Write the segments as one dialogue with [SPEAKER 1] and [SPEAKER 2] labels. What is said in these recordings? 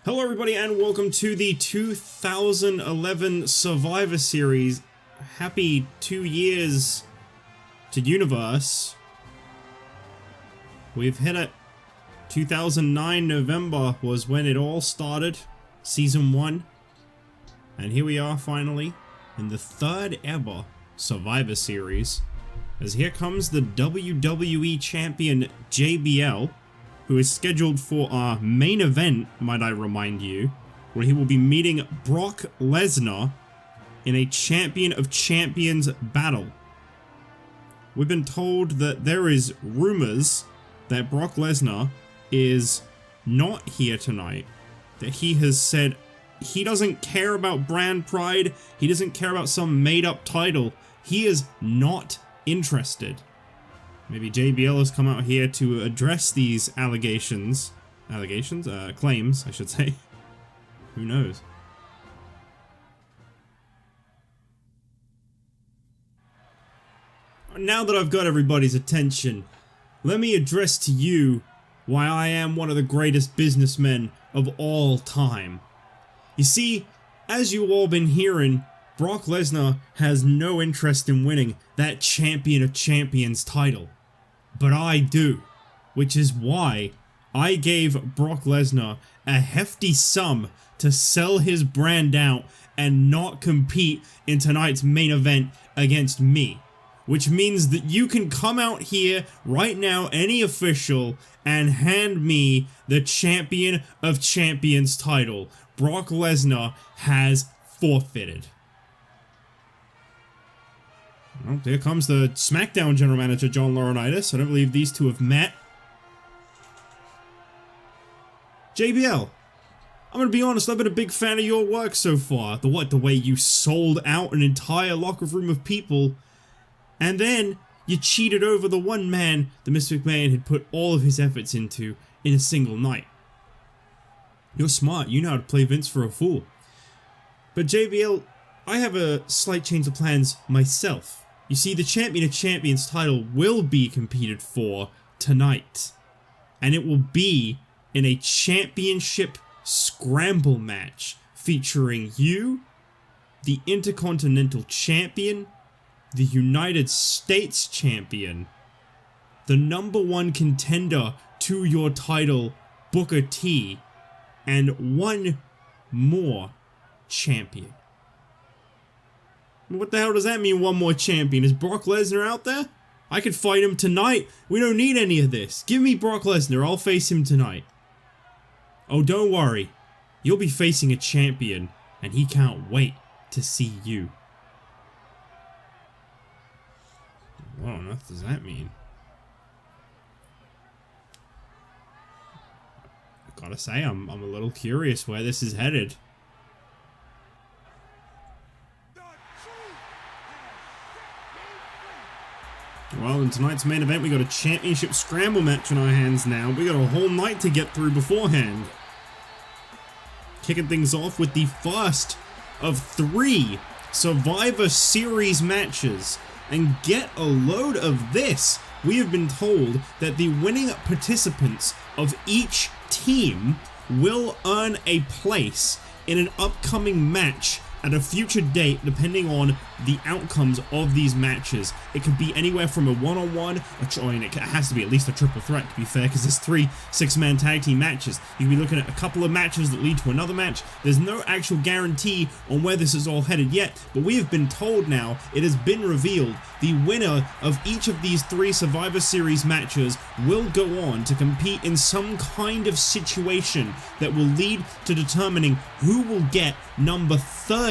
[SPEAKER 1] Hello everybody and welcome to the 2011 Survivor Series. Happy 2 years to Universe. We've hit it. 2009 November was when it all started. Season 1. And here we are finally in the third ever Survivor Series. As here comes the WWE Champion JBL, who is scheduled for our main event, might I remind you, where he will be meeting Brock Lesnar in a Champion of Champions battle. We've been told that there is rumors that Brock Lesnar is not here tonight, that he has said he doesn't care about brand pride, he doesn't care about some made-up title, he is not interested. Maybe JBL has come out here to address these claims, I should say. Who knows? Now that I've got everybody's attention, let me address to you why I am one of the greatest businessmen of all time. You see, as you all been hearing, Brock Lesnar has no interest in winning that Champion of Champions title. But I do, which is why I gave Brock Lesnar a hefty sum to sell his brand out and not compete in tonight's main event against me. Which means that you can come out here right now, any official, and hand me the Champion of Champions title. Brock Lesnar has forfeited. Well, here comes the SmackDown General Manager, John Laurinaitis. I don't believe these two have met. JBL, I'm gonna be honest, I've been a big fan of your work so far. The way you sold out an entire locker room of people, and then you cheated over the one man that Mr. McMahon had put all of his efforts into in a single night. You're smart, you know how to play Vince for a fool. But JBL, I have a slight change of plans myself. You see, the Champion of Champions title will be competed for tonight. And it will be in a championship scramble match featuring you, the Intercontinental Champion, the United States Champion, the #1 contender to your title, Booker T, and one more champion. What the hell does that mean, one more champion? Is Brock Lesnar out there? I could fight him tonight. We don't need any of this. Give me Brock Lesnar. I'll face him tonight. Oh, don't worry. You'll be facing a champion, and he can't wait to see you. What on earth does that mean? I gotta say, I'm a little curious where this is headed. Well, in tonight's main event, we got a championship scramble match on our hands now. We got a whole night to get through beforehand. Kicking things off with the first of 3 Survivor Series matches. And get a load of this. We have been told that the winning participants of each team will earn a place in an upcoming match at a future date, depending on the outcomes of these matches. It could be anywhere from a one-on-one, it has to be at least a triple threat, to be fair, because there's 3 six-man tag team matches. You could be looking at a couple of matches that lead to another match. There's no actual guarantee on where this is all headed yet, but we have been told now, it has been revealed, the winner of each of these 3 Survivor Series matches will go on to compete in some kind of situation that will lead to determining who will get number 30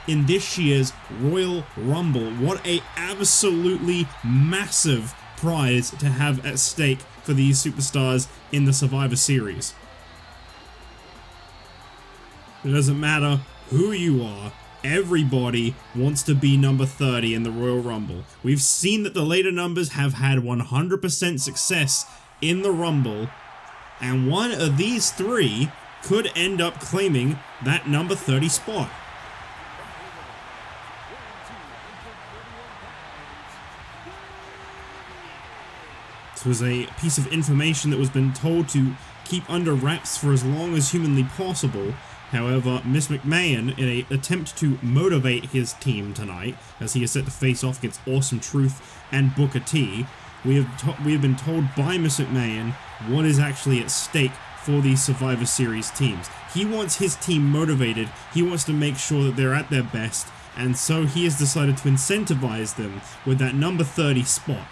[SPEAKER 1] in this year's Royal Rumble. What a absolutely massive prize to have at stake for these superstars in the Survivor Series. It doesn't matter who you are, everybody wants to be number 30 in the Royal Rumble. We've seen that the later numbers have had 100% success in the Rumble, and one of these 3 could end up claiming that number 30 spot. This was a piece of information that was been told to keep under wraps for as long as humanly possible. However, McMahon, in an attempt to motivate his team tonight, as he is set to face off against Awesome Truth and Booker T, we have been told by McMahon what is actually at stake for these Survivor Series teams. He wants his team motivated, he wants to make sure that they're at their best, and so he has decided to incentivize them with that number 30 spot.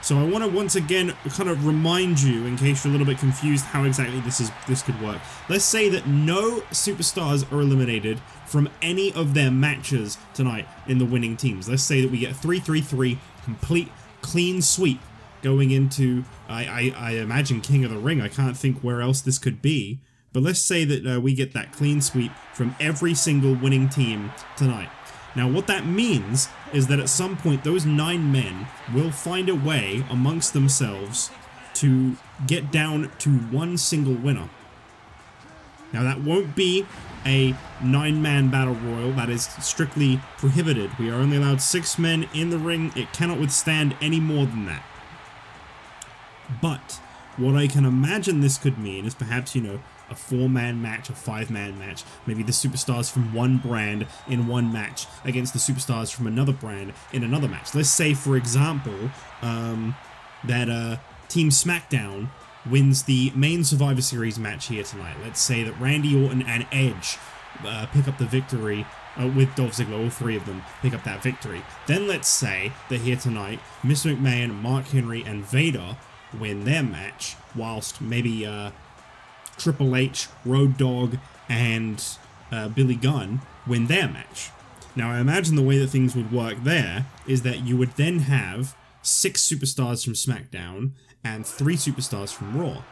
[SPEAKER 1] So I want to once again kind of remind you, in case you're a little bit confused how exactly this could work. Let's say that no superstars are eliminated from any of their matches tonight in the winning teams. Let's say that we get 3-3-3, complete clean sweep going into, I imagine, King of the Ring. I can't think where else this could be. But let's say that we get that clean sweep from every single winning team tonight. Now what that means is that at some point those 9 men will find a way amongst themselves to get down to one single winner. Now that won't be a 9-man battle royal, that is strictly prohibited. We are only allowed 6 men in the ring, it cannot withstand any more than that. But what I can imagine this could mean is perhaps, you know, a 4-man match, a 5-man match, maybe the superstars from one brand in one match against the superstars from another brand in another match. Let's say, for example, that Team SmackDown wins the main Survivor Series match here tonight. Let's say that Randy Orton and Edge pick up the victory with Dolph Ziggler, all 3 of them pick up that victory. Then let's say that here tonight, McMahon, Mark Henry, and Vader win their match, whilst maybe Triple H, Road Dogg, and Billy Gunn win their match. Now I imagine the way that things would work there is that you would then have 6 superstars from SmackDown and 3 superstars from Raw.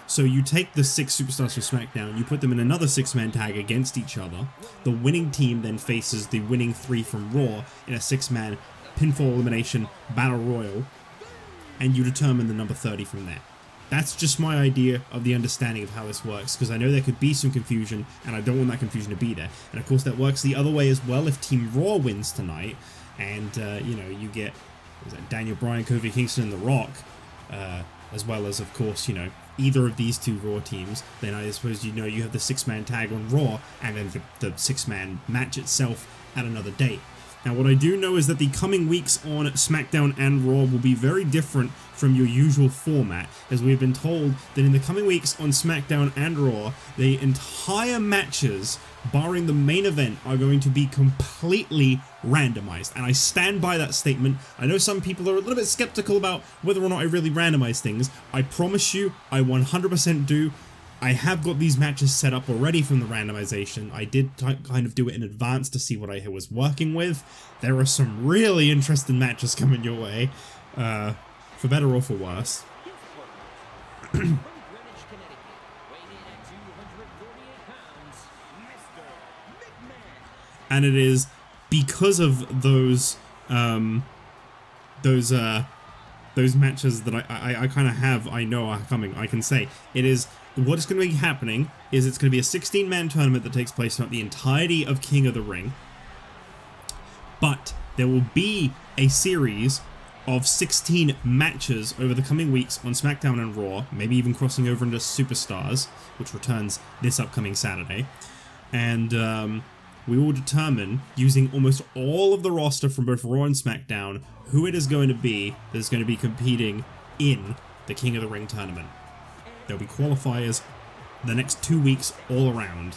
[SPEAKER 1] So you take the 6 superstars from SmackDown, you put them in another 6-man tag against each other. The winning team then faces the winning 3 from Raw in a 6-man pinfall elimination battle royal, and you determine the number 30 from there. That's just my idea of the understanding of how this works, because I know there could be some confusion, and I don't want that confusion to be there. And of course that works the other way as well. If Team Raw wins tonight, and you know, you get Daniel Bryan, Kofi, Kingston, and The Rock, as well as, of course, you know, either of these 2 Raw teams, then I suppose, you know, you have the 6-man tag on Raw, and then the 6-man match itself at another date. Now what I do know is that the coming weeks on SmackDown and Raw will be very different from your usual format, as we've been told that in the coming weeks on SmackDown and Raw, the entire matches, barring the main event, are going to be completely randomized. And I stand by that statement. I know some people are a little bit skeptical about whether or not I really randomize things. I promise you, I 100% do. I have got these matches set up already from the randomization. I did kind of do it in advance to see what I was working with. There are some really interesting matches coming your way, for better or for worse. And it is because of those matches that I kind of have, I know are coming. I can say it is. What is going to be happening is it's going to be a 16-man tournament that takes place throughout the entirety of King of the Ring. But there will be a series of 16 matches over the coming weeks on SmackDown and Raw, maybe even crossing over into Superstars, which returns this upcoming Saturday. And we will determine, using almost all of the roster from both Raw and SmackDown, who it is going to be that is going to be competing in the King of the Ring tournament. There'll be qualifiers the next 2 weeks all around.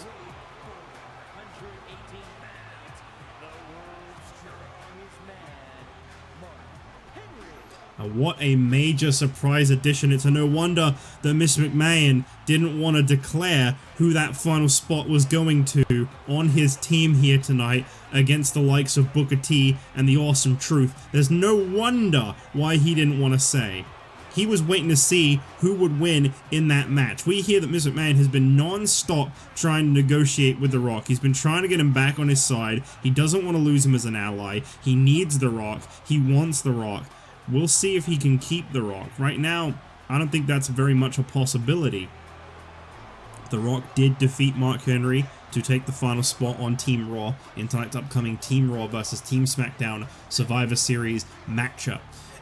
[SPEAKER 1] And what a major surprise addition. It's no wonder that McMahon didn't want to declare who that final spot was going to on his team here tonight against the likes of Booker T and the Awesome Truth. There's no wonder why he didn't want to say. He was waiting to see who would win in that match. We hear that McMahon has been non-stop trying to negotiate with The Rock. He's been trying to get him back on his side. He doesn't want to lose him as an ally. He needs The Rock. He wants The Rock. We'll see if he can keep The Rock. Right now, I don't think that's very much a possibility. The Rock did defeat Mark Henry to take the final spot on Team Raw in tonight's upcoming Team Raw versus Team SmackDown Survivor Series matchup.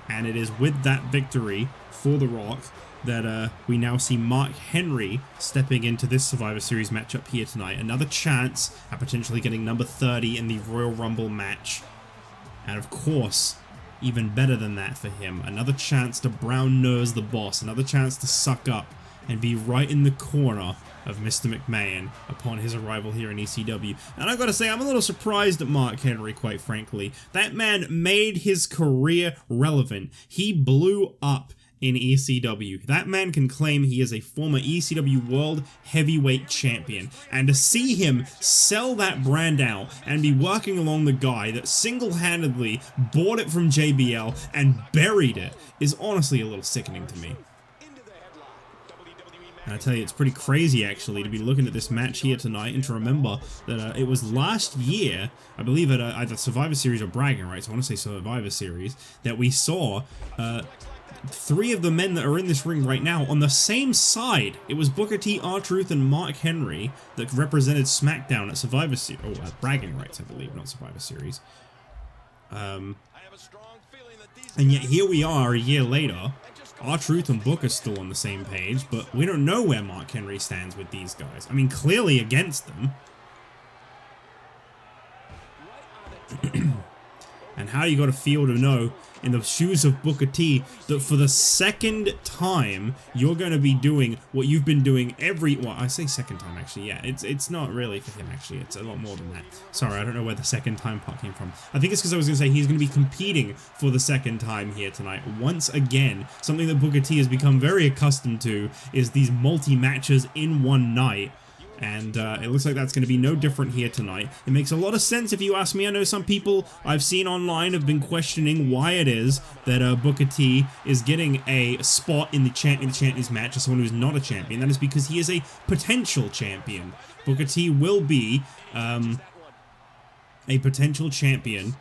[SPEAKER 1] And it is with that victory for The Rock that we now see Mark Henry stepping into this Survivor Series matchup here tonight. Another chance at potentially getting number 30 in the Royal Rumble match. And of course, even better than that for him, another chance to brown nose the boss, another chance to suck up and be right in the corner of Mr. McMahon upon his arrival here in ECW. And I gotta say, I'm a little surprised at Mark Henry, quite frankly. That man made his career relevant. He blew up in ECW. That man can claim he is a former ECW World Heavyweight Champion, and to see him sell that brand out and be working along the guy that single-handedly bought it from JBL and buried it is honestly a little sickening to me. And I tell you, it's pretty crazy actually to be looking at this match here tonight and to remember that it was last year, I believe at either Survivor Series or Bragging Rights, I want to say Survivor Series, that we saw three of the men that are in this ring right now on the same side. It was Booker T, R-Truth, and Mark Henry that represented SmackDown at Survivor Series, or at Bragging Rights, I believe, not Survivor Series. And yet here we are a year later. R-Truth and Booker still on the same page, but we don't know where Mark Henry stands with these guys. I mean, clearly against them. And how you got to feel to know, in the shoes of Booker T, that for the second time, you're going to be doing what you've been doing well, I say second time actually, yeah, it's not really for him actually, it's a lot more than that. Sorry, I don't know where the second time part came from. I think it's because I was going to say he's going to be competing for the second time here tonight. Once again, something that Booker T has become very accustomed to is these multi-matches in one night. And it looks like that's going to be no different here tonight. It makes a lot of sense if you ask me. I know some people I've seen online have been questioning why it is that Booker T is getting a spot in the Champions match as someone who's not a champion. That is because he is a potential champion. Booker T will be a potential champion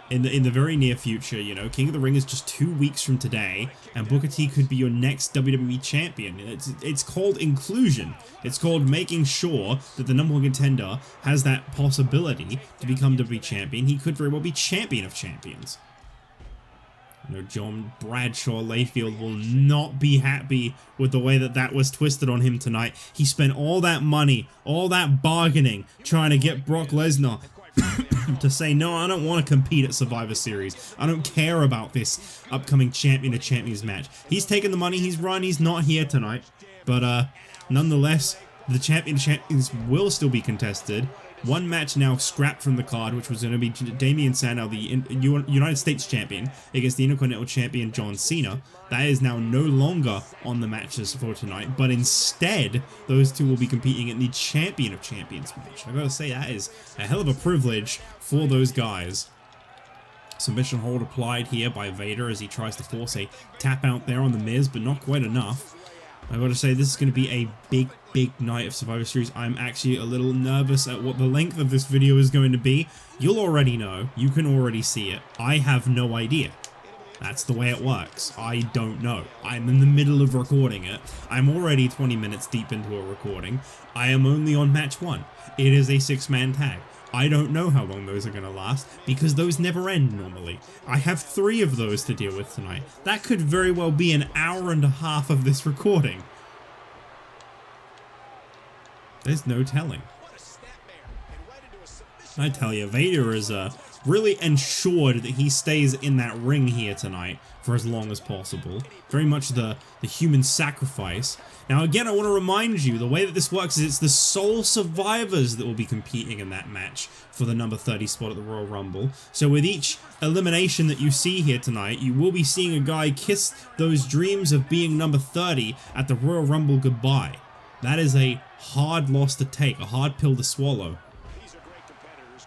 [SPEAKER 1] in the very near future. You know, King of the Ring is just 2 weeks from today, and Booker T could be your next WWE champion. It's called inclusion. It's called making sure that the number one contender has that possibility to become WWE champion. He could very well be champion of champions. I know John Bradshaw Layfield will not be happy with the way that was twisted on him tonight. He spent all that money, all that bargaining, trying to get Brock Lesnar to say, no, I don't want to compete at Survivor Series. I don't care about this upcoming Champion of Champions match. He's taken the money, he's run, he's not here tonight. But nonetheless, the Champion of Champions will still be contested. One match now scrapped from the card, which was going to be Damian Sandow, the United States Champion, against the Intercontinental Champion John Cena. That is now no longer on the matches for tonight, but instead, those two will be competing in the Champion of Champions match. I gotta say, that is a hell of a privilege for those guys. Submission hold applied here by Vader as he tries to force a tap out there on the Miz, but not quite enough. I gotta say, this is going to be a big night of Survivor Series. I'm actually a little nervous at what the length of this video is going to be. You'll already know. You can already see it. I have no idea. That's the way it works. I don't know. I'm in the middle of recording it. I'm already 20 minutes deep into a recording. I am only on match 1. It is a 6-man tag. I don't know how long those are going to last, because those never end normally. I have 3 of those to deal with tonight. That could very well be an hour and a half of this recording. There's no telling. I tell you, Vader is really ensured that he stays in that ring here tonight for as long as possible. Very much the human sacrifice. Now again, I want to remind you, the way that this works is it's the sole survivors that will be competing in that match for the number 30 spot at the Royal Rumble. So with each elimination that you see here tonight, you will be seeing a guy kiss those dreams of being number 30 at the Royal Rumble goodbye. That is a hard loss to take, a hard pill to swallow.
[SPEAKER 2] These are great competitors,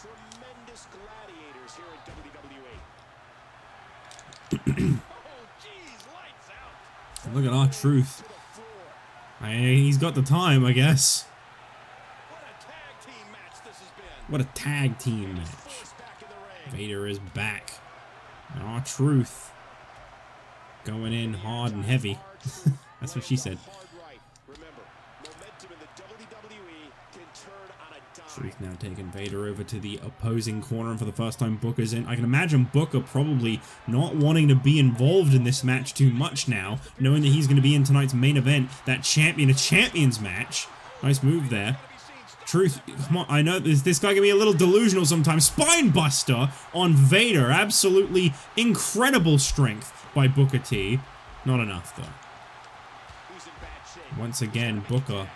[SPEAKER 2] tremendous gladiators here at WWE. Oh, geez, lights out.
[SPEAKER 1] Look at R-Truth. He's got the time, I guess. What a tag team match. Vader is back. And R-Truth going in hard and heavy. That's what she said. Truth now taking Vader over to the opposing corner, and for the first time Booker's in. I can imagine Booker probably not wanting to be involved in this match too much now, knowing that he's going to be in tonight's main event, that champion of champions match. Nice move there. Truth, come on, I know this guy can be a little delusional sometimes. Spine buster on Vader. Absolutely incredible strength by Booker T. Not enough though. Once again, Booker.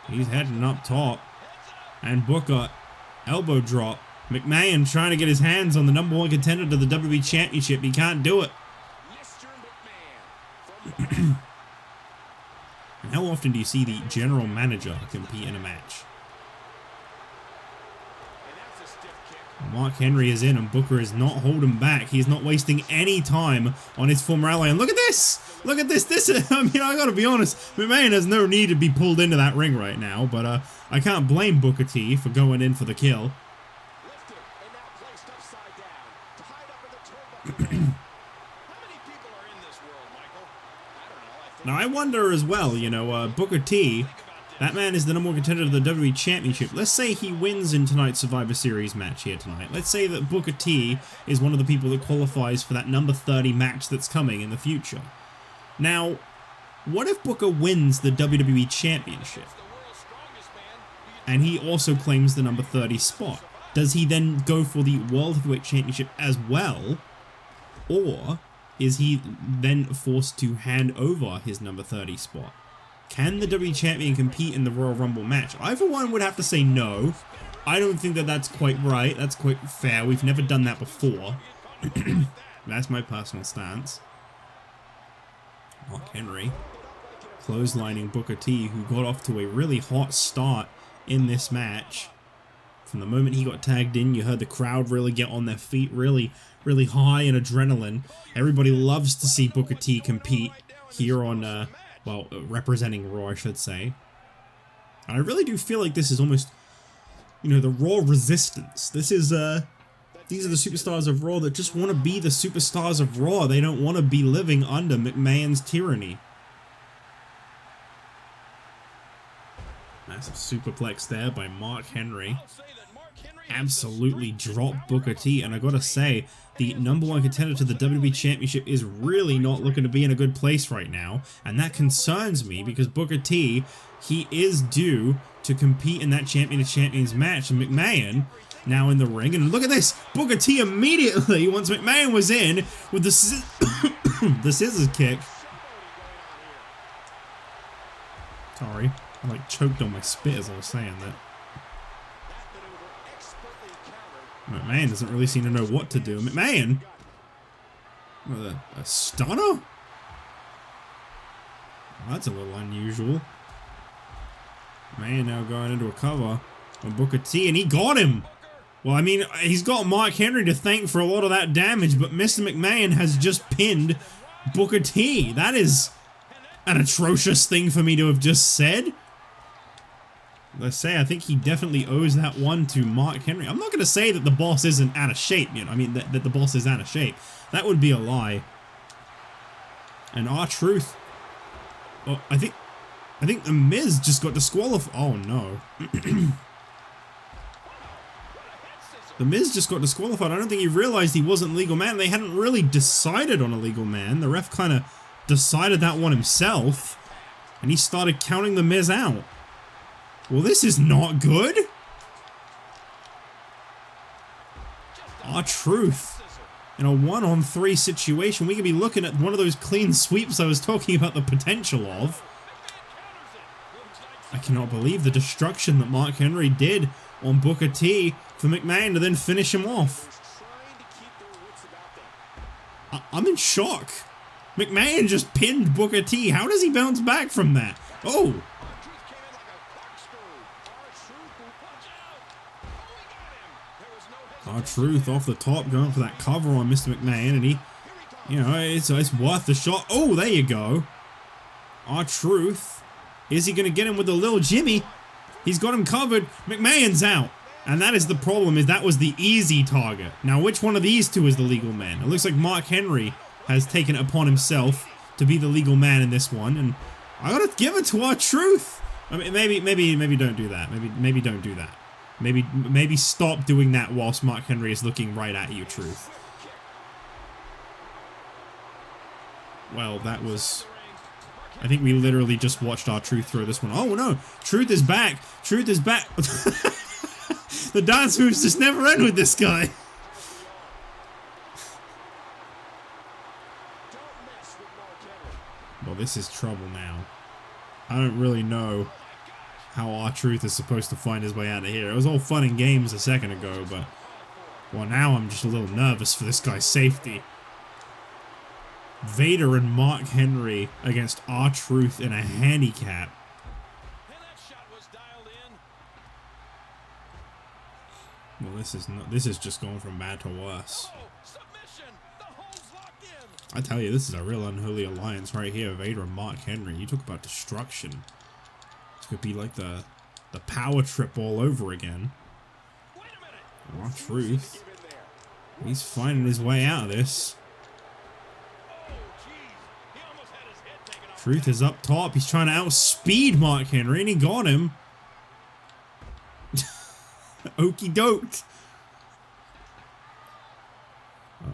[SPEAKER 1] He's heading up top. And Booker, elbow drop. McMahon trying to get his hands on the #1 contender to the WWE Championship. He can't do it. And how often do you see the general manager compete in a match? Mark Henry is in and Booker is not holding back. He's not wasting any time on his former ally. And look at this! Look at this! I mean, I gotta be honest, McMahon has no need to be pulled into that ring right now, but I can't blame Booker T for going in for the kill. Now I wonder as well, you know, Booker T, that man is the #1 contender to the WWE Championship. Let's say he wins in tonight's Survivor Series match here tonight. Let's say that Booker T is one of the people that qualifies for that number 30 match that's coming in the future. Now, what if Booker wins the WWE Championship? And he also claims the number 30 spot. Does he then go for the World Heavyweight Championship as well? Or is he then forced to hand over his number 30 spot? Can the WWE Champion compete in the Royal Rumble match? I, for one, would have to say no. I don't think that that's quite right. That's quite fair. We've never done that before. That's my personal stance. Mark Henry clotheslining Booker T, who got off to a really hot start in this match. From the moment he got tagged in, you heard the crowd really get on their feet, really high in adrenaline. Everybody loves to see Booker T compete here on, well, representing Raw, I should say. And I really do feel like this is almost, you know, the Raw Resistance. This is, these are the superstars of Raw that just want to be the superstars of Raw. They don't want to be living under McMahon's tyranny. Massive superplex there by Mark Henry. Absolutely dropped Booker T, and I gotta say, the #1 contender to the WWE Championship is really not looking to be in a good place right now, and that concerns me because Booker T, he is due to compete in that Champion of Champions match, and McMahon now in the ring, and look at this, Booker T immediately, once McMahon was in, with the the scissors kick. Sorry, I like choked on my spit as I was saying that. McMahon doesn't really seem to know what to do. McMahon? What, a stunner? Well, that's a little unusual. McMahon now going into a cover on Booker T, and he got him! Well, I mean, he's got Mark Henry to thank for a lot of that damage, but Mr. McMahon has just pinned Booker T. That is an atrocious thing for me to have just said. Let's say I think he definitely owes that one to Mark Henry. I'm not going to say that the boss isn't out of shape, you know. I mean, that the boss is out of shape. That would be a lie. And R-Truth. Oh, I think the Miz just got disqualified. Oh no. The Miz just got disqualified. I don't think he realized he wasn't legal man. They hadn't really decided on a legal man. The ref kind of decided that one himself, and he started counting the Miz out. Well, this is not good. R-Truth. In a 1-on-3 situation, we could be looking at one of those clean sweeps I was talking about the potential of. I cannot believe the destruction that Mark Henry did on Booker T for McMahon to then finish him off. I'm in shock. McMahon just pinned Booker T. How does he bounce back from that? Oh! R-Truth off the top, going for that cover on Mr. McMahon, and he, you know, it's worth the shot. Oh, there you go. R-Truth. Is he going to get him with the little Jimmy? He's got him covered. McMahon's out. And that is the problem, is that was the easy target. Now, which one of these two is the legal man? It looks like Mark Henry has taken it upon himself to be the legal man in this one, and I gotta give it to R-Truth. I mean, maybe don't do that. Maybe don't do that. Maybe stop doing that whilst Mark Henry is looking right at you, Truth. Well, that was... I think we literally just watched our Truth throw this one. Oh no! Truth is back! Truth is back! The dance moves just never end with this guy! Well, this is trouble now. I don't really know how our Truth is supposed to find his way out of here. It was all fun and games a second ago, but... Well, now I'm just a little nervous for this guy's safety. Vader and Mark Henry against R-Truth in a handicap. Well, this is just going from bad to worse. I tell you, this is a real unholy alliance right here. Vader and Mark Henry. You talk about destruction. This could be like the power trip all over again. R-Truth. He's finding his way out of this. Truth is up top. He's trying to outspeed Mark Henry, and he got him. Okie doke. Oh,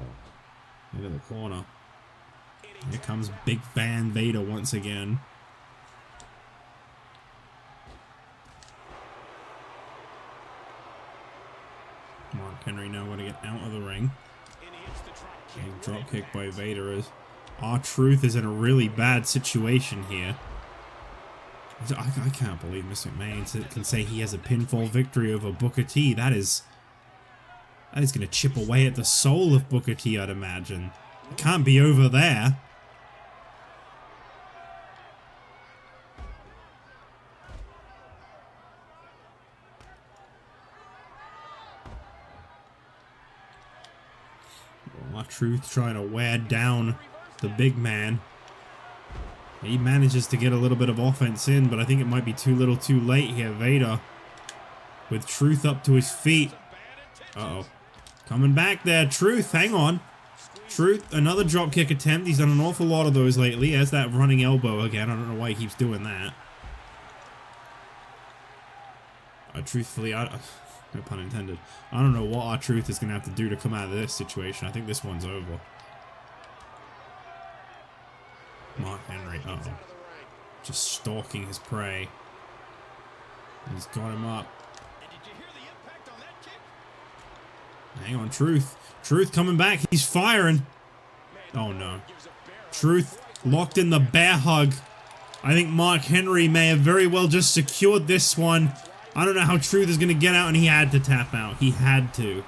[SPEAKER 1] into the corner. Here comes Big Van Vader once again. Mark Henry now going to get out of the ring. Getting drop kick by Vader as R-Truth is in a really bad situation here. I can't believe Mr. McMahon can say he has a pinfall victory over Booker T. That is going to chip away at the soul of Booker T, I'd imagine. It can't be over there. R-Truth trying to wear down the big man. He manages to get a little bit of offense in, but I think it might be too little too late here. Vader with Truth up to his feet. Uh-oh. Coming back there. Truth, hang on. Truth, another dropkick attempt. He's done an awful lot of those lately. Has that running elbow again. I don't know why he keeps doing that. Truthfully, no pun intended. I don't know what R-Truth is going to have to do to come out of this situation. I think this one's over. Mark Henry, uh-oh. Just stalking his prey. He's got him up. Hang on, Truth. Truth coming back. He's firing. Oh, no. Truth locked in the bear hug. I think Mark Henry may have very well just secured this one. I don't know how Truth is going to get out, and he had to tap out. He had to.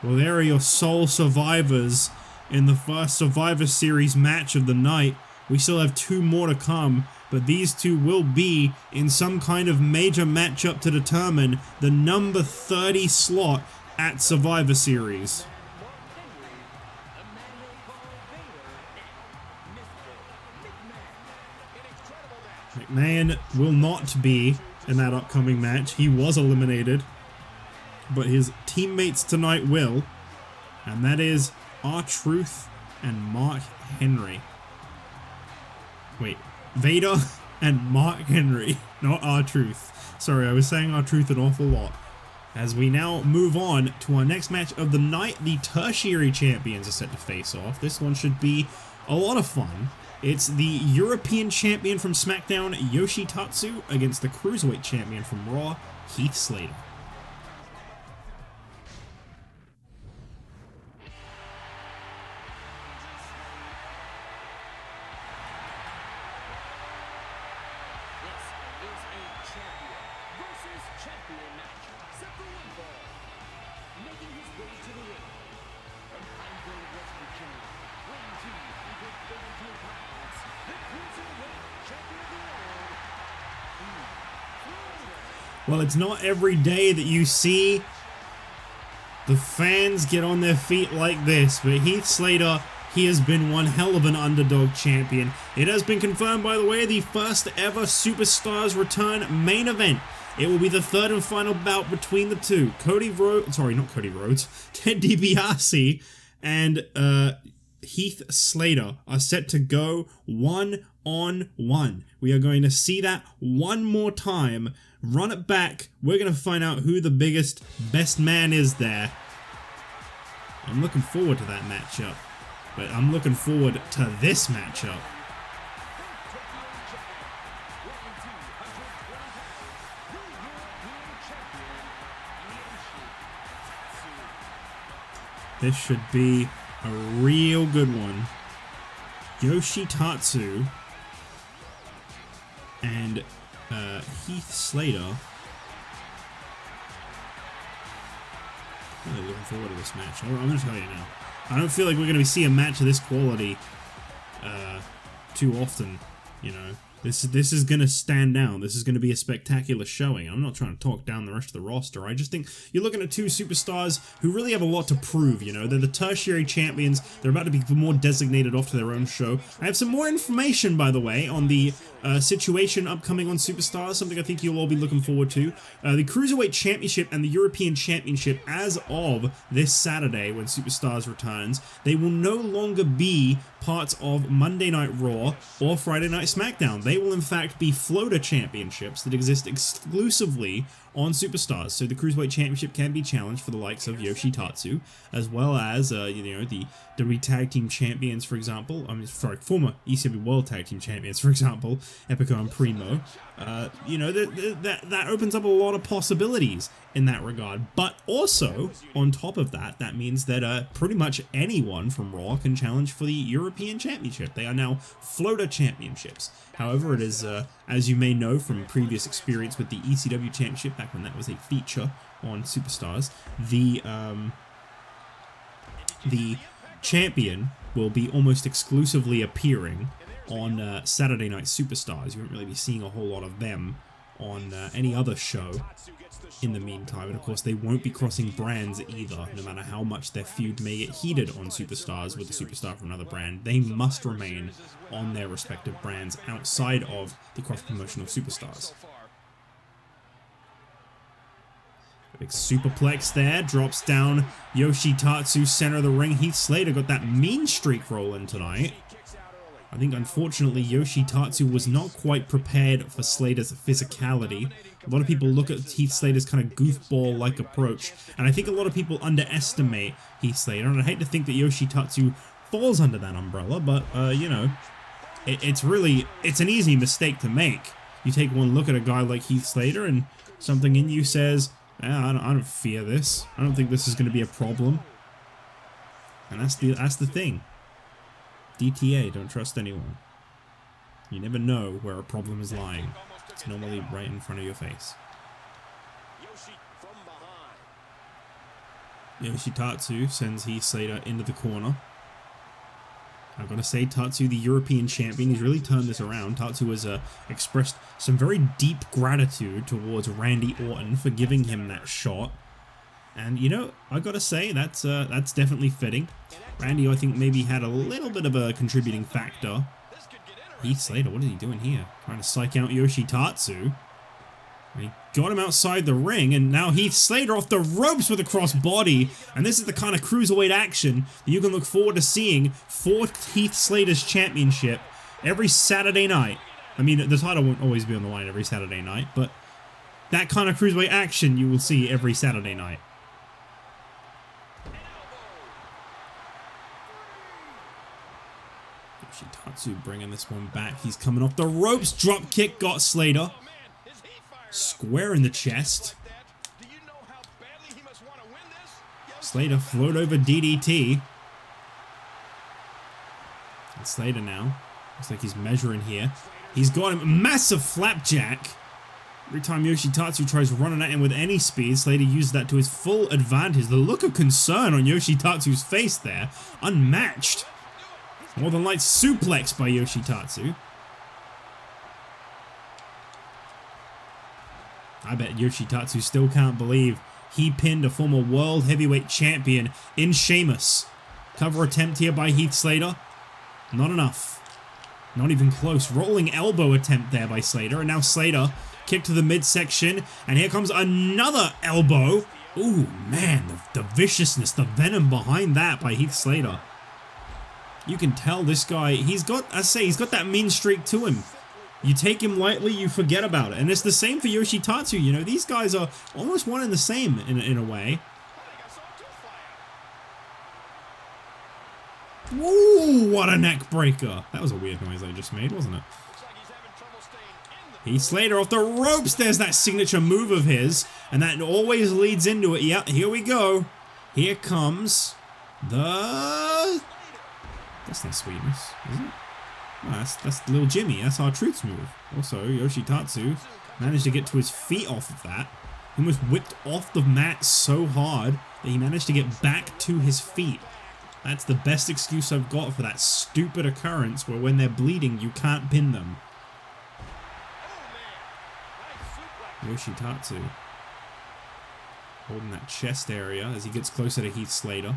[SPEAKER 1] Well, there are your sole survivors in the first Survivor Series match of the night. We still have 2 more to come, but these 2 will be in some kind of major matchup to determine the number 30 slot at Survivor Series. McMahon will not be in that upcoming match. He was eliminated, but his teammates tonight will, and that is R-Truth and Mark Henry. Wait, Vader and Mark Henry, not R-Truth. Sorry, I was saying R-Truth an awful lot. As we now move on to our next match of the night, the tertiary champions are set to face off. This one should be a lot of fun. It's the European champion from SmackDown, Yoshi Tatsu, against the Cruiserweight champion from Raw, Heath Slater. Well, it's not every day that you see the fans get on their feet like this, but Heath Slater, he has been one hell of an underdog champion. It has been confirmed, by the way, the first ever Superstars Return main event. It will be the 3rd and final bout between the 2. Ted DiBiase and Heath Slater are set to go 1 1-on-1. We are going to see that one more time. Run it back. We're going to find out who the best man is there. I'm looking forward to that matchup. But I'm looking forward to this matchup. This should be a real good one. Yoshi Tatsu and Heath Slater. I'm really looking forward to this match. I'm going to tell you now. I don't feel like we're going to see a match of this quality too often, you know. This is going to stand down. This is going to be a spectacular showing. I'm not trying to talk down the rest of the roster. I just think you're looking at two superstars who really have a lot to prove, you know. They're the tertiary champions. They're about to be more designated off to their own show. I have some more information, by the way, on the situation upcoming on Superstars, something I think you'll all be looking forward to. The Cruiserweight Championship and the European Championship, as of this Saturday when Superstars returns, they will no longer be parts of Monday Night Raw or Friday Night SmackDown. They will in fact be floater championships that exist exclusively on Superstars. So the Cruiserweight Championship can be challenged for the likes of Yoshi Tatsu, as well as you know, the WWE Tag Team Champions, for example. I mean, sorry, former ECW World Tag Team Champions, for example, Epico and Primo. You know, that opens up a lot of possibilities in that regard. But also, on top of that, that means that pretty much anyone from Raw can challenge for the European Championship. They are now floater championships. However, it is, as you may know from previous experience with the ECW Championship, back when that was a feature on Superstars, the champion will be almost exclusively appearing on Saturday Night Superstars. You won't really be seeing a whole lot of them on any other show in the meantime. And of course, they won't be crossing brands either, no matter how much their feud may get heated on Superstars with a superstar from another brand. They must remain on their respective brands outside of the cross-promotion of Superstars. Big superplex there, drops down Yoshi Tatsu, center of the ring. Heath Slater got that mean streak rolling tonight. I think unfortunately Yoshi Tatsu was not quite prepared for Slater's physicality. A lot of people look at Heath Slater's kind of goofball-like approach, and I think a lot of people underestimate Heath Slater, and I hate to think that Yoshi Tatsu falls under that umbrella, but, you know, it's an easy mistake to make. You take one look at a guy like Heath Slater, and something in you says, I don't fear this. I don't think this is going to be a problem. And that's the thing. DTA, don't trust anyone. You never know where a problem is lying. It's normally right in front of your face. Yoshi Tatsu sends Heath Slater into the corner. I've got to say, Tatsu, the European champion, he's really turned this around. Tatsu has expressed some very deep gratitude towards Randy Orton for giving him that shot. And, you know, I've got to say, that's definitely fitting. Randy, I think, maybe had a little bit of a contributing factor. Heath Slater, what is he doing here? Trying to psych out Yoshi Tatsu. He got him outside the ring, and now Heath Slater off the ropes with a crossbody. And this is the kind of cruiserweight action that you can look forward to seeing for Heath Slater's championship every Saturday night. I mean, the title won't always be on the line every Saturday night, but that kind of cruiserweight action you will see every Saturday night. Yoshi Tatsu bringing this one back. He's coming off the ropes. Drop kick got Slater. Square in the chest. Slater float over DDT. And Slater now. Looks like he's measuring here. He's got him. Massive flapjack. Every time Yoshi Tatsu tries running at him with any speed, Slater uses that to his full advantage. The look of concern on Yoshi Tatsu's face there. Unmatched. Northern Lights suplex by Yoshi Tatsu. I bet Yoshi Tatsu still can't believe he pinned a former World Heavyweight Champion in Sheamus. Cover attempt here by Heath Slater. Not enough. Not even close. Rolling elbow attempt there by Slater. And now Slater kick to the midsection. And here comes another elbow. Ooh, man. The viciousness, the venom behind that by Heath Slater. You can tell this guy, he's got that mean streak to him. You take him lightly, you forget about it. And it's the same for Yoshi Tatsu, you know. These guys are almost one and the same in a way. Woo, what a neck breaker. That was a weird noise I just made, wasn't it? Heath Slater off the ropes. There's that signature move of his. And that always leads into it. Yep, here we go. Here comes the... That's not sweetness, is it? Oh, that's little Jimmy. That's our Truth's move. Also, Yoshi Tatsu managed to get to his feet off of that. He almost whipped off the mat so hard that he managed to get back to his feet. That's the best excuse I've got for that stupid occurrence where when they're bleeding, you can't pin them. Yoshi Tatsu holding that chest area as he gets closer to Heath Slater.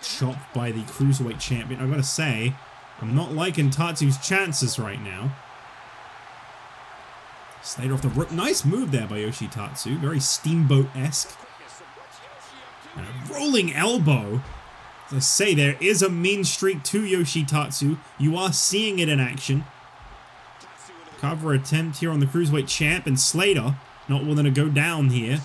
[SPEAKER 1] Chopped by the Cruiserweight Champion. I've got to say, I'm not liking Tatsu's chances right now. Slater off the rope. Nice move there by Yoshi Tatsu. Very Steamboat-esque. And a rolling elbow. As I say, there is a mean streak to Yoshi Tatsu. You are seeing it in action. Cover attempt here on the Cruiserweight Champ, and Slater not willing to go down here.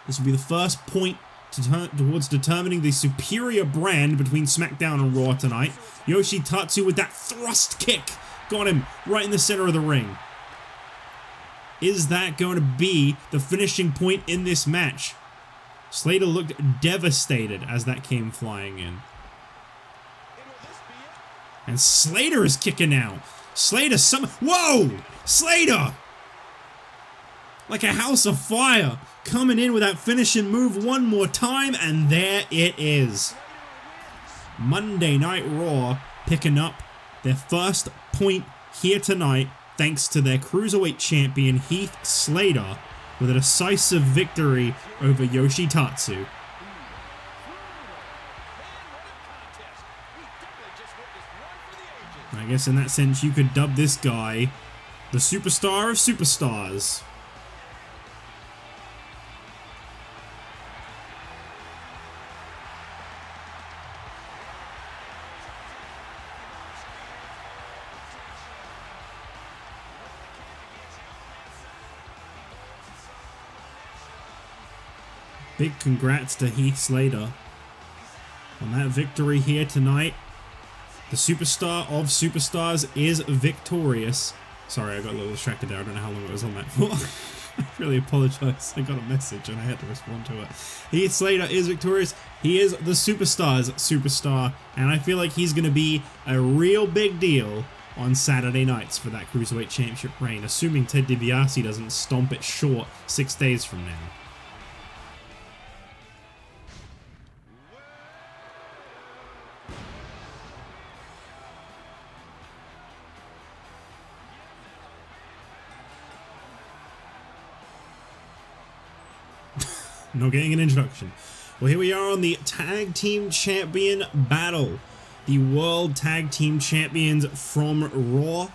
[SPEAKER 1] This will be the first point towards determining the superior brand between SmackDown and Raw tonight. Yoshi Tatsu with that thrust kick. Got him right in the center of the ring. Is that going to be the finishing point in this match? Slater looked devastated as that came flying in. And Slater is kicking out. Slater whoa! Slater! Like a house of fire. Coming in with that finishing move one more time, and there it is. Monday Night Raw picking up their first point here tonight thanks to their Cruiserweight Champion Heath Slater with a decisive victory over Yoshi Tatsu. I guess in that sense you could dub this guy the superstar of superstars. Big congrats to Heath Slater on that victory here tonight. The superstar of superstars is victorious. Sorry, I got a little distracted there. I don't know how long it was on that for. I really apologize. I got a message and I had to respond to it. Heath Slater is victorious. He is the superstar's superstar. And I feel like he's going to be a real big deal on Saturday nights for that Cruiserweight Championship reign. Assuming Ted DiBiase doesn't stomp it short 6 days from now. Not getting an introduction. Well, here we are on the Tag Team Champion Battle. The World Tag Team Champions from Raw,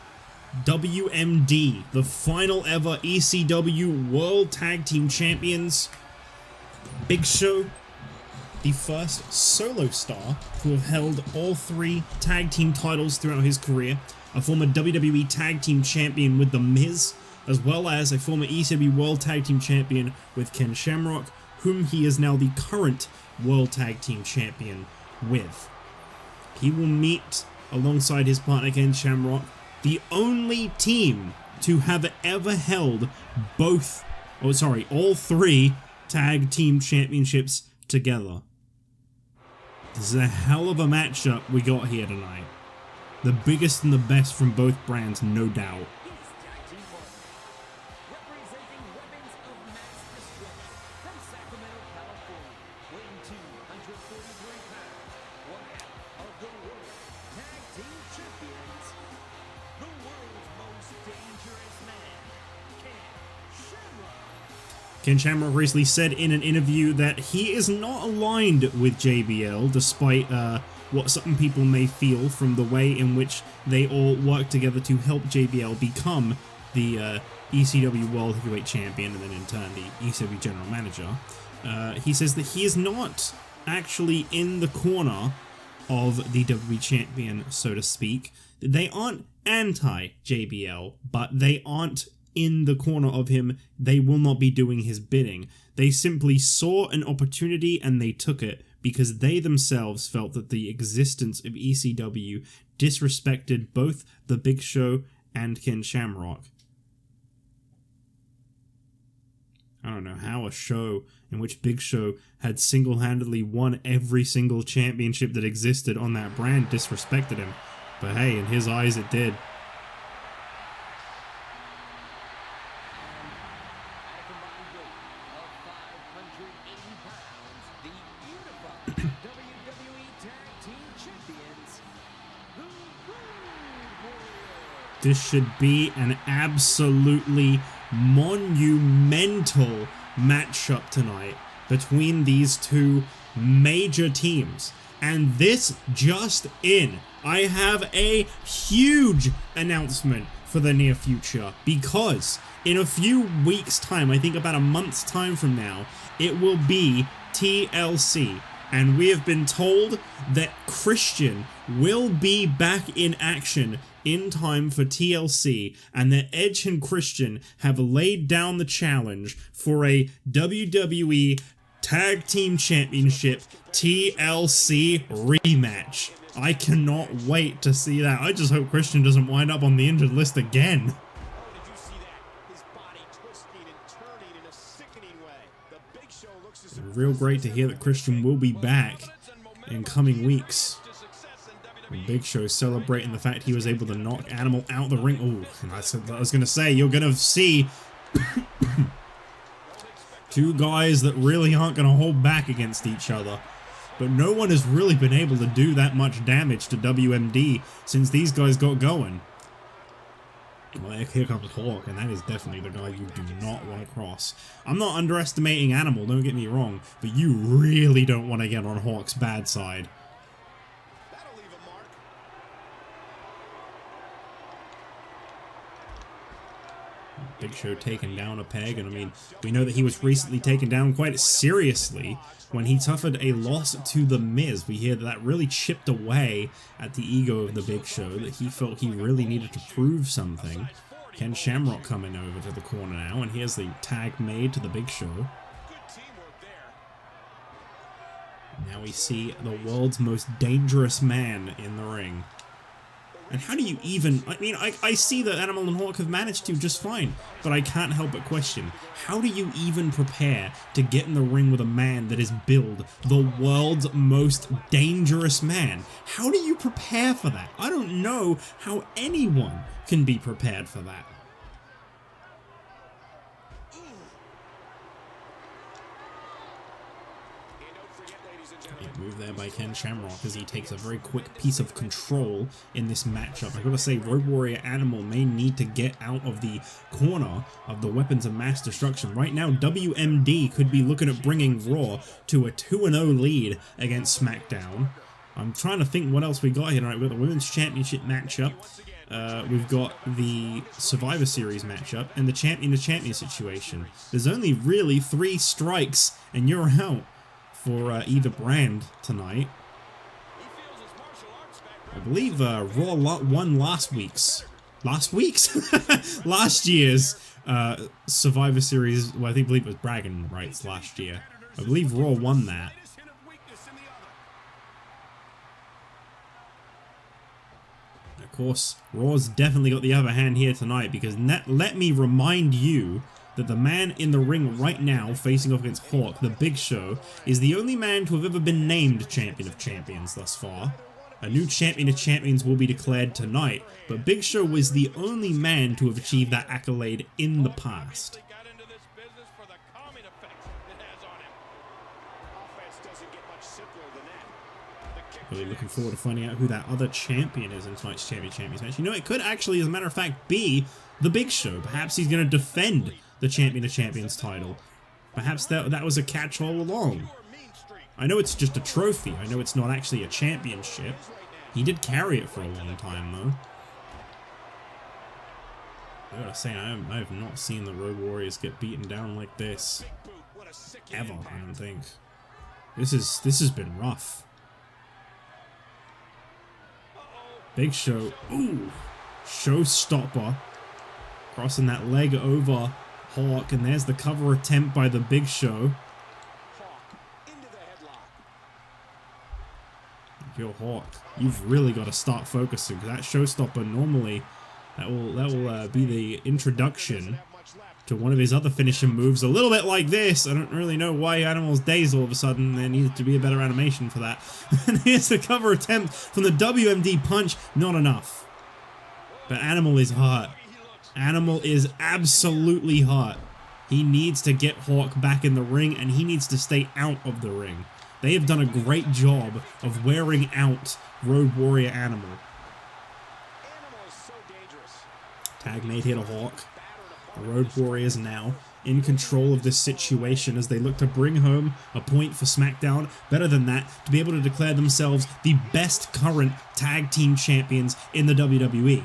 [SPEAKER 1] W.M.D. The final ever ECW World Tag Team Champions. Big Show, the first solo star to have held all 3 tag team titles throughout his career. A former WWE Tag Team Champion with The Miz, as well as a former ECW World Tag Team Champion with Ken Shamrock, whom he is now the current World Tag Team Champion with. He will meet, alongside his partner Ken Shamrock, the only team to have ever held all 3 Tag Team Championships together. This is a hell of a matchup we got here tonight. The biggest and the best from both brands, no doubt. Ken Shamrock recently said in an interview that he is not aligned with JBL, despite what some people may feel from the way in which they all work together to help JBL become the ECW World Heavyweight Champion and then in turn the ECW General Manager. He says that he is not actually in the corner of the WWE champion, so to speak. They aren't anti-JBL, but they aren't in the corner of him. They will not be doing his bidding. They simply saw an opportunity and they took it because they themselves felt that the existence of ECW disrespected both the Big Show and Ken Shamrock. I don't know how a show in which Big Show had single-handedly won every single championship that existed on that brand disrespected him. But hey, in his eyes it did. This should be an absolutely monumental matchup tonight between these two major teams. And this just in, I have a huge announcement for the near future, because in a few weeks' time, I think about a month's time from now, it will be TLC. And we have been told that Christian will be back in action in time for TLC, and that Edge and Christian have laid down the challenge for a WWE Tag Team Championship TLC rematch. I cannot wait to see that. I just hope Christian doesn't wind up on the injured list again. Real great to hear that Christian will be back in coming weeks. And Big Show celebrating the fact he was able to knock Animal out the ring. Oh, and I was going to say, you're going to see two guys that really aren't going to hold back against each other. But no one has really been able to do that much damage to W.M.D. since these guys got going. Well, here comes Hawk, and that is definitely the guy you do not want to cross. I'm not underestimating Animal, don't get me wrong, but you really don't want to get on Hawk's bad side. Big Show taking down a peg, and I mean, we know that he was recently taken down quite seriously when he suffered a loss to The Miz. We hear that that really chipped away at the ego of the Big Show, that he felt he really needed to prove something. Ken Shamrock coming over to the corner now, and here's the tag made to the Big Show. Now we see the world's most dangerous man in the ring. And how do you even... I mean, I see that Animal and Hawk have managed to just fine, but I can't help but question, how do you even prepare to get in the ring with a man that is billed the world's most dangerous man? How do you prepare for that? I don't know how anyone can be prepared for that. Move there by Ken Shamrock as he takes a very quick piece of control in this matchup. I gotta say, Road Warrior Animal may need to get out of the corner of the weapons of mass destruction. Right now, W.M.D. could be looking at bringing Raw to a 2-0 lead against SmackDown. I'm trying to think what else we got here. All right, we've got the Women's Championship matchup. We've got the Survivor Series matchup and the Champion to Champion situation. There's only really 3 strikes and you're out for either brand tonight. I believe Raw won last year's Survivor Series. Well, I believe it was bragging rights last year. I believe Raw won that. Of course, Raw's definitely got the upper hand here tonight, because let me remind you that the man in the ring right now facing off against Hawk, the Big Show, is the only man to have ever been named Champion of Champions thus far. A new Champion of Champions will be declared tonight, but Big Show was the only man to have achieved that accolade in the past. Really looking forward to finding out who that other champion is in tonight's Champions match. You know, it could actually, as a matter of fact, be the Big Show. Perhaps he's going to defend the Champion of Champions title. Perhaps that was a catch all along. I know it's just a trophy. I know it's not actually a championship. He did carry it for a long time, though. I gotta say, I have not seen the Road Warriors get beaten down like this ever. I don't think. This has been rough. Big Show. Ooh. Showstopper. Crossing that leg over Hawk. And there's the cover attempt by the Big Show. Yo, Hawk, you've really got to start focusing. That showstopper normally, that will be the introduction to one of his other finishing moves. A little bit like this. I don't really know why Animal's dazed all of a sudden. There needed to be a better animation for that. And here's the cover attempt from the WMD punch. Not enough. But Animal is hurt. Animal is absolutely hurt. He needs to get Hawk back in the ring, and he needs to stay out of the ring. They have done a great job of wearing out Road Warrior Animal. Tag made here to Hawk. The Road Warriors now in control of this situation as they look to bring home a point for SmackDown. Better than that, to be able to declare themselves the best current tag team champions in the WWE.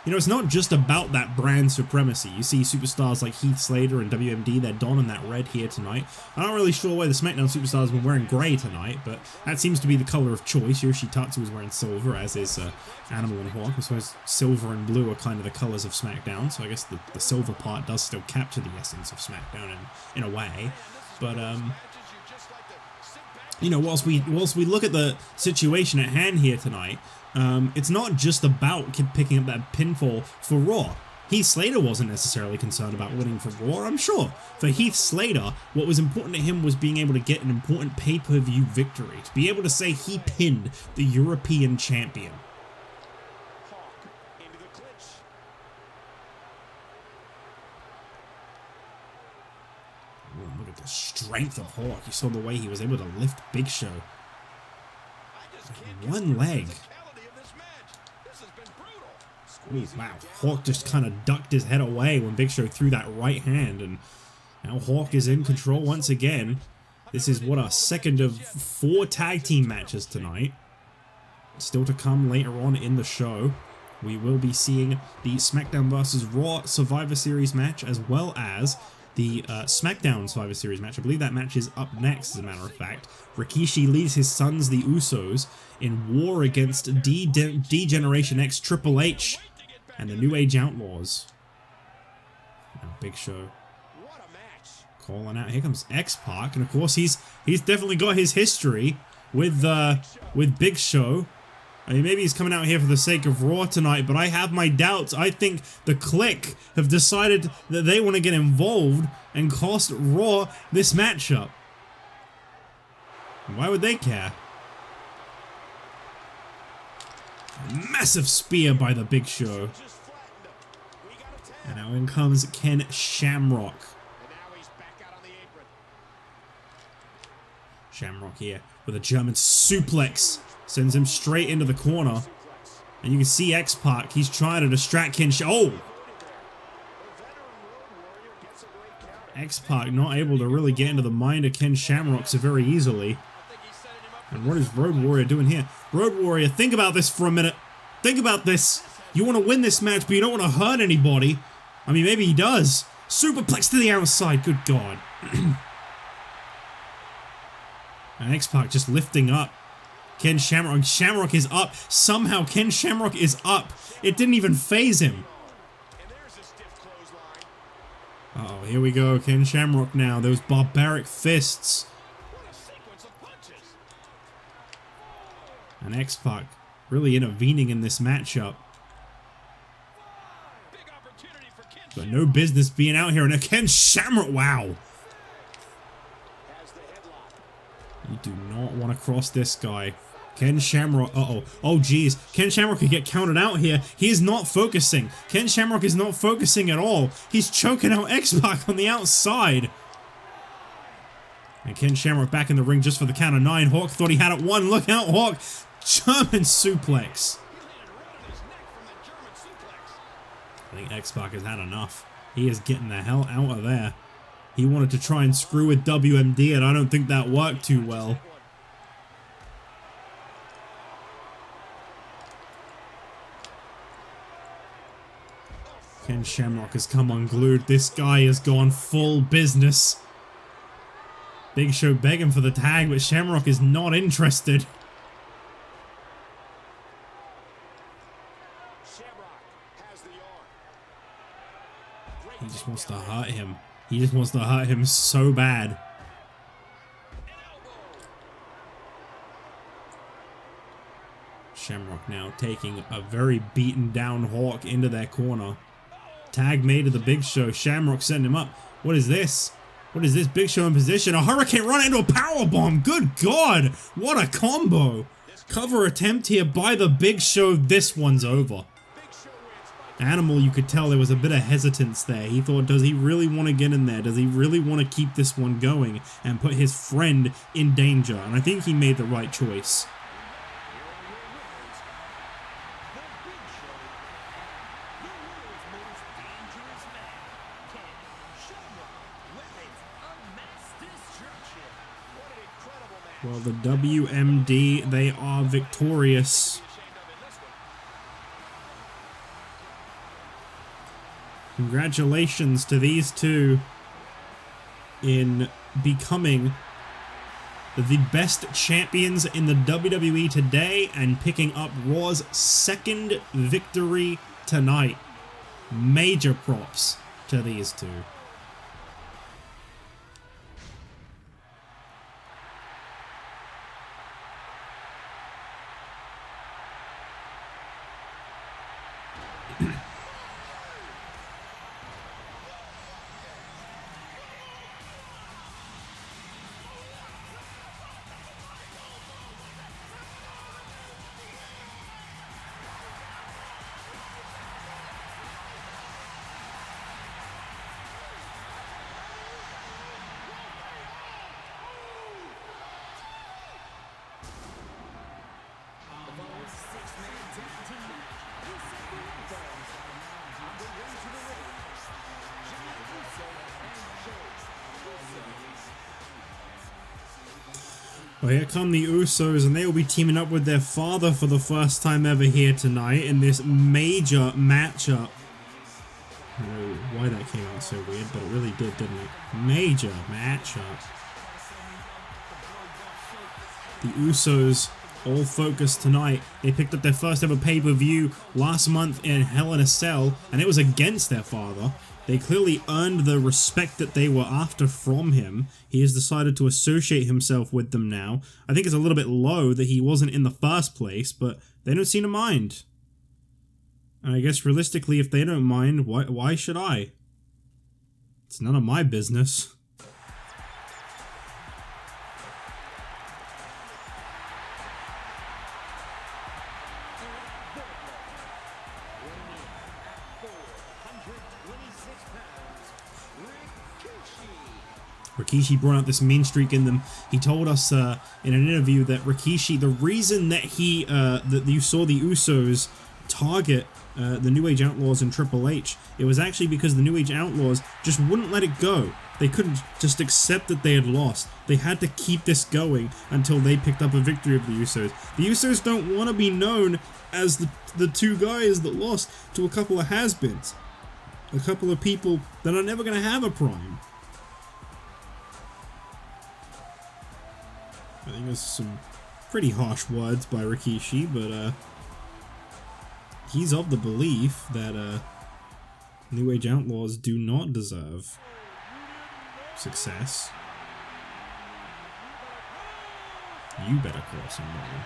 [SPEAKER 1] You know, it's not just about that brand supremacy. You see superstars like Heath, Slater, and W.M.D. They're donning that red here tonight. I'm not really sure why the SmackDown superstars have been wearing grey tonight, but that seems to be the color of choice. Yoshi Tatsu is wearing silver, as is Animal and Hawk. I suppose silver and blue are kind of the colors of SmackDown, so I guess the silver part does still capture the essence of SmackDown in a way. But, you know, whilst we look at the situation at hand here tonight, it's not just about picking up that pinfall for Raw. Heath Slater wasn't necessarily concerned about winning for Raw, I'm sure. For Heath Slater, what was important to him was being able to get an important pay-per-view victory. To be able to say he pinned the European champion. Ooh, look at the strength of Hawk. You saw the way he was able to lift Big Show. One leg. Ooh, wow, Hawk just kind of ducked his head away when Big Show threw that right hand, and now Hawk is in control once again. This is what, our second of 4 tag team matches tonight. Still to come later on in the show. We will be seeing the SmackDown vs. Raw Survivor Series match, as well as the SmackDown Survivor Series match. I believe that match is up next, as a matter of fact. Rikishi leads his sons, the Usos, in war against D-Generation X Triple H and the New Age Outlaws. Now Big Show calling out. Here comes X-Pac, and of course he's definitely got his history with Big Show. I mean, maybe he's coming out here for the sake of Raw tonight, but I have my doubts. I think the Clique have decided that they want to get involved and cost Raw this matchup. Why would they care? A massive spear by the Big Show. And now in comes Ken Shamrock. Shamrock here with a German suplex. Sends him straight into the corner. And you can see X-Pac. He's trying to distract Ken Shamrock. Oh! X-Pac not able to really get into the mind of Ken Shamrock so very easily. And what is Road Warrior doing here? Road Warrior, think about this for a minute. Think about this. You want to win this match, but you don't want to hurt anybody. I mean, maybe he does. Superplex to the outside. Good God. And X-Pac just lifting up Ken Shamrock. Shamrock is up. Somehow Ken Shamrock is up. It didn't even phase him. Uh-oh, here we go. Ken Shamrock now. Those barbaric fists. And X-Pac really intervening in this matchup. But no business being out here. And Ken Shamrock, wow. You do not want to cross this guy. Ken Shamrock, uh-oh. Oh, geez. Ken Shamrock could get counted out here. He is not focusing. Ken Shamrock is not focusing at all. He's choking out X-Pac on the outside. And Ken Shamrock back in the ring just for the count of 9. Hawk thought he had it won. Look out, Hawk. German suplex. I think X-Pac has had enough. He is getting the hell out of there. He wanted to try and screw with WMD, and I don't think that worked too well. Ken Shamrock has come unglued. This guy has gone full business. Big Show begging for the tag, but Shamrock is not interested. He just wants to hurt him. He just wants to hurt him so bad. Shamrock now taking a very beaten down Hawk into their corner. Tag made to the Big Show. Shamrock setting him up. What is this? What is this? Big Show in position. A Hurricane run into a powerbomb. Good God. What a combo. Cover attempt here by the Big Show. This one's over. Animal, you could tell there was a bit of hesitance there. He thought, does he really want to get in there? Does he really want to keep this one going and put his friend in danger? And I think he made the right choice. Well, the W.M.D, they are victorious. Congratulations to these two in becoming the best champions in the WWE today and picking up Raw's second victory tonight. Major props to these two. Well, here come the Usos, and they will be teaming up with their father for the first time ever here tonight in this major matchup. I don't know why that came out so weird, but it really did, didn't it? Major matchup. The Usos all focused tonight. They picked up their first ever pay-per-view last month in Hell in a Cell, and it was against their father. They clearly earned the respect that they were after from him. He has decided to associate himself with them now. I think it's a little bit low that he wasn't in the first place, but they don't seem to mind. And I guess realistically, if they don't mind, why should I? It's none of my business. Rikishi brought out this mean streak in them. He told us in an interview that Rikishi, the reason that that you saw the Usos target the New Age Outlaws and Triple H, it was actually because the New Age Outlaws just wouldn't let it go. They couldn't just accept that they had lost. They had to keep this going until they picked up a victory of the Usos. The Usos don't want to be known as the two guys that lost to a couple of has-beens. A couple of people that are never going to have a prime. I think there's some pretty harsh words by Rikishi, but he's of the belief that New Age Outlaws do not deserve success. You better cross him, man.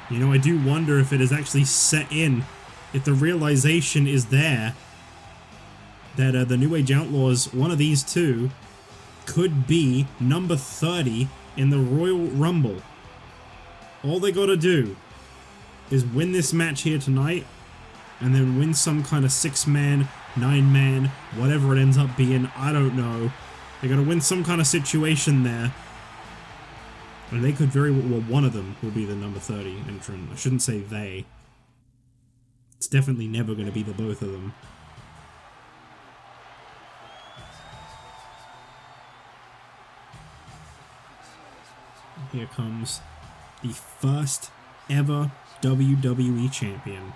[SPEAKER 1] You know, I do wonder if it is actually set in, if the realization is there that the New Age Outlaws, one of these two, could be number 30 in the Royal Rumble. All they gotta do is win this match here tonight, and then win some kind of 6-man, 9-man, whatever it ends up being, I don't know. They gotta win some kind of situation there. And they could very well, one of them will be the number 30 entrant. I shouldn't say they. It's definitely never going to be the both of them. Here comes the first ever WWE champion.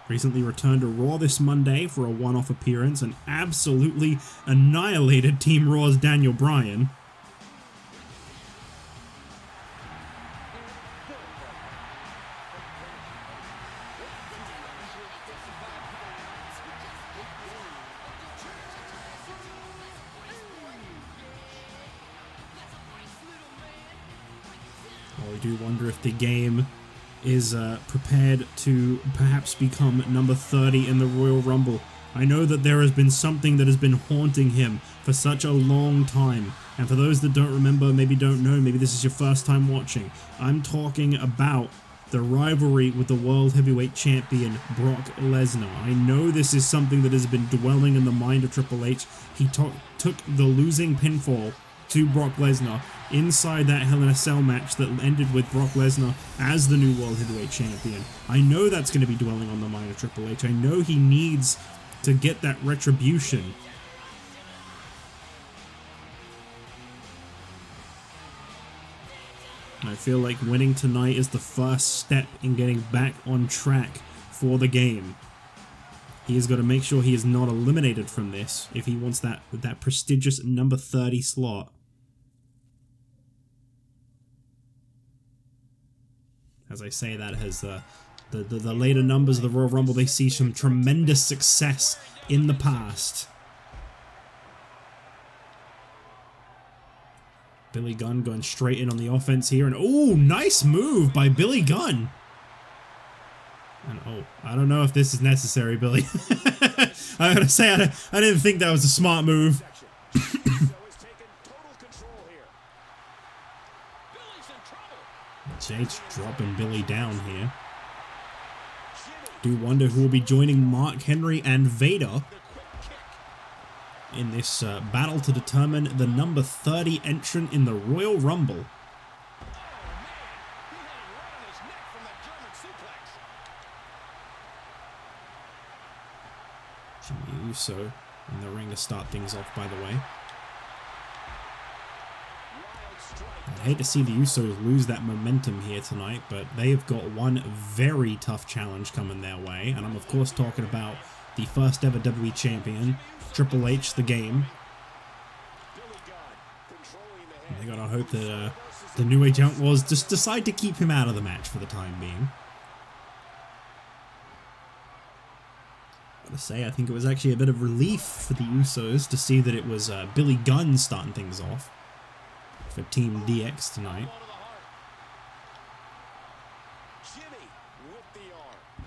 [SPEAKER 1] Recently returned to Raw this Monday for a one-off appearance and absolutely annihilated Team Raw's Daniel Bryan. I do wonder if the game is prepared to perhaps become number 30 in the Royal Rumble. I know that there has been something that has been haunting him for such a long time. And for those that don't remember, maybe don't know, maybe this is your first time watching, I'm talking about the rivalry with the World Heavyweight Champion Brock Lesnar. I know this is something that has been dwelling in the mind of Triple H. He took the losing pinfall to Brock Lesnar inside that Hell in a Cell match that ended with Brock Lesnar as the new World Heavyweight Champion. I know that's going to be dwelling on the mind of Triple H. I know he needs to get that retribution. I feel like winning tonight is the first step in getting back on track for the game. He has got to make sure he is not eliminated from this if he wants that prestigious number 30 slot. As I say that, has the later numbers of the Royal Rumble, they see some tremendous success in the past. Billy Gunn going straight in on the offense here, and oh, nice move by Billy Gunn. And oh, I don't know if this is necessary, Billy. I gotta say, I didn't think that was a smart move. Jade's dropping Billy down here. Do wonder who will be joining Mark Henry and Vader in this battle to determine the number 30 entrant in the Royal Rumble. Jimmy Uso in the ring to start things off, by the way. I hate to see the Usos lose that momentum here tonight, but they have got one very tough challenge coming their way, and I'm of course talking about the first ever WWE champion, Triple H, the Game. And they gotta hope that the New Age Outlaws just decide to keep him out of the match for the time being. Gotta say, I think it was actually a bit of relief for the Usos to see that it was Billy Gunn starting things off for Team DX tonight.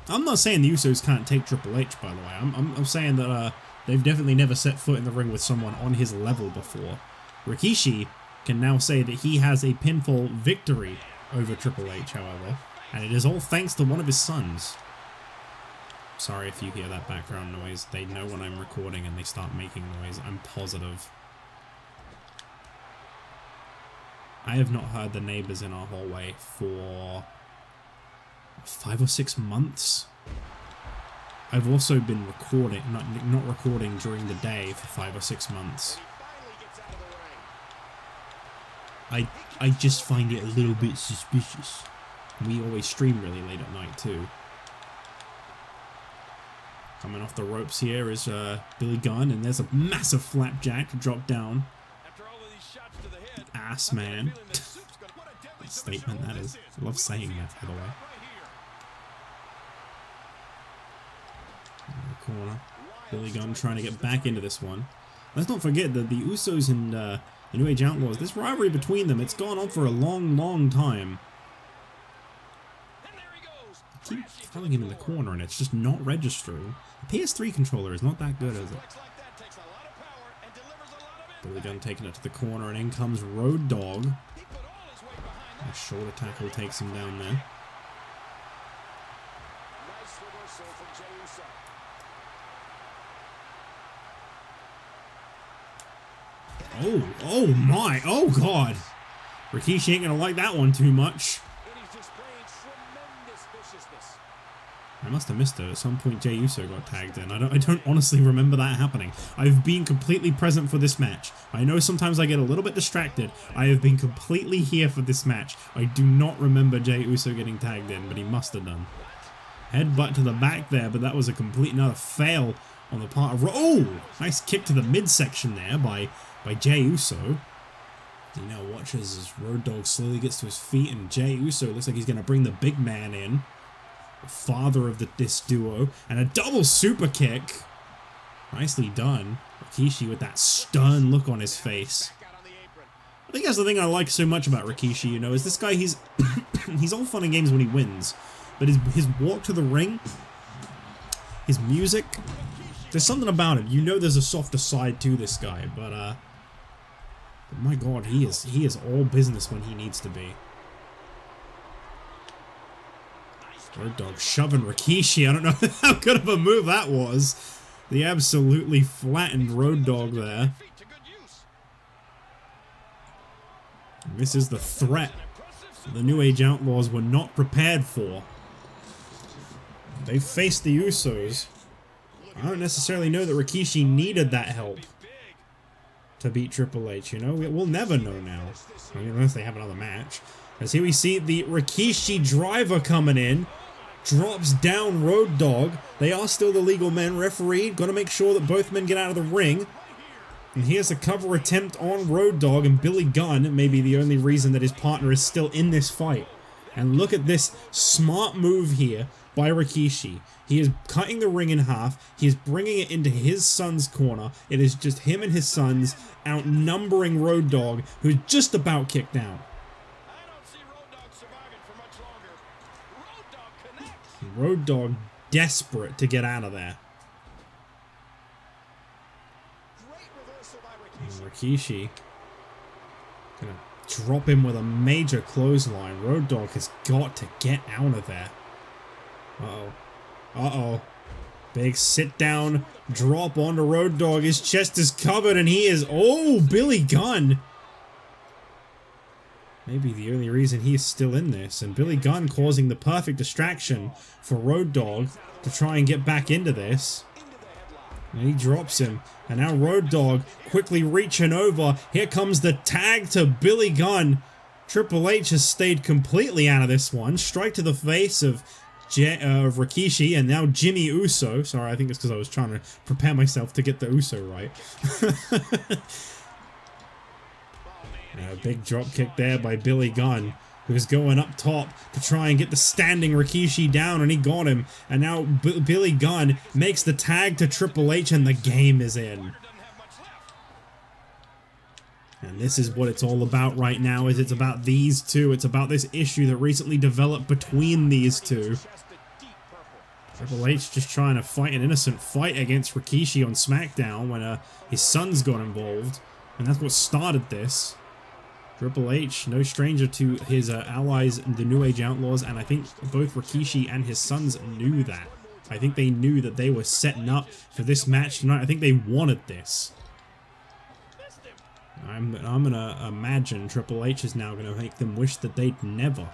[SPEAKER 1] I'm not saying the Usos can't take Triple H, by the way. I'm saying that they've definitely never set foot in the ring with someone on his level before. Rikishi can now say that he has a pinfall victory over Triple H, however, and it is all thanks to one of his sons. Sorry if you hear that background noise. They know when I'm recording and they start making noise. I'm positive. I have not heard the neighbors in our hallway for 5 or 6 months. I've also been recording, not recording during the day for 5 or 6 months. I just find it a little bit suspicious. We always stream really late at night too. Coming off the ropes here is Billy Gunn, and there's a massive flapjack to drop down. The ass man. What statement that is. I love saying that, by the way. In the corner. Billy Gunn trying to get back into this one. Let's not forget that the Usos and the New Age Outlaws, this rivalry between them, it's gone on for a long, long time. I keep throwing him in the corner and it's just not registering. The PS3 controller is not that good, is it? Billy Gunn taking it to the corner, and in comes Road Dogg. A shoulder tackle takes him down there. Oh my, oh god! Rikishi ain't gonna like that one too much. I must have missed it. At some point Jey Uso got tagged in. I don't honestly remember that happening. I've been completely present for this match. I know sometimes I get a little bit distracted. I have been completely here for this match. I do not remember Jey Uso getting tagged in, but he must have done. Headbutt to the back there, but that was a complete and utter fail on the part of... Oh! Nice kick to the midsection there by Jey Uso. He now watches as Road Dogg slowly gets to his feet, and Jey Uso looks like he's going to bring the big man in. The father of this duo. And a double super kick. Nicely done. Rikishi with that stern look on his face. I think that's the thing I like so much about Rikishi, you know, is this guy, he's he's all fun and games when he wins. But his walk to the ring, his music, there's something about it. You know there's a softer side to this guy, but my god, he is all business when he needs to be. Road Dogg shoving Rikishi. I don't know how good of a move that was. The absolutely flattened Road Dogg there. And this is the threat the New Age Outlaws were not prepared for. They faced the Usos. I don't necessarily know that Rikishi needed that help to beat Triple H, you know? We'll never know now. I mean, unless they have another match. As here we see the Rikishi driver coming in. Drops down Road Dogg. They are still the legal men. Referee, got to make sure that both men get out of the ring. And here's a cover attempt on Road Dogg, and Billy Gunn may be the only reason that his partner is still in this fight. And look at this smart move here by Rikishi. He is cutting the ring in half. He is bringing it into his son's corner. It is just him and his sons outnumbering Road Dogg, who's just about kicked out. Road Dogg desperate to get out of there. And Rikishi gonna drop him with a major clothesline. Road Dogg has got to get out of there. Uh-oh. Uh-oh. Big sit down drop onto Road Dogg. His chest is covered and he is... Oh, Billy Gunn. Maybe the only reason he is still in this. And Billy Gunn causing the perfect distraction for Road Dogg to try and get back into this. And he drops him. And now Road Dogg quickly reaching over. Here comes the tag to Billy Gunn. Triple H has stayed completely out of this one. Strike to the face of Rikishi and now Jimmy Uso. Sorry, I think it's because I was trying to prepare myself to get the Uso right. A big drop kick there by Billy Gunn, who's going up top to try and get the standing Rikishi down, and he got him. And now Billy Gunn makes the tag to Triple H, and the game is in. And this is what it's all about right now, is it's about these two. It's about this issue that recently developed between these two. Triple H just trying to fight an innocent fight against Rikishi on SmackDown when his sons got involved. And that's what started this. Triple H, no stranger to his allies, the New Age Outlaws, and I think both Rikishi and his sons knew that. I think they knew that they were setting up for this match tonight. I think they wanted this. I'm gonna imagine Triple H is now gonna make them wish that they'd never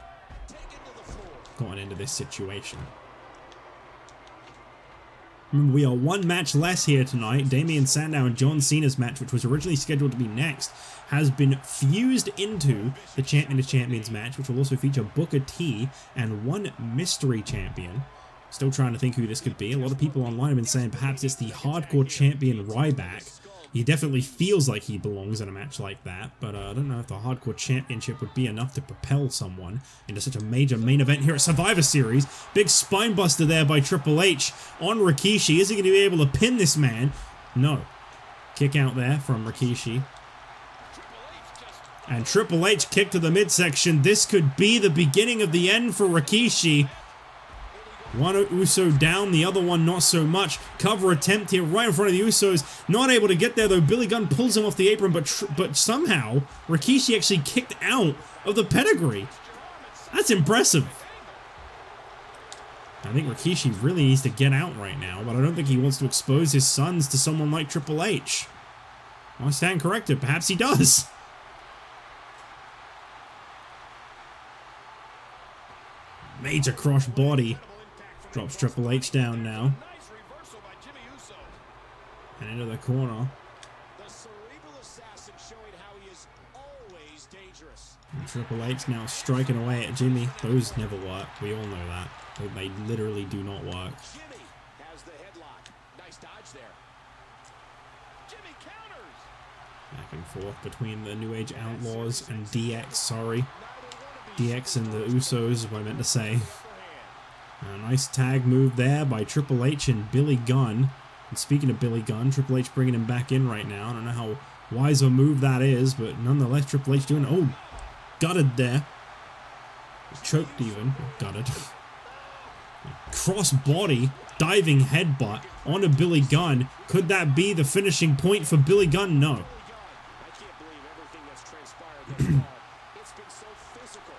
[SPEAKER 1] gotten into this situation. Remember, we are one match less here tonight. Damien Sandow and John Cena's match, which was originally scheduled to be next, has been fused into the Champion of Champions match, which will also feature Booker T and one mystery champion. Still trying to think who this could be. A lot of people online have been saying perhaps it's the Hardcore Champion Ryback. He definitely feels like he belongs in a match like that, but I don't know if the Hardcore Championship would be enough to propel someone into such a major main event here at Survivor Series. Big spine buster there by Triple H on Rikishi. Is he going to be able to pin this man? No. Kick out there from Rikishi. And Triple H kick to the midsection. This could be the beginning of the end for Rikishi. One Uso down, the other one not so much. Cover attempt here right in front of the Usos. Not able to get there though. Billy Gunn pulls him off the apron, but somehow Rikishi actually kicked out of the pedigree. That's impressive. I think Rikishi really needs to get out right now, but I don't think he wants to expose his sons to someone like Triple H. I stand corrected. Perhaps he does. Major cross body. Drops Triple H down now. And into the corner. And Triple H now striking away at Jimmy. Those never work. We all know that. They literally do not work.
[SPEAKER 2] Jimmy has the headlock. Nice dodge there. Jimmy counters.
[SPEAKER 1] Back and forth between the New Age Outlaws and DX, sorry. DX and the Usos is what I meant to say. A nice tag move there by Triple H and Billy Gunn. And speaking of Billy Gunn, Triple H bringing him back in right now. I don't know how wise a move that is, but nonetheless, Triple H doing... Oh, gutted there. Choked even. Gutted. Cross body, diving headbutt onto Billy Gunn. Could that be the finishing point for Billy Gunn? No.
[SPEAKER 2] I can't believe everything that's transpired thus far. It's been so physical.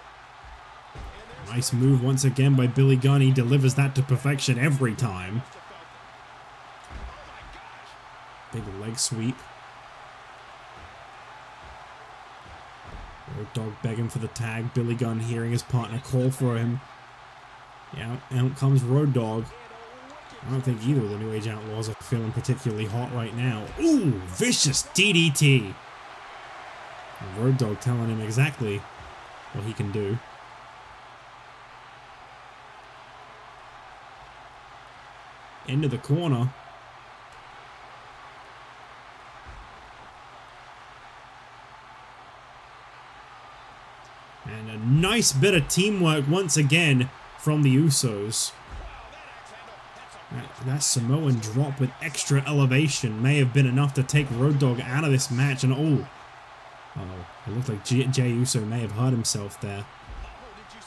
[SPEAKER 2] And there's
[SPEAKER 1] Nice move once again by Billy Gunn. He delivers that to perfection every time. Big leg sweep. Road Dogg begging for the tag. Billy Gunn hearing his partner call for him. Yeah, out comes Road Dogg. I don't think either of the New Age Outlaws are feeling particularly hot right now. Ooh, vicious DDT. And Road Dogg telling him exactly what he can do. Into the corner. And a nice bit of teamwork once again from the Usos. That Samoan drop with extra elevation may have been enough to take Road Dogg out of this match. And it looked like Jey Uso may have hurt himself there.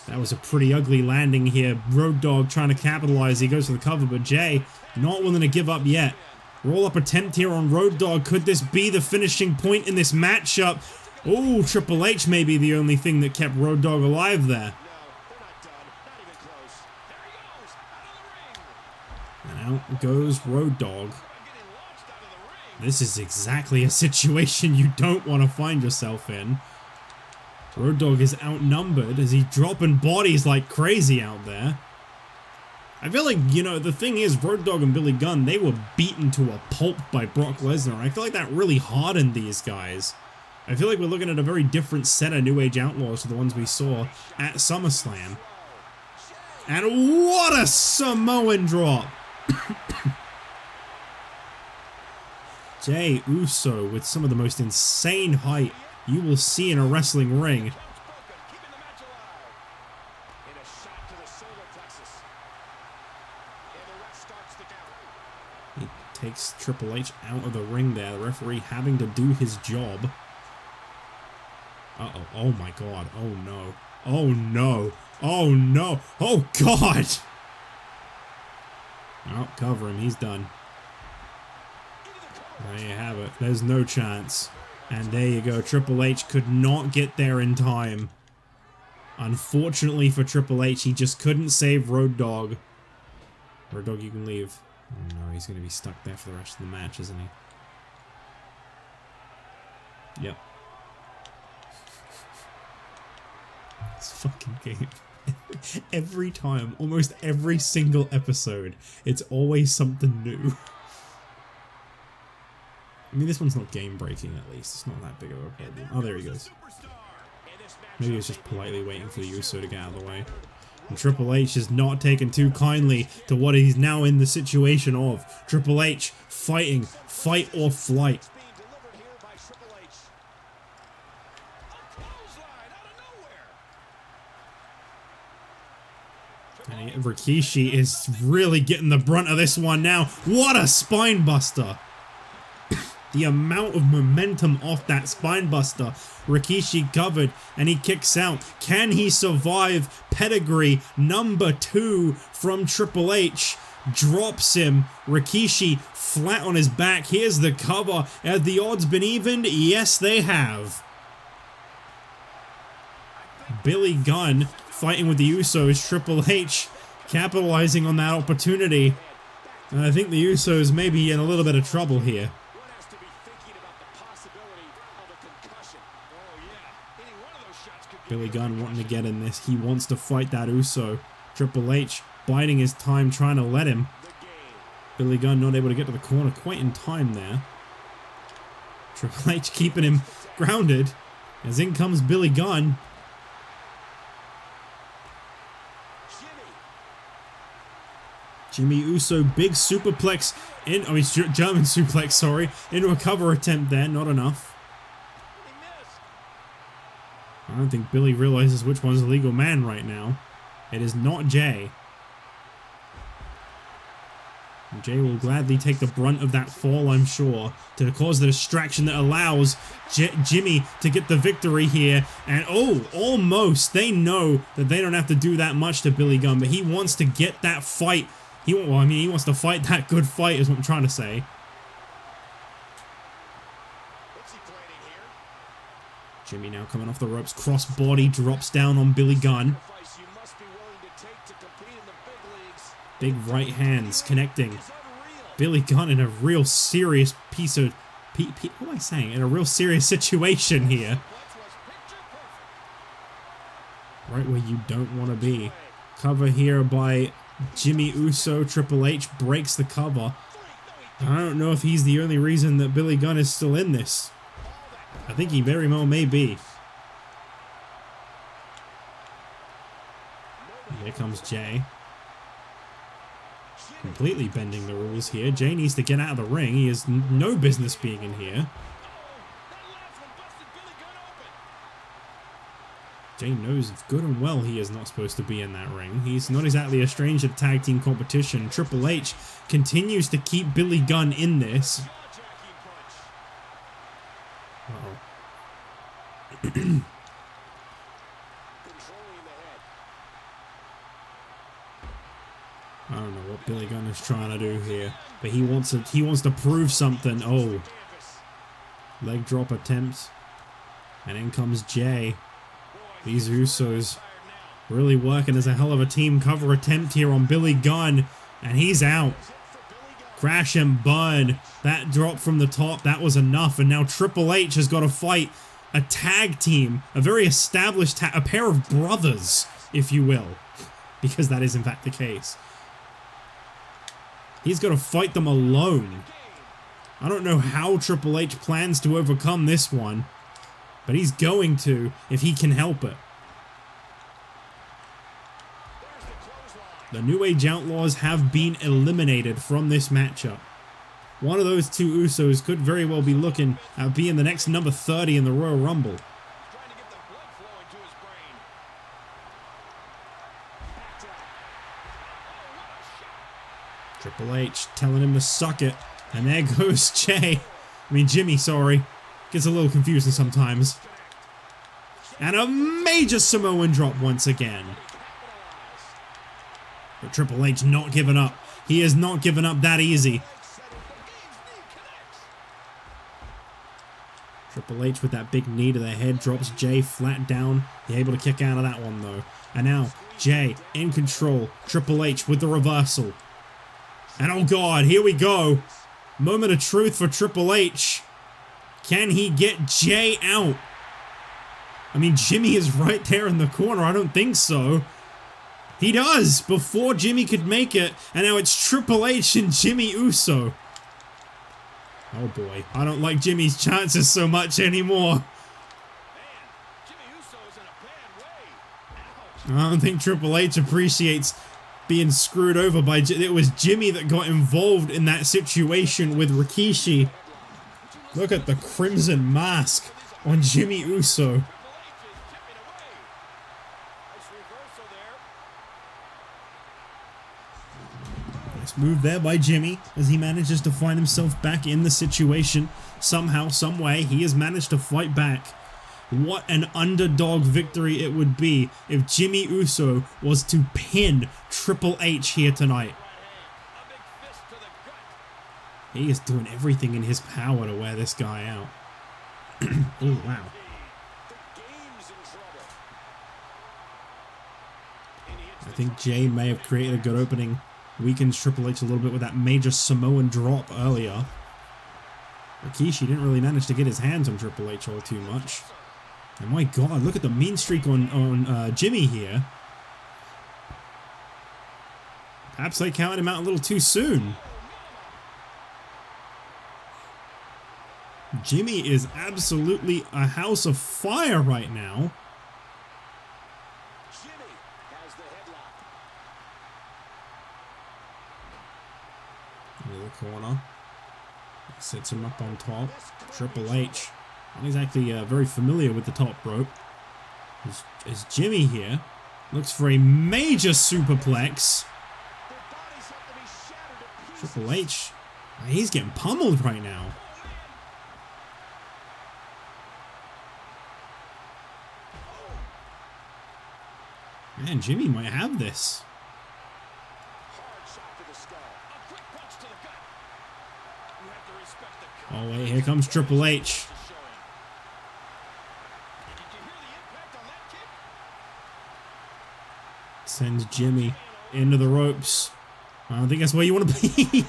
[SPEAKER 1] That was a pretty ugly landing here. Road Dogg trying to capitalize. He goes for the cover, but Jey not willing to give up yet. Roll-up attempt here on Road Dogg. Could this be the finishing point in this matchup? Oh, Triple H may be the only thing that kept Road Dogg alive there. And out goes Road Dogg. This is exactly a situation you don't want to find yourself in. Road Dogg is outnumbered as he's dropping bodies like crazy out there. I feel like, you know, the thing is, Road Dogg and Billy Gunn, they were beaten to a pulp by Brock Lesnar. I feel like that really hardened these guys. I feel like we're looking at a very different set of New Age Outlaws to the ones we saw at SummerSlam. And what a Samoan drop! Jey Uso with some of the most insane height you will see in a wrestling ring. He takes Triple H out of the ring there, the referee having to do his job. Uh-oh, oh my god, oh no, oh no, oh no, oh god! Oh, cover him, he's done. There you have it, there's no chance. And there you go, Triple H could not get there in time. Unfortunately for Triple H, he just couldn't save Road Dogg. Road Dogg, you can leave. Oh no, he's going to be stuck there for the rest of the match, isn't he? Yep. This fucking game. Every time, almost every single episode, it's always something new. I mean, this one's not game-breaking, at least. It's not that big of a problem. Oh, there he goes. Maybe he was just politely waiting for the Uso to get out of the way. And Triple H is not taken too kindly to what he's now in the situation of. Triple H fighting, fight or flight. And Rikishi is really getting the brunt of this one now. What a spine buster! The amount of momentum off that spine buster. Rikishi covered and he kicks out. Can he survive pedigree number 2 from Triple H? Drops him. Rikishi flat on his back. Here's the cover. Have the odds been evened? Yes, they have. Billy Gunn fighting with the Usos. Triple H capitalizing on that opportunity. And I think the Usos may be in a little bit of trouble here. Billy Gunn wanting to get in this. He wants to fight that Uso. Triple H biding his time, trying to let him. Billy Gunn not able to get to the corner quite in time there. Triple H keeping him grounded. As in comes Billy Gunn. Jimmy Uso, big superplex German suplex, sorry, into a cover attempt there, not enough. I don't think Billy realizes which one's the legal man right now. It is not Jay. And Jay will gladly take the brunt of that fall, I'm sure, to cause the distraction that allows Jimmy to get the victory here. And oh, almost. They know that they don't have to do that much to Billy Gunn, but he wants to get that fight. He wants to fight that good fight is what I'm trying to say. Jimmy now coming off the ropes, cross-body, drops down on Billy Gunn. Big right hands connecting. Billy Gunn in a real serious piece of... what am I saying? In a real serious situation here. Right where you don't want to be. Cover here by Jimmy Uso. Triple H breaks the cover. I don't know if he's the only reason that Billy Gunn is still in this. I think he very well may be. Here comes Jay. Completely bending the rules here. Jay needs to get out of the ring. He has no business being in here. Jay knows good and well he is not supposed to be in that ring. He's not exactly a stranger to tag team competition. Triple H continues to keep Billy Gunn in this. Uh-oh. I don't know what Billy Gunn is trying to do here, but he wants to prove something. Oh, leg drop attempt, and in comes Jay. These Usos really working as a hell of a team. Cover attempt here on Billy Gunn, and he's out. Crash and burn. That drop from the top, that was enough, and now Triple H has got to fight a tag team, a very established a pair of brothers, if you will, because that is in fact the case. He's got to fight them alone. I don't know how Triple H plans to overcome this one, but he's going to if he can help it. The New Age Outlaws have been eliminated from this matchup. One of those two Usos could very well be looking at being the next number 30 in the Royal Rumble. Triple H telling him to suck it. And there goes Jimmy, sorry. Gets a little confusing sometimes. And a major Samoan drop once again. But Triple H not giving up. He is not giving up that easy. Triple H with that big knee to the head drops Jay flat down. He's able to kick out of that one though. And now Jay in control. Triple H with the reversal. And oh god, here we go. Moment of truth for Triple H. Can he get Jay out? I mean, Jimmy is right there in the corner. I don't think so. He does, before Jimmy could make it. And now it's Triple H and Jimmy Uso. Oh boy, I don't like Jimmy's chances so much anymore. I don't think Triple H appreciates being screwed over by... It was Jimmy that got involved in that situation with Rikishi. Look at the crimson mask on Jimmy Uso. Nice move there by Jimmy as he manages to find himself back in the situation. Somehow, some way, he has managed to fight back. What an underdog victory it would be if Jimmy Uso was to pin Triple H here tonight. He is doing everything in his power to wear this guy out. Oh, wow. I think Jay may have created a good opening. Weakens Triple H a little bit with that major Samoan drop earlier. Rikishi didn't really manage to get his hands on Triple H all too much. And my god, look at the mean streak on Jimmy here. Perhaps they counted him out a little too soon. Jimmy is absolutely a house of fire right now.
[SPEAKER 2] Jimmy has the headlock.
[SPEAKER 1] Sets him up on top. Triple H. Not exactly very familiar with the top rope. Is Jimmy here. Looks for a major superplex. Triple H. He's getting pummeled right now. Man, Jimmy might have this. Oh wait, here comes Triple H. Sends Jimmy into the ropes. I don't think that's where you want to be.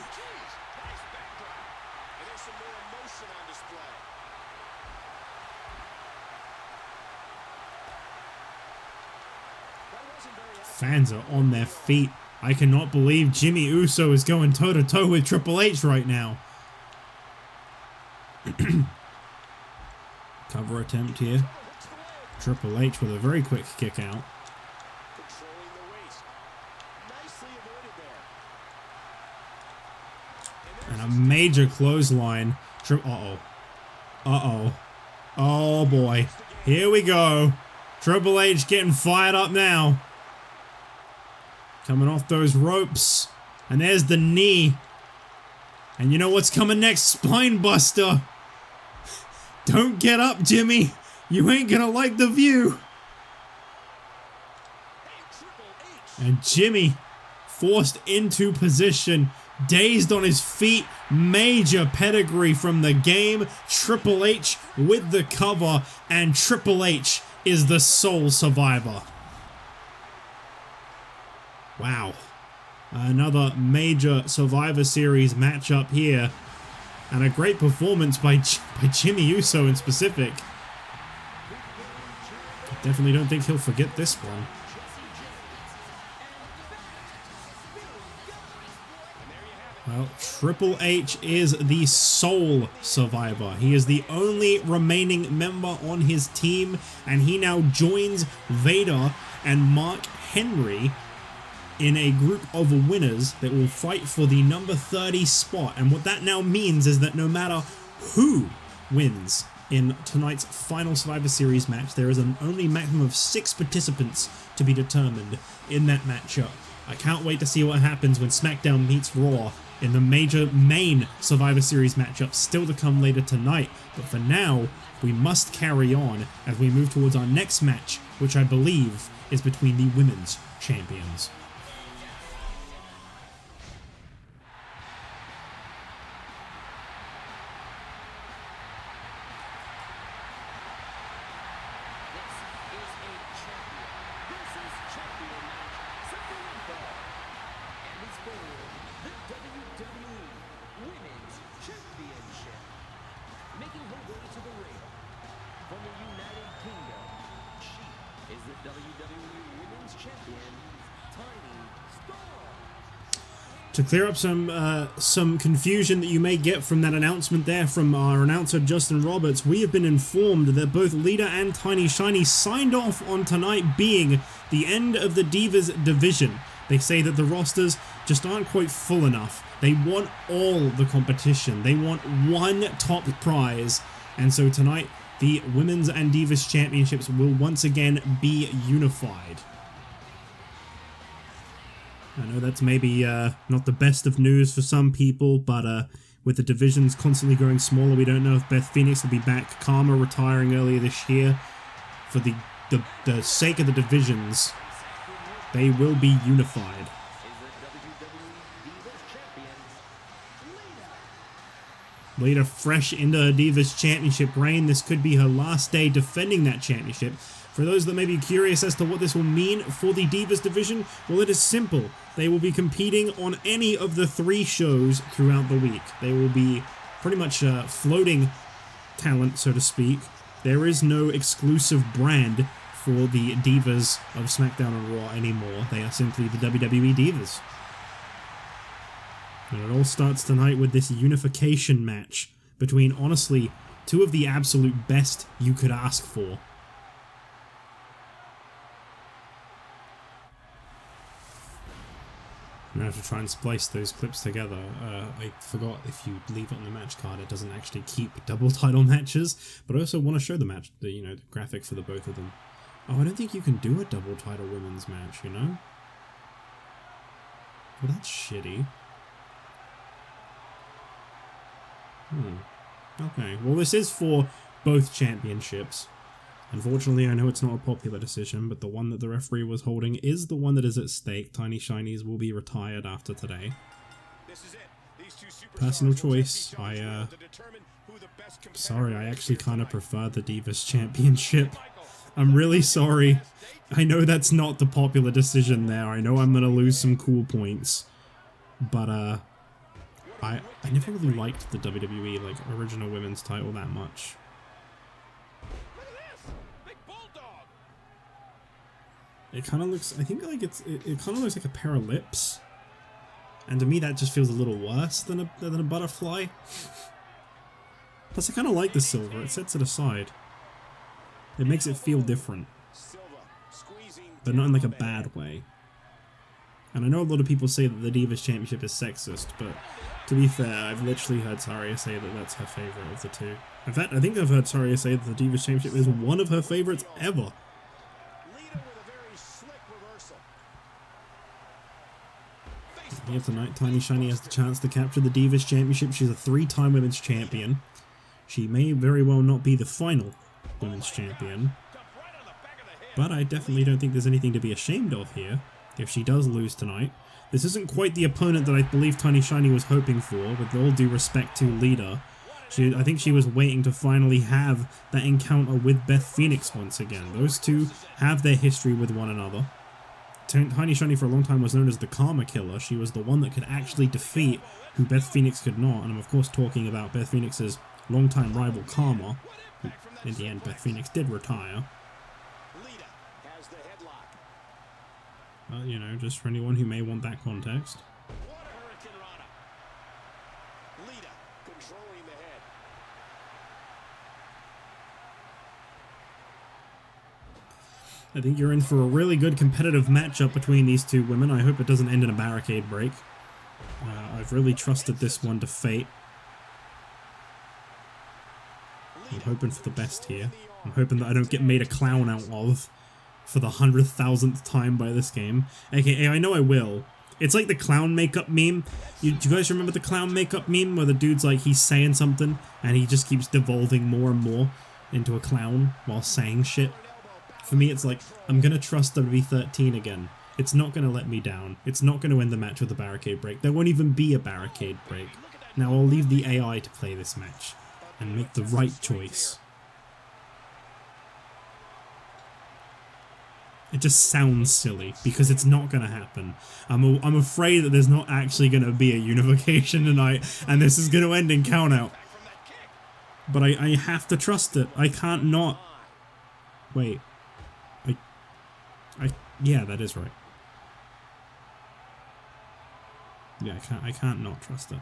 [SPEAKER 1] Fans are on their feet. I cannot believe Jimmy Uso is going toe-to-toe with Triple H right now. Cover attempt here. Triple H with a very quick kick out. And a major clothesline. Uh-oh. Uh-oh. Oh boy. Here we go. Triple H getting fired up now. Coming off those ropes. And there's the knee. And you know what's coming next? Spine buster. Don't get up, Jimmy. You ain't gonna like the view. And Jimmy forced into position. Dazed on his feet. Major pedigree from the game. Triple H with the cover. And Triple H is the sole survivor. Wow. Another major Survivor Series matchup here. And a great performance by Jimmy Uso in specific. Definitely don't think he'll forget this one. Well, Triple H is the sole survivor. He is the only remaining member on his team, and he now joins Vader and Mark Henry in a group of winners that will fight for the number 30 spot. And what that now means is that no matter who wins in tonight's final Survivor Series match, there is an only maximum of 6 participants to be determined in that matchup. I can't wait to see what happens when SmackDown meets Raw in the major main Survivor Series matchup still to come later tonight. But for now, we must carry on as we move towards our next match, which I believe is between the women's champions. To clear up some confusion that you may get from that announcement there from our announcer Justin Roberts, we have been informed that both Lita and Tiny Shiny signed off on tonight being the end of the Divas division. They say that the rosters just aren't quite full enough. They want all the competition. They want one top prize. And so tonight, the Women's and Divas Championships will once again be unified. I know that's maybe not the best of news for some people, but with the divisions constantly growing smaller, we don't know if Beth Phoenix will be back. Karma retiring earlier this year. For the sake of the divisions, they will be unified. Lita fresh into her Divas Championship reign. This could be her last day defending that championship. For those that may be curious as to what this will mean for the Divas division, well, it is simple. They will be competing on any of the 3 shows throughout the week. They will be pretty much floating talent, so to speak. There is no exclusive brand for the Divas of SmackDown and Raw anymore. They are simply the WWE Divas. And it all starts tonight with this unification match between, honestly, 2 of the absolute best you could ask for. I'm going to have to try and splice those clips together. I forgot if you leave it on the match card, it doesn't actually keep double title matches, but I also want to show the match, the graphic for the both of them. Oh, I don't think you can do a double title women's match, you know? Well, that's shitty. Okay, well this is for both championships. Unfortunately, I know it's not a popular decision, but the one that the referee was holding is the one that is at stake. Tiny Shinies will be retired after today. Personal choice. Sorry, I actually kind of prefer the Divas Championship. I'm really sorry. I know that's not the popular decision there. I know I'm going to lose some cool points. But, I never really liked the WWE, like, original women's title that much. It kind of looks, I think like it kind of looks like a pair of lips. And to me that just feels a little worse than a butterfly. Plus I kind of like the silver, it sets it aside. It makes it feel different. But not in like a bad way. And I know a lot of people say that the Divas Championship is sexist, but to be fair, I've literally heard Saria say that that's her favourite of the two. In fact, I think I've heard Saria say that the Divas Championship is one of her favourites ever. Here tonight, Tiny Shiny has the chance to capture the Divas Championship. She's a 3-time Women's Champion. She may very well not be the final Women's Champion. But I definitely don't think there's anything to be ashamed of here if she does lose tonight. This isn't quite the opponent that I believe Tiny Shiny was hoping for, with all due respect to Lita. I think she was waiting to finally have that encounter with Beth Phoenix once again. Those two have their history with one another. Tiny Shiny for a long time was known as the Karma Killer. She was the one that could actually defeat who Beth Phoenix could not. And I'm of course talking about Beth Phoenix's longtime rival Karma. In the end, Beth Phoenix did retire. You know, just for anyone who may want that context. I think you're in for a really good competitive matchup between these two women. I hope it doesn't end in a barricade break. I've really trusted this one to fate. I'm hoping for the best here. I'm hoping that I don't get made a clown out of for the 100,000th time by this game. AKA, I know I will. It's like the clown makeup meme. Do you guys remember the clown makeup meme where the dude's like, he's saying something and he just keeps devolving more and more into a clown while saying shit? For me, it's like, I'm going to trust WWE 13 again. It's not going to let me down. It's not going to end the match with a barricade break. There won't even be a barricade break. Now I'll leave the AI to play this match and make the right choice. It just sounds silly because it's not going to happen. I'm afraid that there's not actually going to be a unification tonight and this is going to end in countout. But I have to trust it. I can't not. Wait. Yeah, that is right. Yeah, I can't not trust it.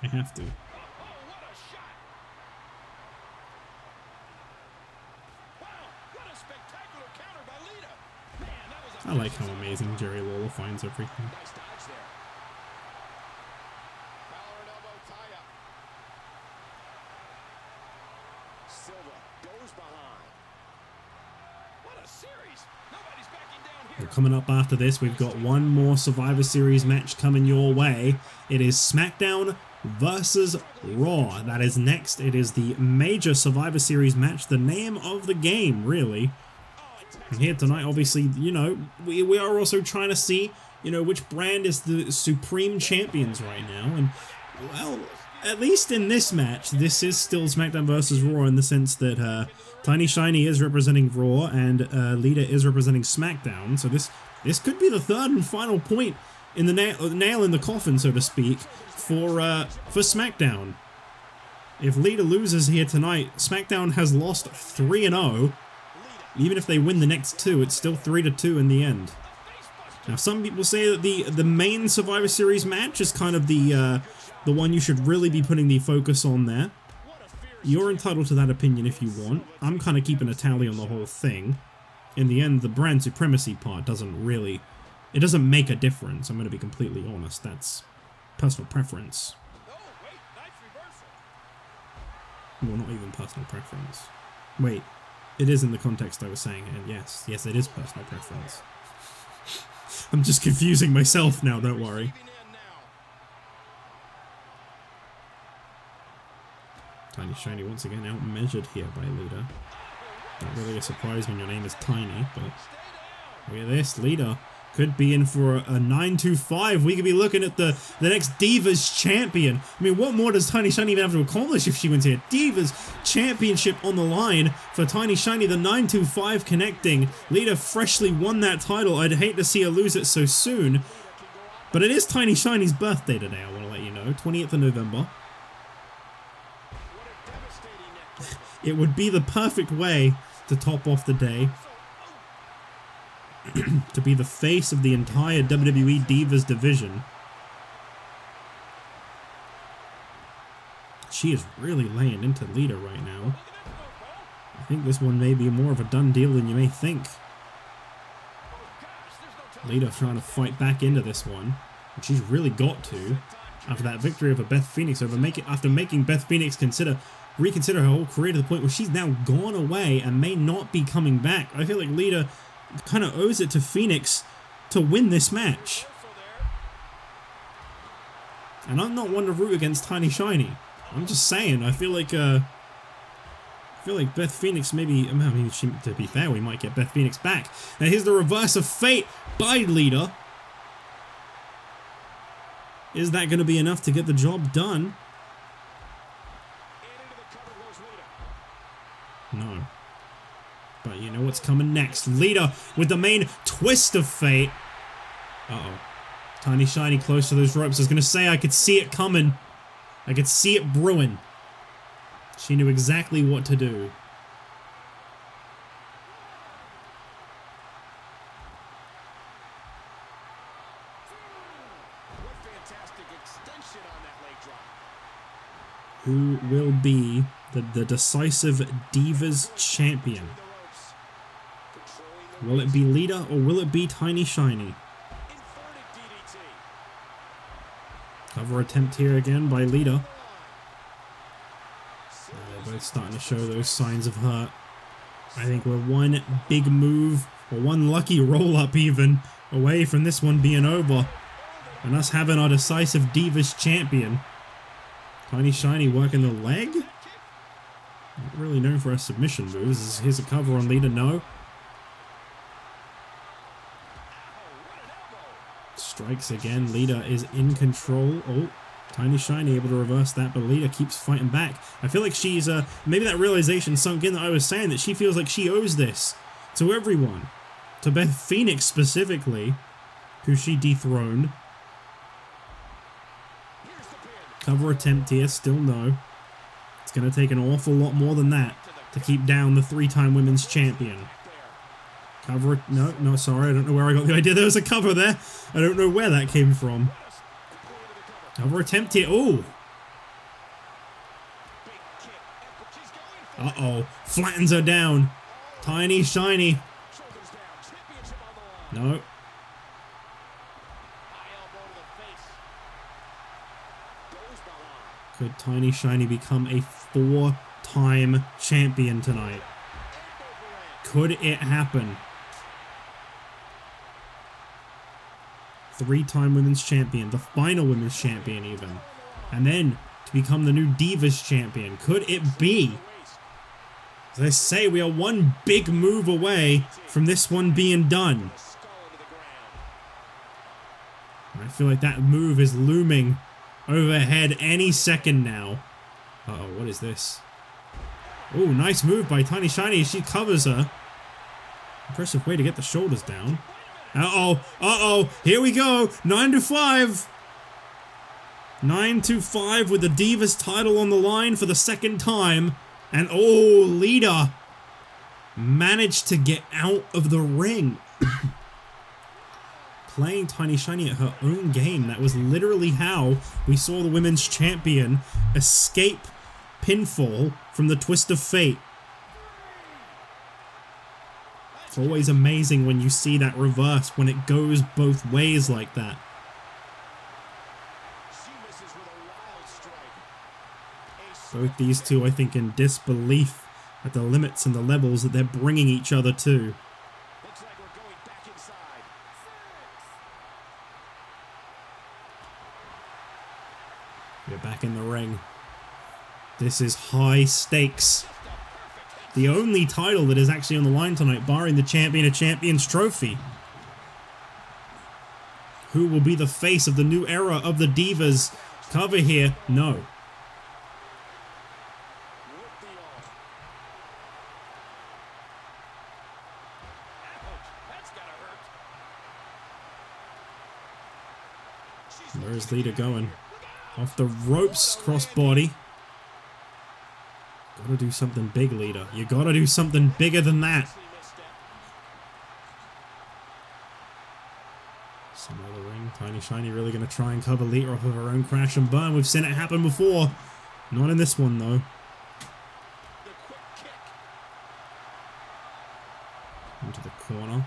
[SPEAKER 1] I have to. I like how amazing Jerry Lawler finds everything. Coming up after this, we've got one more Survivor Series match coming your way. It is SmackDown versus Raw. That is next. It is the major Survivor Series match, the name of the game, really. And here tonight, obviously, you know, we are also trying to see, you know, which brand is the supreme champions right now. And, well, at least in this match, this is still SmackDown versus Raw in the sense that Tiny Shiny is representing Raw and Lita is representing SmackDown. So this could be the third and final point in the nail in the coffin, so to speak, for SmackDown. If Lita loses here tonight, SmackDown has lost 3-0. Even if they win the next two, it's still 3-2 in the end. Now, some people say that the main Survivor Series match is kind of the one you should really be putting the focus on there. You're entitled to that opinion if you want. I'm kind of keeping a tally on the whole thing. In the end, the brand supremacy part doesn't really It doesn't make a difference, I'm going to be completely honest. That's personal preference. Well, not even personal preference. Wait, it is in the context I was saying it. Yes, it is personal preference. I'm just confusing myself now, don't worry. Tiny Shiny once again outmeasured here by Lita. Not really a surprise when your name is Tiny, but look at this. Lita could be in for a 9-2-5. We could be looking at the next Divas champion. I mean, what more does Tiny Shiny even have to accomplish if she wins here? Divas championship on the line for Tiny Shiny. The 9-2-5 connecting. Lita freshly won that title. I'd hate to see her lose it so soon. But it is Tiny Shiny's birthday today, I want to let you know. 28th of November. It would be the perfect way to top off the day. To be the face of the entire WWE Divas division. She is really laying into Lita right now. I think this one may be more of a done deal than you may think. Lita trying to fight back into this one, and she's really got to after that victory over Beth Phoenix. After making Beth Phoenix reconsider her whole career to the point where she's now gone away and may not be coming back. I feel like Lita kind of owes it to Phoenix to win this match. And I'm not one to root against Tiny Shiny. I'm just saying, I feel like Beth Phoenix maybe, I mean, to be fair, we might get Beth Phoenix back. Now here's the reverse of fate by Lita. Is that going to be enough to get the job done? No. But you know what's coming next. Lita with the main twist of fate. Uh-oh. Tiny Shiny close to those ropes. I was going to say I could see it coming. I could see it brewing. She knew exactly what to do. Who will be the decisive Divas champion? Will it be Lita or will it be Tiny Shiny? Cover attempt here again by Lita. They're both starting to show those signs of hurt. I think we're one big move, or one lucky roll-up even, away from this one being over. And us having our decisive Divas champion. Tiny Shiny working the leg? Not really known for her submission moves. Here's a cover on Lita, no. Strikes again. Lita is in control. Oh, Tiny Shiny able to reverse that, but Lita keeps fighting back. I feel like she's, maybe that realization sunk in that I was saying, that she feels like she owes this to everyone. To Beth Phoenix specifically, who she dethroned. Cover attempt here, still no. It's going to take an awful lot more than that to keep down the three-time women's champion. Cover, no, sorry, I don't know where I got the idea there was a cover there. I don't know where that came from. Cover attempt here, oh! Uh-oh, flattens her down. Tiny Shiny. No. Could Tiny Shiny become a 4-time champion tonight? Could it happen? 3-time women's champion, the final women's champion even. And then to become the new Divas champion. Could it be? As I say, we are one big move away from this one being done. I feel like that move is looming overhead any second now. Uh-oh, what is this? Oh, nice move by Tiny Shiny. She covers her. Impressive way to get the shoulders down. Uh-oh, here we go. 9-5. 9-5 with the Divas title on the line for the second time. And oh, Lita managed to get out of the ring. Playing Tiny Shiny at her own game. That was literally how we saw the women's champion escape pinfall from the twist of fate. It's always amazing when you see that reverse, when it goes both ways like that. Both these two, I think, in disbelief at the limits and the levels that they're bringing each other to.
[SPEAKER 2] Looks like we're going back inside.
[SPEAKER 1] We're back in the ring. This is high stakes. The only title that is actually on the line tonight, barring the Champion of Champions trophy. Who will be the face of the new era of the Divas cover here? No. Where's Lita going? Off the ropes, crossbody. Gotta do something big, Lita. You gotta do something bigger than that. Some other ring. Tiny Shiny really gonna try and cover Lita off of her own crash and burn. We've seen it happen before. Not in this one, though. Into the corner.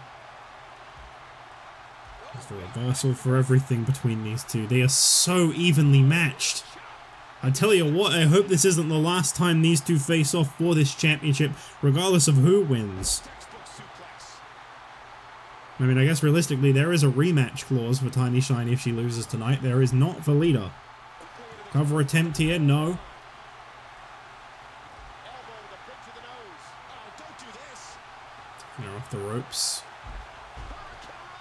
[SPEAKER 1] There's the reversal for everything between these two. They are so evenly matched. I tell you what, I hope this isn't the last time these two face off for this championship, regardless of who wins. I mean, I guess realistically, there is a rematch clause for Tiny Shiny if she loses tonight. There is not for Lita. Cover attempt here, no. They're off the ropes.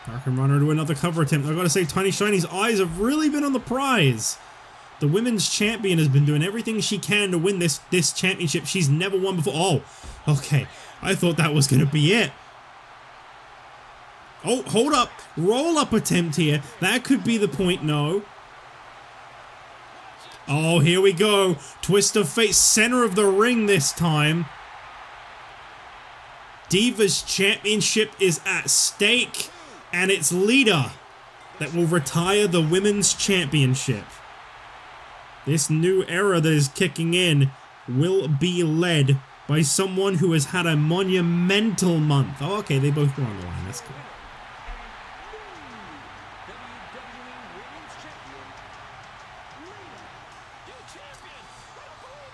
[SPEAKER 1] Hurricane Runner to another cover attempt. I've got to say, Tiny Shiny's eyes have really been on the prize. The women's champion has been doing everything she can to win this championship she's never won before. Oh, okay. I thought that was going to be it. Oh, hold up. Roll up attempt here. That could be the point. No. Oh, here we go. Twist of fate. Center of the ring this time. Divas Championship is at stake. And it's Lita that will retire the Women's Championship. This new era that is kicking in will be led by someone who has had a monumental month. Oh, okay, they both were on the line. That's cool.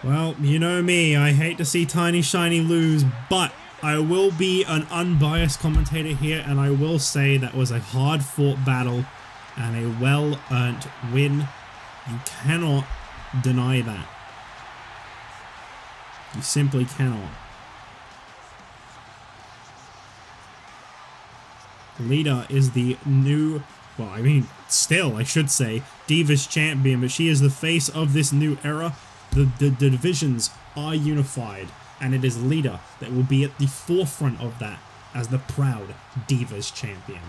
[SPEAKER 1] Well, you know me. I hate to see Tiny Shiny lose, but I will be an unbiased commentator here, and I will say that was a hard-fought battle and a well-earned win. You cannot deny that. You simply cannot. Lita is the new, well, I mean, still, I should say, Divas Champion, but she is the face of this new era. The divisions are unified, and it is Lita that will be at the forefront of that as the proud Divas Champion.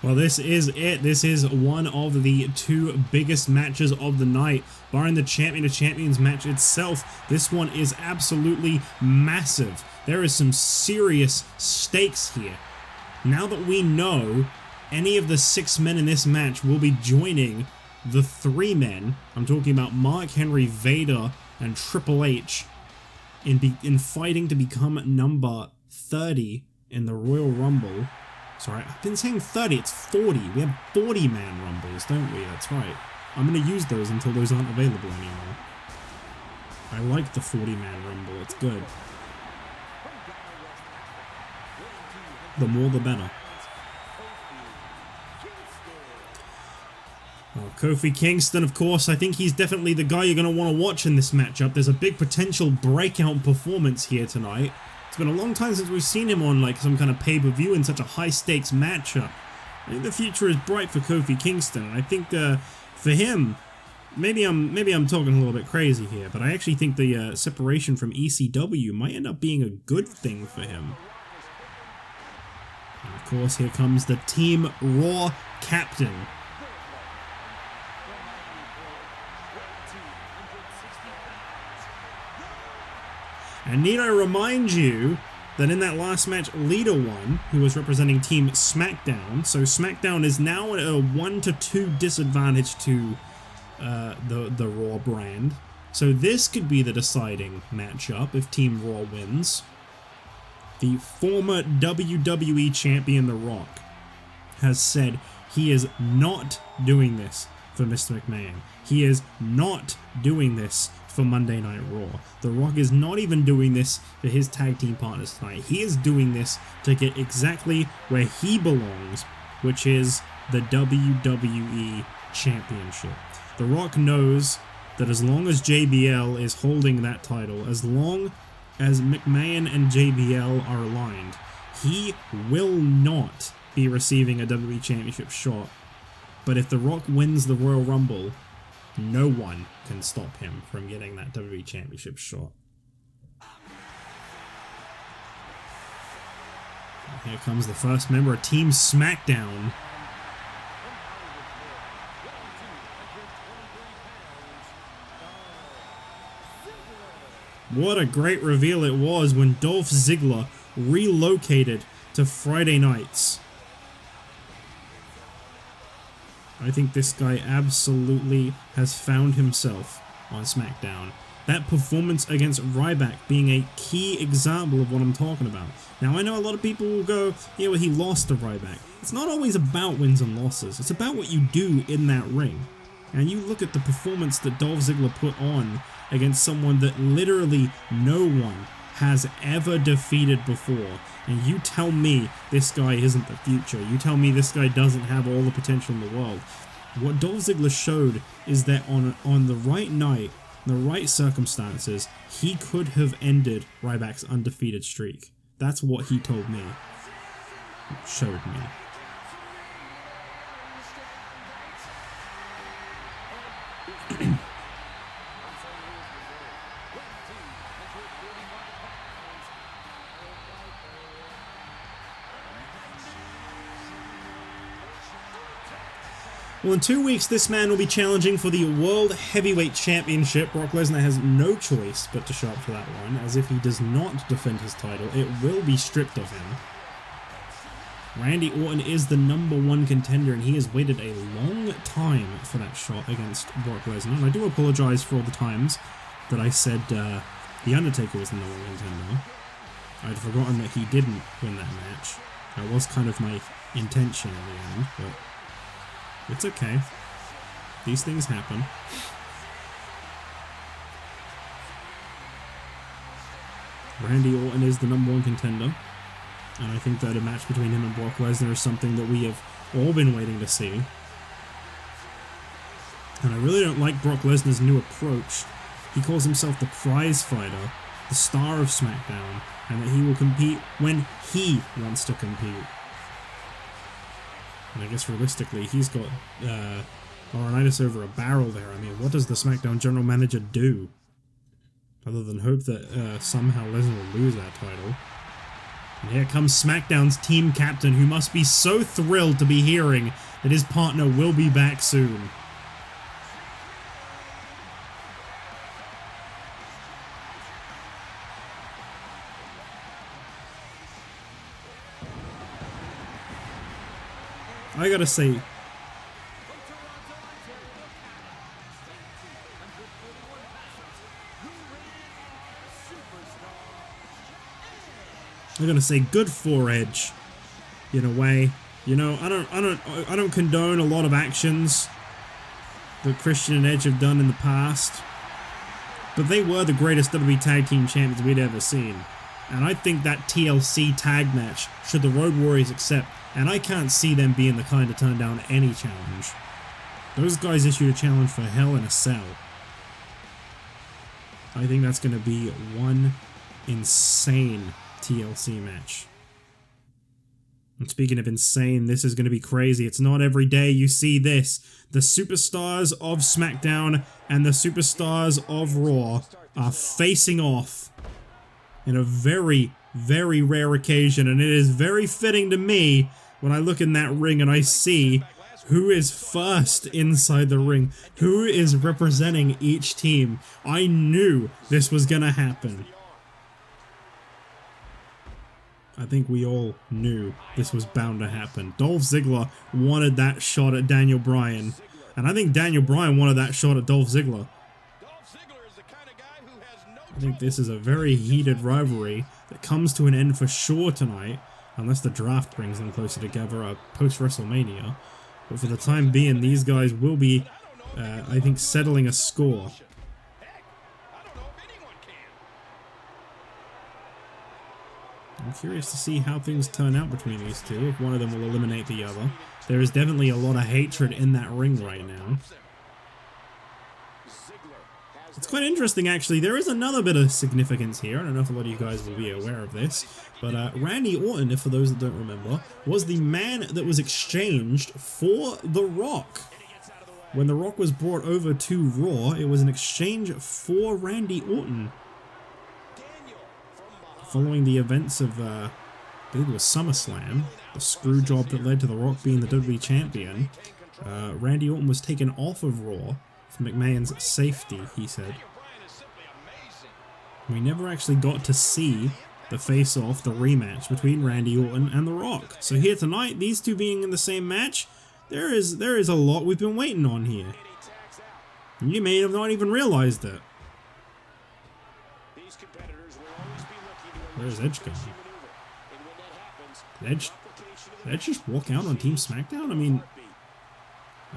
[SPEAKER 1] Well, this is it. This is one of the two biggest matches of the night. Barring the Champion of Champions match itself, this one is absolutely massive. There is some serious stakes here. Now that we know any of the 6 men in this match will be joining the 3 men, I'm talking about Mark Henry, Vader, and Triple H, in fighting to become number 30 in the Royal Rumble. Sorry, I've been saying 30, it's 40. We have 40-man Rumbles, don't we? That's right. I'm going to use those until those aren't available anymore. I like the 40-man Rumble, it's good. The more the better. Well, Kofi Kingston, of course, I think he's definitely the guy you're going to want to watch in this matchup. There's a big potential breakout performance here tonight. It's been a long time since we've seen him on like some kind of pay-per-view in such a high-stakes matchup. I think the future is bright for Kofi Kingston, and I think for him, maybe I'm talking a little bit crazy here, but I actually think the separation from ECW might end up being a good thing for him. And of course, here comes the Team Raw captain. And need I remind you that in that last match, Lita won, who was representing Team SmackDown. So SmackDown is now at a 1-2 disadvantage to the Raw brand. So this could be the deciding matchup if Team Raw wins. The former WWE champion, The Rock, has said he is not doing this for Mr. McMahon. He is not doing this for Monday Night Raw. The Rock is not even doing this for his tag team partners tonight. He is doing this to get exactly where he belongs, which is the WWE Championship. The Rock knows that as long as JBL is holding that title, as long as McMahon and JBL are aligned, he will not be receiving a WWE Championship shot. But if The Rock wins the Royal Rumble, no one can stop him from getting that WWE Championship shot. And here comes the first member of Team SmackDown. What a great reveal it was when Dolph Ziggler relocated to Friday nights. I think this guy absolutely has found himself on SmackDown. That performance against Ryback being a key example of what I'm talking about. Now, I know a lot of people will go, yeah, well, he lost to Ryback. It's not always about wins and losses. It's about what you do in that ring. And you look at the performance that Dolph Ziggler put on against someone that literally no one has ever defeated before. And you tell me this guy isn't the future. You tell me this guy doesn't have all the potential in the world. What Dolph Ziggler showed is that on the right night, the right circumstances, he could have ended Ryback's undefeated streak. That's what he told me. Showed me. Well, in 2 weeks, this man will be challenging for the World Heavyweight Championship. Brock Lesnar has no choice but to show up for that one, as if he does not defend his title, it will be stripped of him. Randy Orton is the #1 contender, and he has waited a long time for that shot against Brock Lesnar. And I do apologize for all the times that I said The Undertaker was the #1 contender. I'd forgotten that he didn't win that match. That was kind of my intention at the end, but it's okay. These things happen. Randy Orton is the #1 contender. And I think that a match between him and Brock Lesnar is something that we have all been waiting to see. And I really don't like Brock Lesnar's new approach. He calls himself the prize fighter, the star of SmackDown, and that he will compete when he wants to compete. And I guess realistically, he's got Laurinaitis over a barrel there. I mean, what does the SmackDown general manager do? Other than hope that somehow Lesnar will lose that title. And here comes SmackDown's team captain, who must be so thrilled to be hearing that his partner will be back soon. I gotta say, good for Edge, in a way. You know, I don't condone a lot of actions that Christian and Edge have done in the past, but they were the greatest WWE Tag Team Champions we'd ever seen. And I think that TLC tag match, should the Road Warriors accept, and I can't see them being the kind to turn down any challenge. Those guys issued a challenge for Hell in a Cell. I think that's going to be one insane TLC match. And speaking of insane, this is going to be crazy. It's not every day you see this. The superstars of SmackDown and the superstars of Raw are facing off in a very, very rare occasion, and it is very fitting to me when I look in that ring and I see Who is first inside the ring? Who is representing each team? I knew this was gonna happen. I think we all knew this was bound to happen. Dolph Ziggler wanted that shot at Daniel Bryan. And I think Daniel Bryan wanted that shot at Dolph Ziggler. I think this is a very heated rivalry that comes to an end for sure tonight. Unless the draft brings them closer together post-WrestleMania. But for the time being, these guys will be, I think, settling a score. I'm curious to see how things turn out between these two, if one of them will eliminate the other. There is definitely a lot of hatred in that ring right now. It's quite interesting, actually. There is another bit of significance here. I don't know if a lot of you guys will be aware of this, but Randy Orton, if for those that don't remember, was the man that was exchanged for The Rock. When The Rock was brought over to Raw, it was an exchange for Randy Orton. Following the events of, I believe it was SummerSlam, the screw job that led to The Rock being the WWE Champion, Randy Orton was taken off of Raw for McMahon's safety, he said. We never actually got to see the face-off, the rematch between Randy Orton and The Rock. So here tonight, these two being in the same match, there is a lot we've been waiting on here. And you may have not even realized it. Where's Edge going? Did Edge just walk out on Team SmackDown? I mean,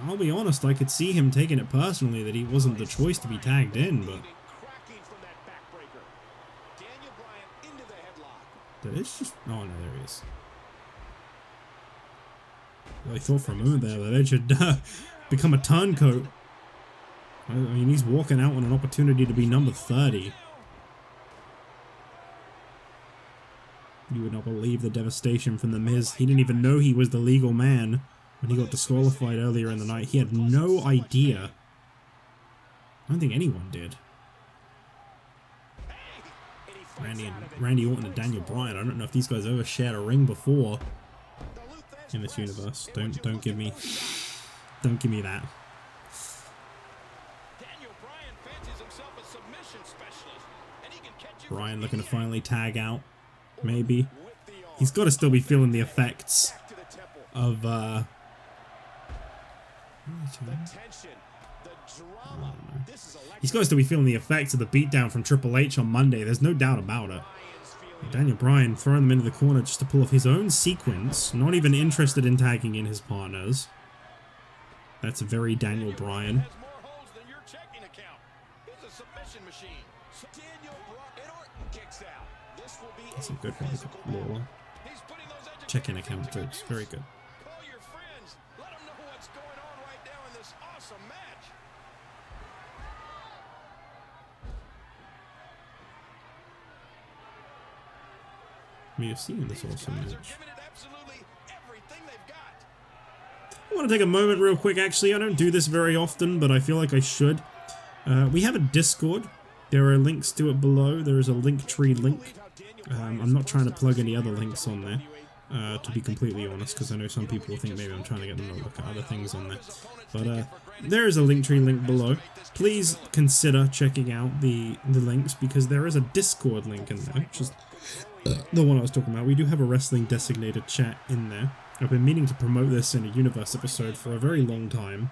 [SPEAKER 1] I'll be honest, I could see him taking it personally that he wasn't the choice to be tagged in, but... Did Edge just... Oh, no, there he is. Well, I thought for a moment there that Edge had become a turncoat. I mean, he's walking out on an opportunity to be number 30. You would not believe the devastation from The Miz. He didn't even know he was the legal man when he got disqualified earlier in the night. He had no idea. I don't think anyone did. Randy Orton and Daniel Bryan. I don't know if these guys ever shared a ring before in this universe. Don't give me that. Bryan looking to finally tag out. Maybe. He's got to still be feeling the effects of, he's got to still be feeling the effects of the beatdown from Triple H on Monday. There's no doubt about it. Daniel Bryan throwing them into the corner just to pull off his own sequence. Not even interested in tagging in his partners. That's very Daniel Bryan. That's a good one. Check-in account jokes. Very good. We have seen this awesome match. I want to take a moment real quick, actually. I don't do this very often, but I feel like I should. We have a Discord. There are links to it below. There is a Linktree link. I'm not trying to plug any other links on there, to be completely honest, because I know some people think maybe I'm trying to get them to look at other things on there. But there is a Linktree link below. Please consider checking out the links, because there is a Discord link in there, which is the one I was talking about. We do have a wrestling designated chat in there. I've been meaning to promote this in a Universe episode for a very long time.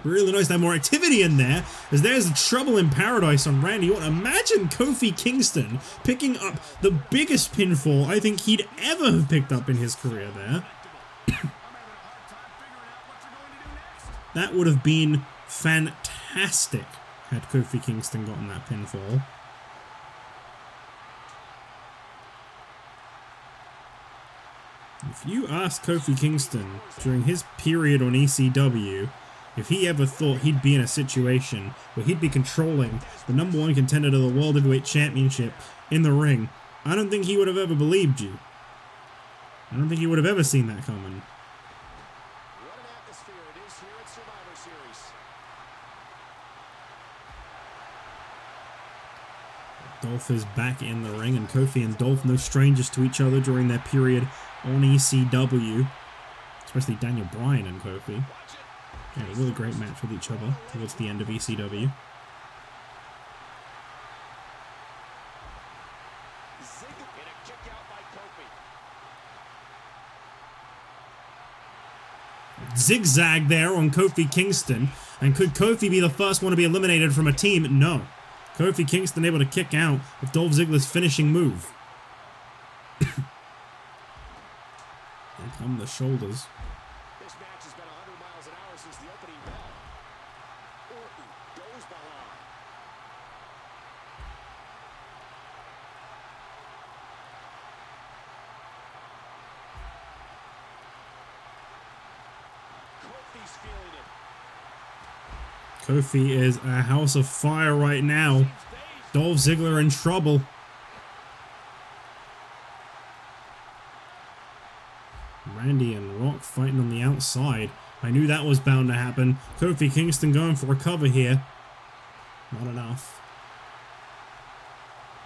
[SPEAKER 1] Really nice to have more activity in there, as there's a Trouble in Paradise on Randy Orton. Imagine Kofi Kingston picking up the biggest pinfall I think he'd ever have picked up in his career there. That would have been fantastic had Kofi Kingston gotten that pinfall. If you ask Kofi Kingston during his period on ECW, if he ever thought he'd be in a situation where he'd be controlling the #1 contender to the World Heavyweight Championship in the ring, I don't think he would have ever believed you. I don't think he would have ever seen that coming.
[SPEAKER 2] What an atmosphere it is here at Survivor Series.
[SPEAKER 1] Dolph is back in the ring, and Kofi and Dolph no strangers to each other during their period on ECW. especially Daniel Bryan and Kofi. They had a really great match with each other towards the end of ECW.
[SPEAKER 2] Ziggler and a kick out by Kofi.
[SPEAKER 1] Zigzag there on Kofi Kingston. And could Kofi be the first one to be eliminated from a team? No. Kofi Kingston able to kick out with Dolph Ziggler's finishing move. Here come the shoulders.
[SPEAKER 2] This match has been 100 miles an hour since the opening bell. Orton goes behind. Kofi's feeling it.
[SPEAKER 1] Kofi is a house of fire right now. Dolph Ziggler in trouble. Randy and Rock fighting on the outside. I knew that was bound to happen. Kofi Kingston going for a cover here. Not enough.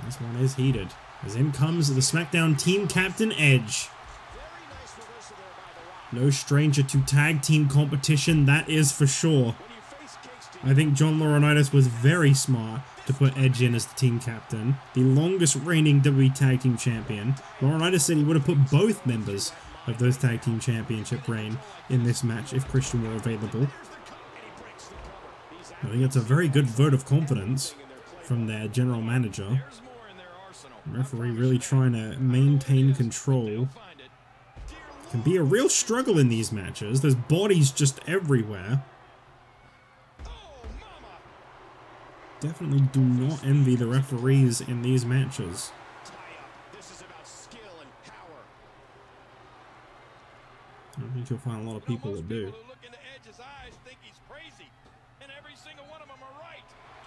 [SPEAKER 1] This one is heated. As in comes the SmackDown team captain Edge.
[SPEAKER 2] Very nice reversal there by the Rock.
[SPEAKER 1] No stranger to tag team competition, that is for sure.
[SPEAKER 2] When you face Kingston,
[SPEAKER 1] I think John Laurinaitis was very smart to put Edge in as the team captain. The longest reigning WWE Tag Team Champion. Laurinaitis said he would have put both members of those Tag Team Championship reign in this match if Christian were available. I think it's a very good vote of confidence from their general manager. The referee really trying to maintain control. Can be a real struggle in these matches. There's bodies just everywhere. Definitely do not envy the referees in these matches.
[SPEAKER 2] this is about skill and power.
[SPEAKER 1] I don't think you'll find a lot of people that do.
[SPEAKER 3] Who look into Edge's eyes think he's crazy, and every single one of them are right.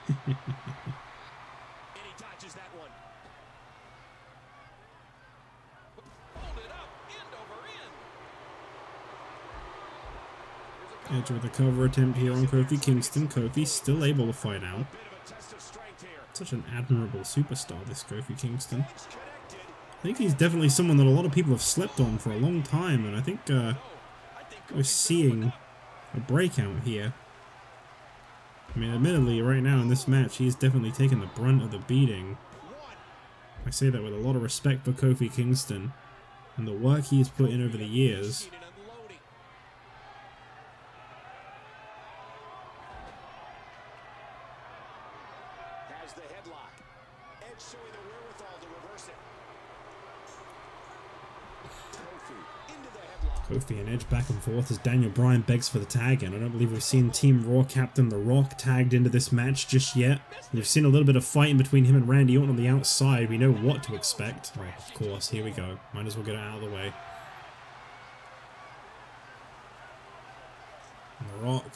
[SPEAKER 2] And he dodges that one.
[SPEAKER 3] Hold it up, end over end.
[SPEAKER 1] Edge with a cover attempt here on Kofi Kingston. Kofi still able to fight out.
[SPEAKER 2] Bit of a test of strength here.
[SPEAKER 1] Such an admirable superstar, this Kofi Kingston.
[SPEAKER 2] It's connected.
[SPEAKER 1] I think he's definitely someone that a lot of people have slept on for a long time, and I think we're seeing a breakout here. I mean, admittedly, right now in this match, he's definitely taken the brunt of the beating. I say that with a lot of respect for Kofi Kingston and the work he's put in over the years.
[SPEAKER 2] And unloading. Has the headlock. Edge showing the wherewithal to reverse it. Kofi into the headlock.
[SPEAKER 1] Kofi and Edge back and forth as Daniel Bryan begs for the tag in. I don't believe we've seen Team Raw Captain The Rock tagged into this match just yet. We've seen a little bit of fighting between him and Randy Orton on the outside. We know what to expect. Oh, of course, here we go. Might as well get it out of the way. And The Rock.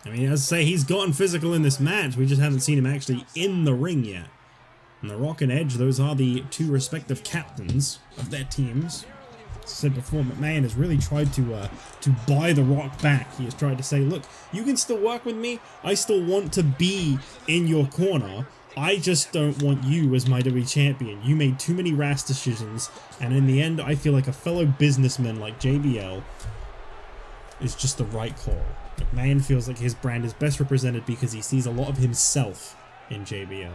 [SPEAKER 1] I mean, as I say, he's gotten physical in this match. We just haven't seen him actually in the ring yet. And The Rock and Edge, those are the two respective captains of their teams. As I said before, McMahon has really tried to buy The Rock back. He has tried to say, look, you can still work with me. I still want to be in your corner. I just don't want you as my WWE champion. You made too many rash decisions. And in the end, I feel like a fellow businessman like JBL is just the right call. McMahon feels like his brand is best represented because he sees a lot of himself in JBL.
[SPEAKER 3] There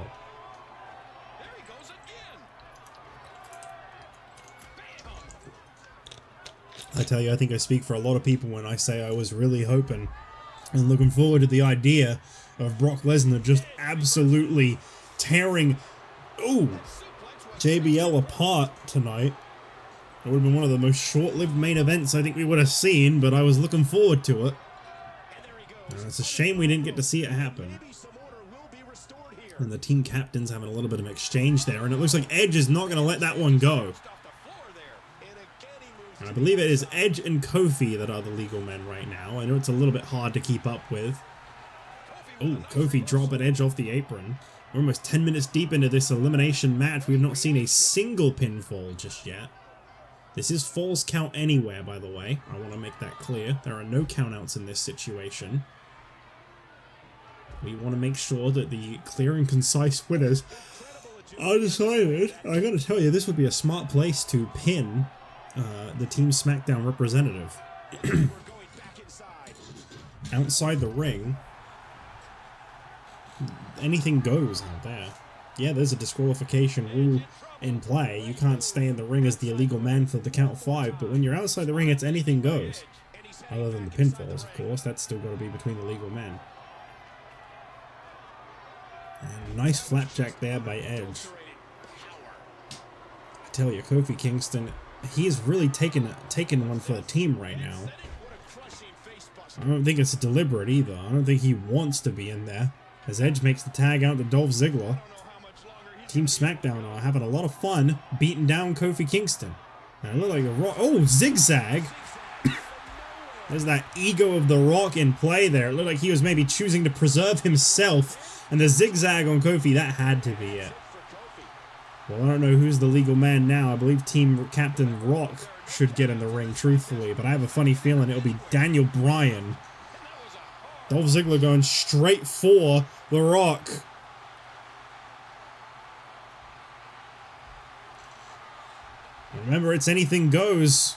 [SPEAKER 3] he goes again. Bam.
[SPEAKER 1] I tell you, I think I speak for a lot of people when I say I was really hoping and looking forward to the idea of Brock Lesnar just absolutely tearing JBL apart tonight. It would have been one of the most short-lived main events I think we would have seen, but I was looking forward to it.
[SPEAKER 2] And there he goes.
[SPEAKER 1] It's a shame we didn't get to see it happen.
[SPEAKER 2] Maybe some order will be restored here.
[SPEAKER 1] And the team captains having a little bit of an exchange there, and it looks like Edge is not going to let that one go.
[SPEAKER 3] Off the floor there.
[SPEAKER 2] And again he moves.
[SPEAKER 1] And I believe it is Edge and Kofi that are the legal men right now. I know it's a little bit hard to keep up with. Oh, Kofi dropping Edge off the apron. We're almost 10 minutes deep into this elimination match. We have not seen a single pinfall just yet. This is falls count anywhere, by the way. I want to make that clear. There are no countouts in this situation. We want to make sure that the clear and concise winners are decided. I gotta tell you, this would be a smart place to pin the Team SmackDown representative. Outside the ring, anything goes out there. Yeah, there's a disqualification rule in play. You can't stay in the ring as the illegal man for the count of 5, but when you're outside the ring, it's anything goes. Other than the pinfalls, of course. That's still got to be between the legal men. And nice flapjack there by Edge. I tell you, Kofi Kingston, he is really taking one for the team right now. I don't think it's deliberate either. I don't think he wants to be in there. As Edge makes the tag out to Dolph Ziggler. Team SmackDown are having a lot of fun beating down Kofi Kingston. And it looked like a Rock. Oh, zigzag! There's that ego of The Rock in play there. It looked like he was maybe choosing to preserve himself. And the zigzag on Kofi, that had to be it. Well, I don't know who's the legal man now. I believe Team Captain Rock should get in the ring, truthfully. But I have a funny feeling it'll be Daniel Bryan. Dolph Ziggler going straight for The Rock. Remember, it's anything goes.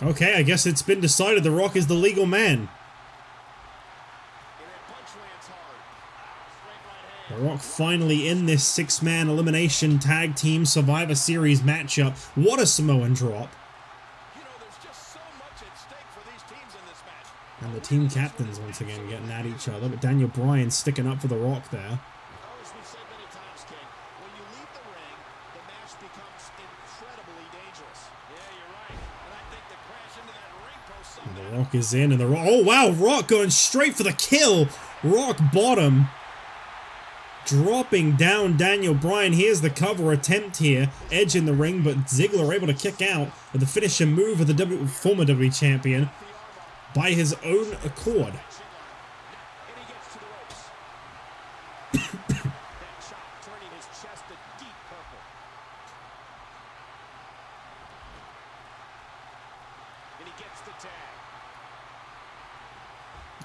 [SPEAKER 1] Okay, I guess it's been decided The Rock is the legal man. The Rock finally in this 6-man elimination tag team Survivor Series matchup. What a Samoan drop. And the team captains once again getting at each other, but Daniel Bryan sticking up for The Rock there. And The Rock is in, and The Rock, oh wow, Rock going straight for the kill. Rock bottom. Dropping down Daniel Bryan. Here's the cover attempt here. Edge in the ring, but Ziggler able to kick out with the finishing move of the former WWE champion by his own accord.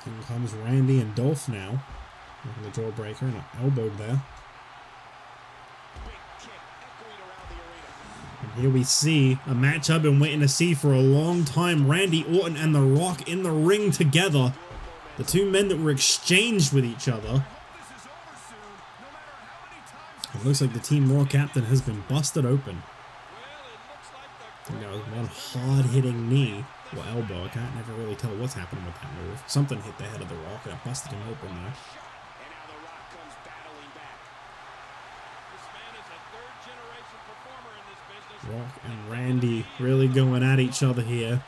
[SPEAKER 1] In comes Randy and Dolph now. The jawbreaker and an elbow there. And here we see a match I've been waiting to see for a long time. Randy Orton and The Rock in the ring together. The two men that were exchanged with each other. It looks like the Team Raw captain has been busted open. I think that was one hard-hitting knee or elbow. I can't never really tell what's happening with that move. Something hit the head of The Rock and it busted him open there. Rock and Randy really going at each other here.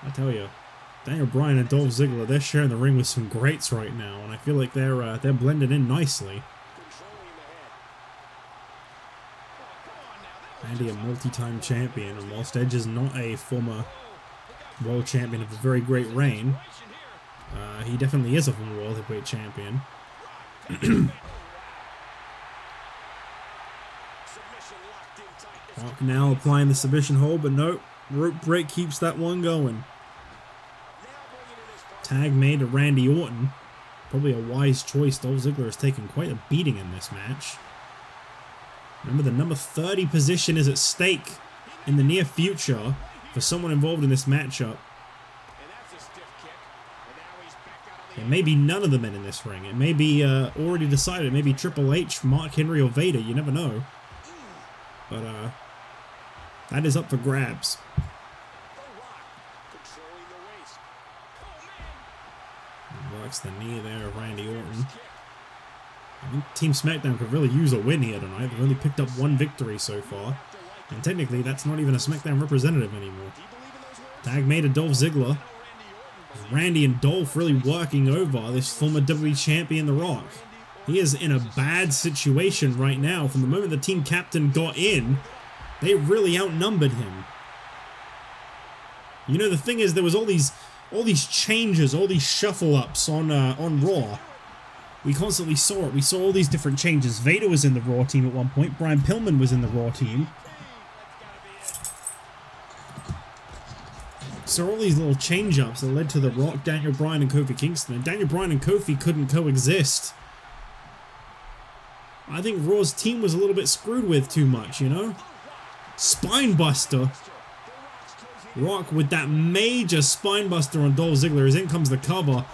[SPEAKER 1] I tell you, Daniel Bryan and Dolph Ziggler, they're sharing the ring with some greats right now, and I feel like they're blending in nicely. Randy, a multi-time champion, and whilst Edge is not a former world champion of a very great reign, he definitely is a former world heavyweight champion. Rock now applying the submission hold, but no, rope break keeps that one going. Tag made to Randy Orton. Probably a wise choice. Dolph Ziggler has taken quite a beating in this match. Remember, the number 30 position is at stake in the near future for someone involved in this matchup. It may be none of the men in this ring. It may be already decided. It may be Triple H, Mark Henry, or Vader. You never know. But that is up for grabs. Works the knee there of Randy Orton. I think Team SmackDown could really use a win here tonight. They've only picked up one victory so far. And technically, that's not even a SmackDown representative anymore. Tag made to Dolph Ziggler. Randy and Dolph really working over this former WWE champion, The Rock. He is in a bad situation right now. From the moment the team captain got in, they really outnumbered him. You know, the thing is, there was all these changes, all these shuffle-ups on Raw. We constantly saw it. We saw all these different changes. Vader was in the Raw team at one point. Brian Pillman was in the Raw team. So all these little change-ups that led to The Rock, Daniel Bryan, and Kofi Kingston. And Daniel Bryan and Kofi couldn't coexist. I think Raw's team was a little bit screwed with too much, you know? Spinebuster. Rock with that major spinebuster on Dolph Ziggler. As in comes the cover.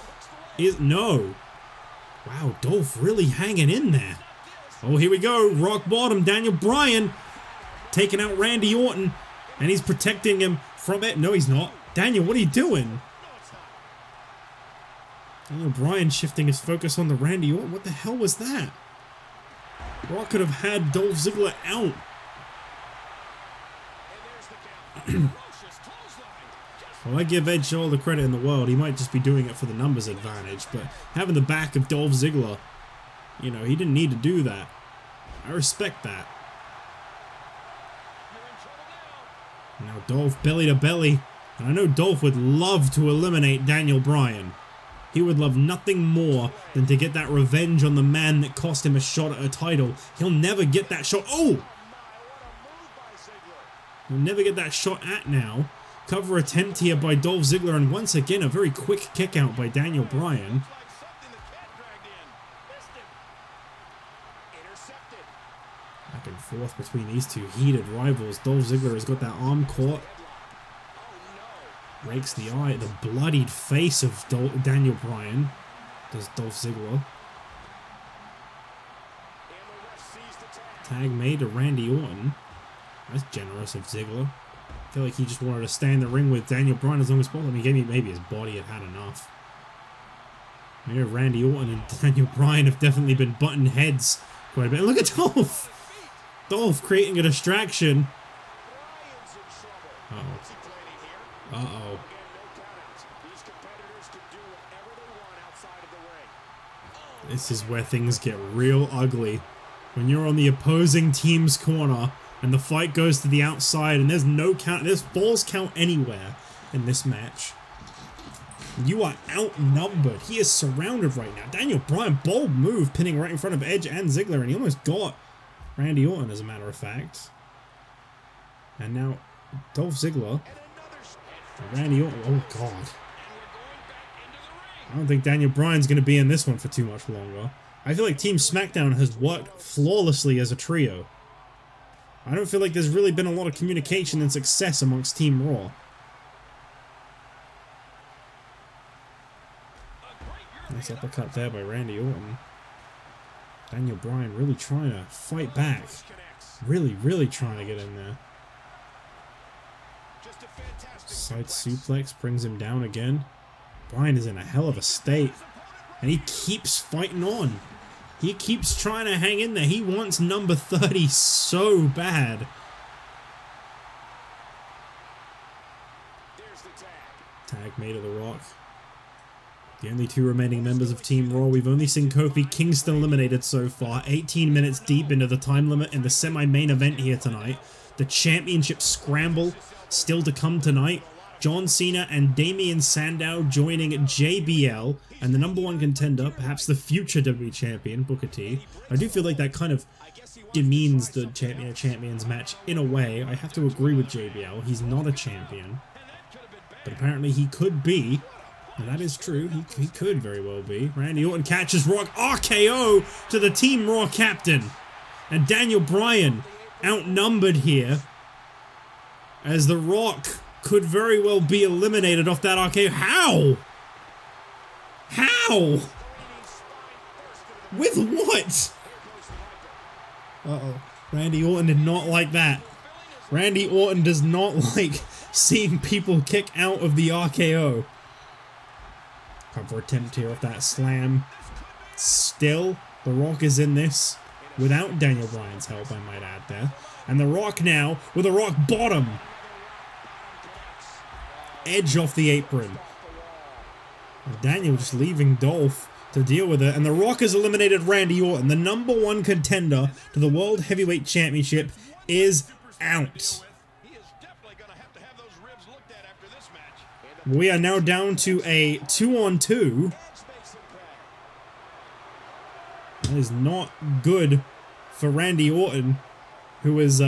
[SPEAKER 1] No. Wow, Dolph really hanging in there. Oh, here we go. Rock bottom. Daniel Bryan taking out Randy Orton. And he's protecting him from it. No, he's not. Daniel, what are you doing? Daniel Bryan shifting his focus on the Randy Orton. What the hell was that? Rock could have had Dolph Ziggler out. Well, I give Edge all the credit in the world. He might just be doing it for the numbers advantage, but having the back of Dolph Ziggler, you know, he didn't need to do that. I respect that. Now Dolph belly to belly. And I know Dolph would love to eliminate Daniel Bryan. He would love nothing more than to get that revenge on the man that cost him a shot at a title. He'll never get that shot. Oh! He'll never get that shot at now. Cover attempt here by Dolph Ziggler, and once again a very quick kick out by Daniel Bryan. Back and forth between these two heated rivals. Dolph Ziggler has got that arm caught. Rakes the eye, the bloodied face of Daniel Bryan. Does Dolph Ziggler. Tag made to Randy Orton. That's generous of Ziggler. I feel like he just wanted to stay in the ring with Daniel Bryan as long as possible. I mean, maybe his body had had enough. Maybe Randy Orton and Daniel Bryan have definitely been butting heads quite a bit. Look at Dolph! Dolph creating a distraction. Uh-oh. Uh-oh. This is where things get real ugly. When you're on the opposing team's corner and the fight goes to the outside and there's no count, there's falls count anywhere in this match. You are outnumbered. He is surrounded right now. Daniel Bryan, bold move, pinning right in front of Edge and Ziggler, and he almost got Randy Orton, as a matter of fact. And now Dolph Ziggler. Randy Orton. Oh, God. I don't think Daniel Bryan's going to be in this one for too much longer. I feel like Team SmackDown has worked flawlessly as a trio. I don't feel like there's really been a lot of communication and success amongst Team Raw. Nice uppercut there by Randy Orton. Daniel Bryan really trying to fight back. Really trying to get in there. Side suplex brings him down again. Bryan is in a hell of a state. And he keeps fighting on. He keeps trying to hang in there. He wants number 30 so bad. Tag made of The Rock. The only two remaining members of Team Raw. We've only seen Kofi Kingston eliminated so far. 18 minutes deep into the time limit in the semi-main event here tonight. The championship scramble still to come tonight. John Cena and Damian Sandow joining JBL and the number one contender, perhaps the future WWE champion, Booker T. I do feel like that kind of demeans the champions match in a way. I have to agree with JBL. He's not a champion. But apparently he could be. And that is true. He could very well be. Randy Orton catches Rock RKO to the Team Raw captain. And Daniel Bryan outnumbered here as The Rock could very well be eliminated off that RKO. How? How? With what? Uh-oh. Randy Orton did not like that. Randy Orton does not like seeing people kick out of the RKO. Cover attempt here off that slam. Still, The Rock is in this without Daniel Bryan's help, I might add there. And The Rock now with a Rock bottom. Edge off the apron. And Daniel just leaving Dolph to deal with it. And The Rock has eliminated Randy Orton. The number one contender to the World Heavyweight Championship is out. We are now down to a 2-on-2. That is not good for Randy Orton, who is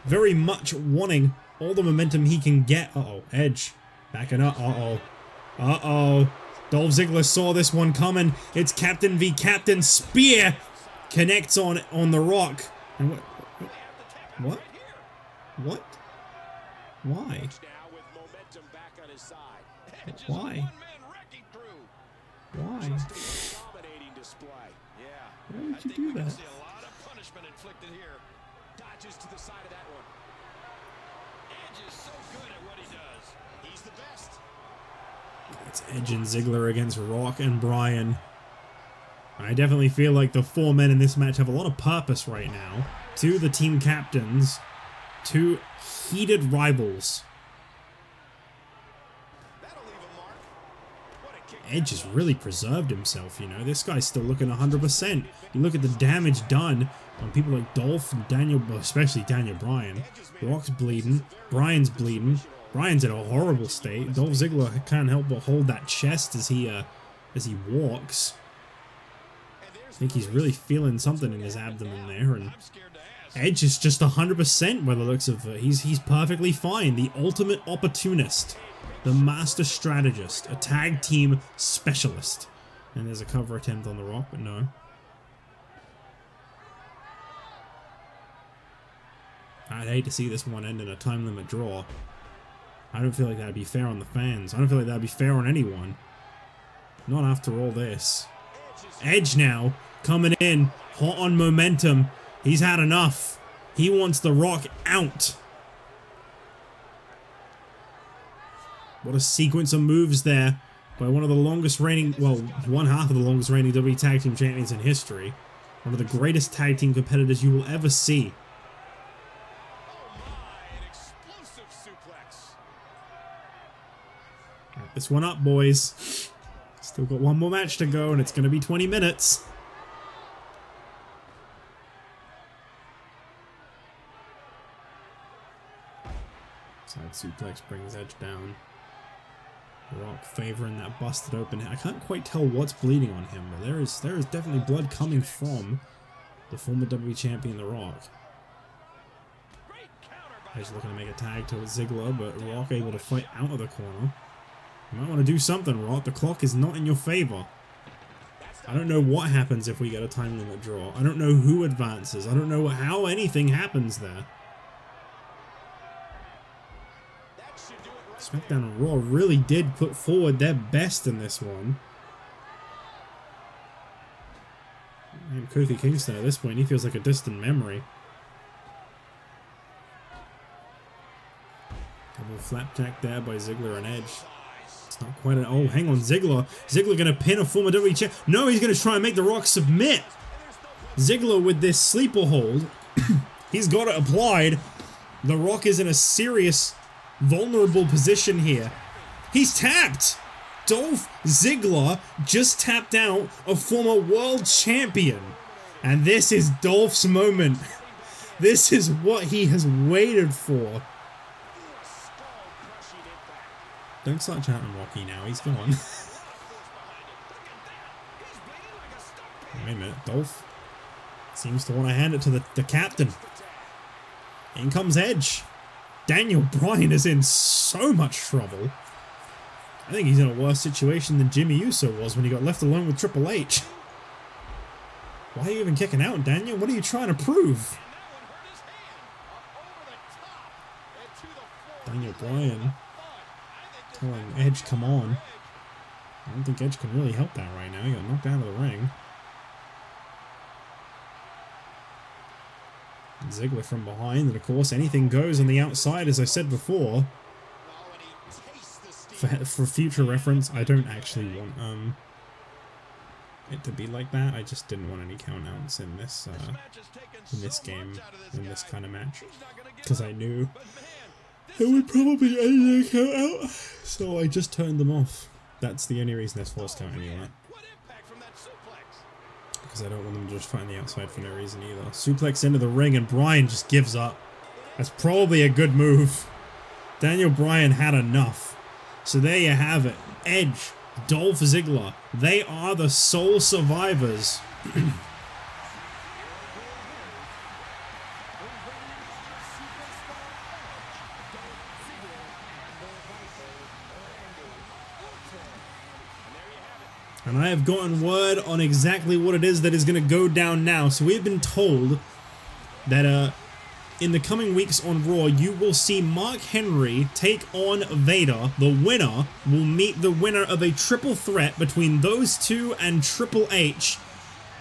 [SPEAKER 1] very much wanting all the momentum he can get. Uh-oh, Edge. Backing up. Uh-oh. Uh-oh. Dolph Ziggler saw this one coming. It's Captain v Captain. Spear connects on The Rock. And what? What? What? Why?
[SPEAKER 2] kept him back on his side.
[SPEAKER 3] Edge is a
[SPEAKER 1] Why?
[SPEAKER 3] one-man wrecking crew.
[SPEAKER 1] Why?
[SPEAKER 2] Just a dominating display.
[SPEAKER 3] Yeah.
[SPEAKER 1] Why would
[SPEAKER 3] I
[SPEAKER 1] you
[SPEAKER 3] think
[SPEAKER 1] do
[SPEAKER 3] we can
[SPEAKER 1] that?
[SPEAKER 3] see a lot of punishment inflicted here.
[SPEAKER 2] Dodges to the side of that one.
[SPEAKER 3] Edge is so good at what he does.
[SPEAKER 2] He's the best.
[SPEAKER 1] It's Edge and Ziggler against Rock and Bryan. I definitely feel like the 4 men in this match have a lot of purpose right now. Two the team captains, two heated rivals.
[SPEAKER 2] That'll leave a mark. What a kick.
[SPEAKER 1] Edge has really preserved himself, you know. This guy's still looking 100%. You look at the damage done on people like Dolph and Daniel, especially Daniel Bryan. Rock's bleeding. Bryan's bleeding. Bryan's in a horrible state. Dolph Ziggler can't help but hold that chest as he walks. I think he's really feeling something in his abdomen there, and
[SPEAKER 3] I'm scared to ask.
[SPEAKER 1] Edge is just 100% by the looks of it. He's perfectly fine. The ultimate opportunist. The master strategist. A tag team specialist. And there's a cover attempt on the Rock, but no. I'd hate to see this one end in a time limit draw. I don't feel like that'd be fair on the fans. I don't feel like that'd be fair on anyone. Not after all this. Edge now, coming in, hot on momentum. He's had enough. He wants the Rock out. What a sequence of moves there by one of the longest reigning, well, one half of the longest reigning WWE Tag Team Champions in history. One of the greatest tag team competitors you will ever see.
[SPEAKER 2] Oh my, an explosive suplex.
[SPEAKER 1] Wrap this one up, boys. Still got one more match to go, and it's going to be 20 minutes. Side suplex brings Edge down. Rock favoring that busted open head. I can't quite tell what's bleeding on him, but there is definitely blood coming from the former WWE Champion, The Rock. Edge looking to make a tag to Ziggler, but Rock able to fight out of the corner. You might want to do something, Rock. The clock is not in your favor. I don't know what happens if we get a time limit draw. I don't know who advances. I don't know how anything happens there. SmackDown and Raw really did put forward their best in this one. And Kofi Kingston at this point, he feels like a distant memory. Double flapjack there by Ziggler and Edge. It's not quite an... Oh, hang on, Ziggler. Ziggler going to pin a former WWE champ. No, he's going to try and make The Rock submit. Ziggler with this sleeper hold. He's got it applied. The Rock is in a serious... vulnerable position here. He's tapped. Dolph Ziggler just tapped out a former world champion. And this is Dolph's moment. This is what he has waited for. Don't start chanting Rocky now, he's gone. Wait a minute, Dolph seems to want to hand it to the captain. In comes Edge. Daniel Bryan is in so much trouble. I think he's in a worse situation than Jimmy Uso was when he got left alone with Triple H. Why are you even kicking out, Daniel? What are you trying to prove? Daniel Bryan telling Edge, come on. I don't think Edge can really help that right now. He got knocked out of the ring. Ziggler from behind, and of course anything goes on the outside, as I said before. For future reference, I don't actually want it to be like that. I just didn't want any countouts in this game, in this kind of match, because I knew it would probably end in a countout, so I just turned them off. That's the only reason there's forced count anyway. Because I don't want them to just fight on the outside for no reason either. Suplex into the ring and Bryan just gives up. That's probably a good move. Daniel Bryan had enough. So there you have it. Edge, Dolph Ziggler. They are the sole survivors. And I have gotten word on exactly what it is that is going to go down now. So we have been told that in the coming weeks on Raw, you will see Mark Henry take on Vader. The winner will meet the winner of a triple threat between those two and Triple H.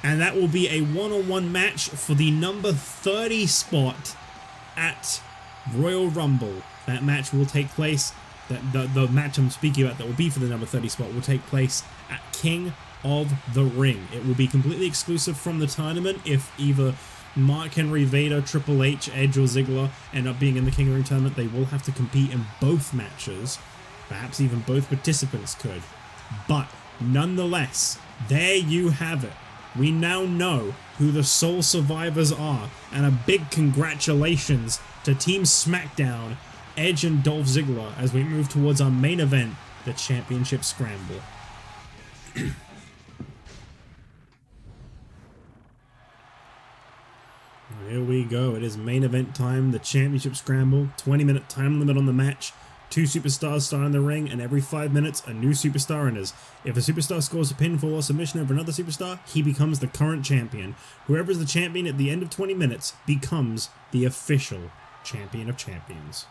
[SPEAKER 1] And that will be a one-on-one match for the number 30 spot at Royal Rumble. That match will take place, the match I'm speaking about that will be for the number 30 spot will take place at King of the Ring. It will be completely exclusive from the tournament. If either Mark Henry, Vader, Triple H, Edge, or Ziggler end up being in the King of the Ring tournament, they will have to compete in both matches. Perhaps even both participants could. But nonetheless, there you have it. We now know who the sole survivors are, and a big congratulations to Team SmackDown, Edge and Dolph Ziggler, as we move towards our main event, the Championship Scramble. Here we go. It is main event time, the Championship Scramble. 20-minute time limit on the match. 2 superstars start in the ring, and every 5 minutes, a new superstar enters. If a superstar scores a pinfall or submission over another superstar, he becomes the current champion. Whoever is the champion at the end of 20 minutes becomes the official champion of champions.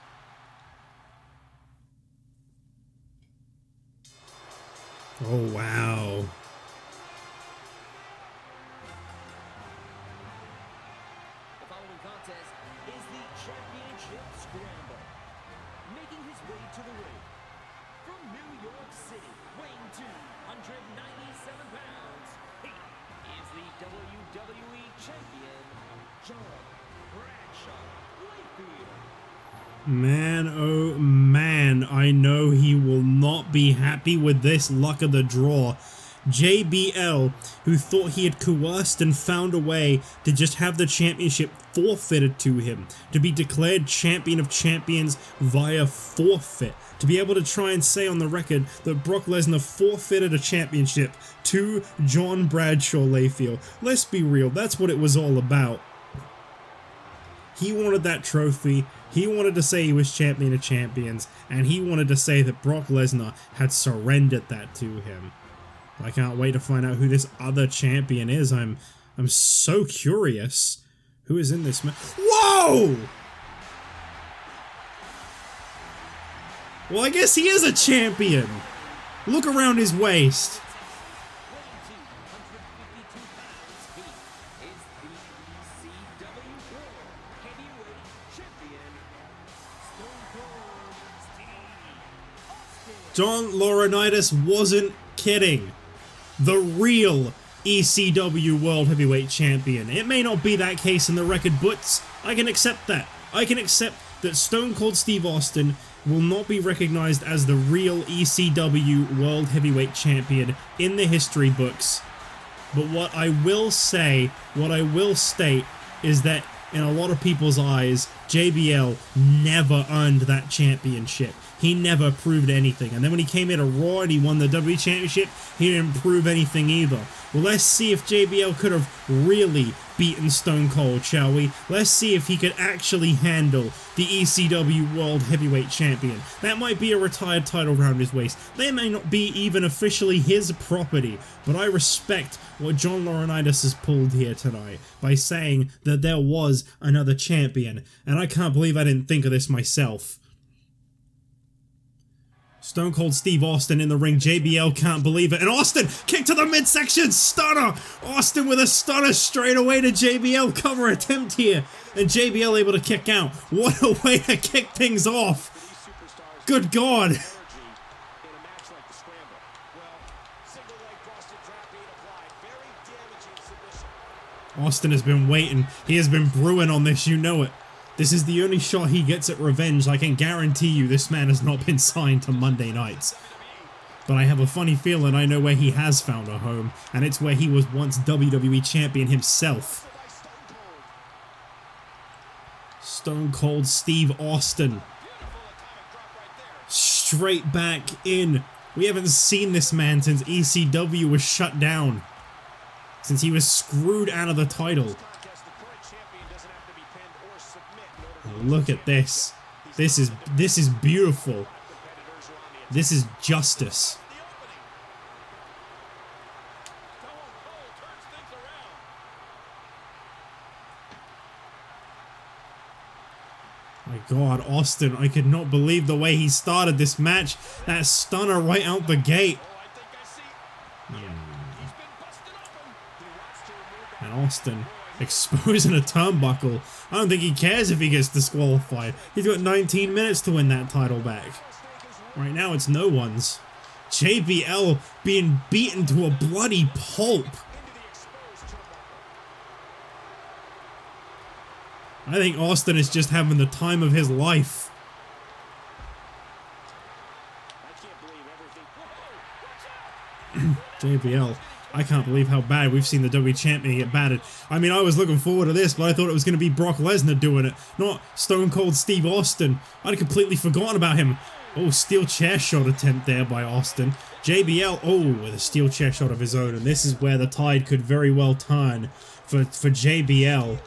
[SPEAKER 1] Oh, wow.
[SPEAKER 4] The following contest is the Championship Scramble. Making his way to the ring from New York City, weighing 297 pounds, he is the WWE Champion, John Bradshaw Layfield.
[SPEAKER 1] Man, oh man, I know he will not be happy with this luck of the draw. JBL, who thought he had coerced and found a way to just have the championship forfeited to him, to be declared champion of champions via forfeit, to be able to try and say on the record that Brock Lesnar forfeited a championship to John Bradshaw Layfield. Let's be real, that's what it was all about. He wanted that trophy, he wanted to say he was champion of champions, and he wanted to say that Brock Lesnar had surrendered that to him. I can't wait to find out who this other champion is. I'm so curious. Who is in this match? Whoa! Well, I guess he is a champion. Look around his waist. John Laurinaitis wasn't kidding. The real ECW World Heavyweight Champion. It may not be that case in the record books. I can accept that. I can accept that Stone Cold Steve Austin will not be recognized as the real ECW World Heavyweight Champion in the history books. But what I will say, what I will state, is that in a lot of people's eyes, JBL never earned that championship. He never proved anything. And then when he came in to Raw and he won the WWE Championship, he didn't prove anything either. Well, let's see if JBL could have really beaten Stone Cold, shall we? Let's see if he could actually handle the ECW World Heavyweight Champion. That might be a retired title around his waist. They may not be even officially his property, but I respect what John Laurinaitis has pulled here tonight by saying that there was another champion, and I can't believe I didn't think of this myself. Stone Cold Steve Austin in the ring. JBL can't believe it. And Austin, kick to the midsection, stunner! Austin with a stunner straight away to JBL. Cover attempt here. And JBL able to kick out. What a way to kick things off. Good God. Austin has been waiting. He has been brewing on this, you know it. This is the only shot he gets at revenge. I can guarantee you this man has not been signed to Monday nights. But I have a funny feeling I know where he has found a home, and it's where he was once WWE Champion himself. Stone Cold Steve Austin. Straight back in. We haven't seen this man since ECW was shut down. Since he was screwed out of the title. Look at this. This is beautiful. This is justice. God, Austin, I could not believe the way he started this match. That stunner right out the gate. And Austin exposing a turnbuckle. I don't think he cares if he gets disqualified. He's got 19 minutes to win that title back. Right now it's no one's. JBL being beaten to a bloody pulp. I think Austin is just having the time of his life. JBL, I can't believe how bad we've seen the WWE Champion get battered. I mean, I was looking forward to this, but I thought it was going to be Brock Lesnar doing it, not Stone Cold Steve Austin. I'd completely forgotten about him. Oh, steel chair shot attempt there by Austin. JBL, oh, with a steel chair shot of his own, and this is where the tide could very well turn for JBL.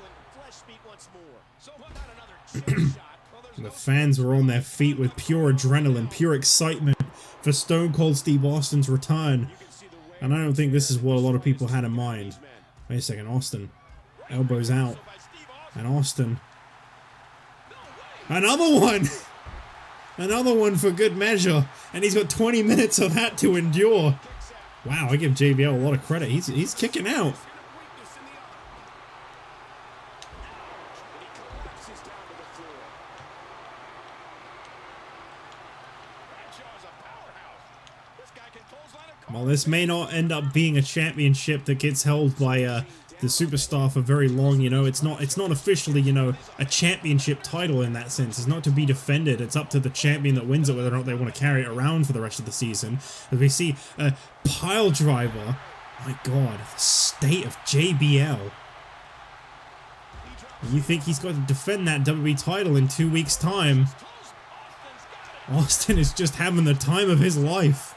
[SPEAKER 1] The fans were on their feet with pure adrenaline, pure excitement for Stone Cold Steve Austin's return. And I don't think this is what a lot of people had in mind. Wait a second, Austin. Elbows out. And Austin. Another one! Another one for good measure. And he's got 20 minutes of that to endure. Wow, I give JBL a lot of credit. He's kicking out. Well, this may not end up being a championship that gets held by the superstar for very long, you know. It's not officially, you know, a championship title in that sense. It's not to be defended. It's up to the champion that wins it whether or not they want to carry it around for the rest of the season. As we see a pile driver. My God, the state of JBL. You think he's got to defend that WWE title in 2 weeks' time? Austin is just having the time of his life.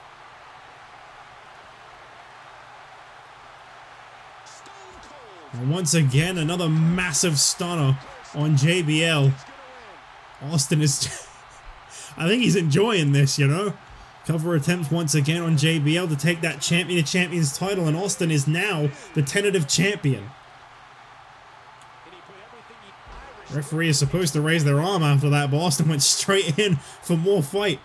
[SPEAKER 1] And once again, another massive stunner on JBL. Austin is... I think he's enjoying this, you know? Cover attempt once again on JBL to take that Champion of Champions title, and Austin is now the tentative champion. Referee is supposed to raise their arm after that, but Austin went straight in for more fight.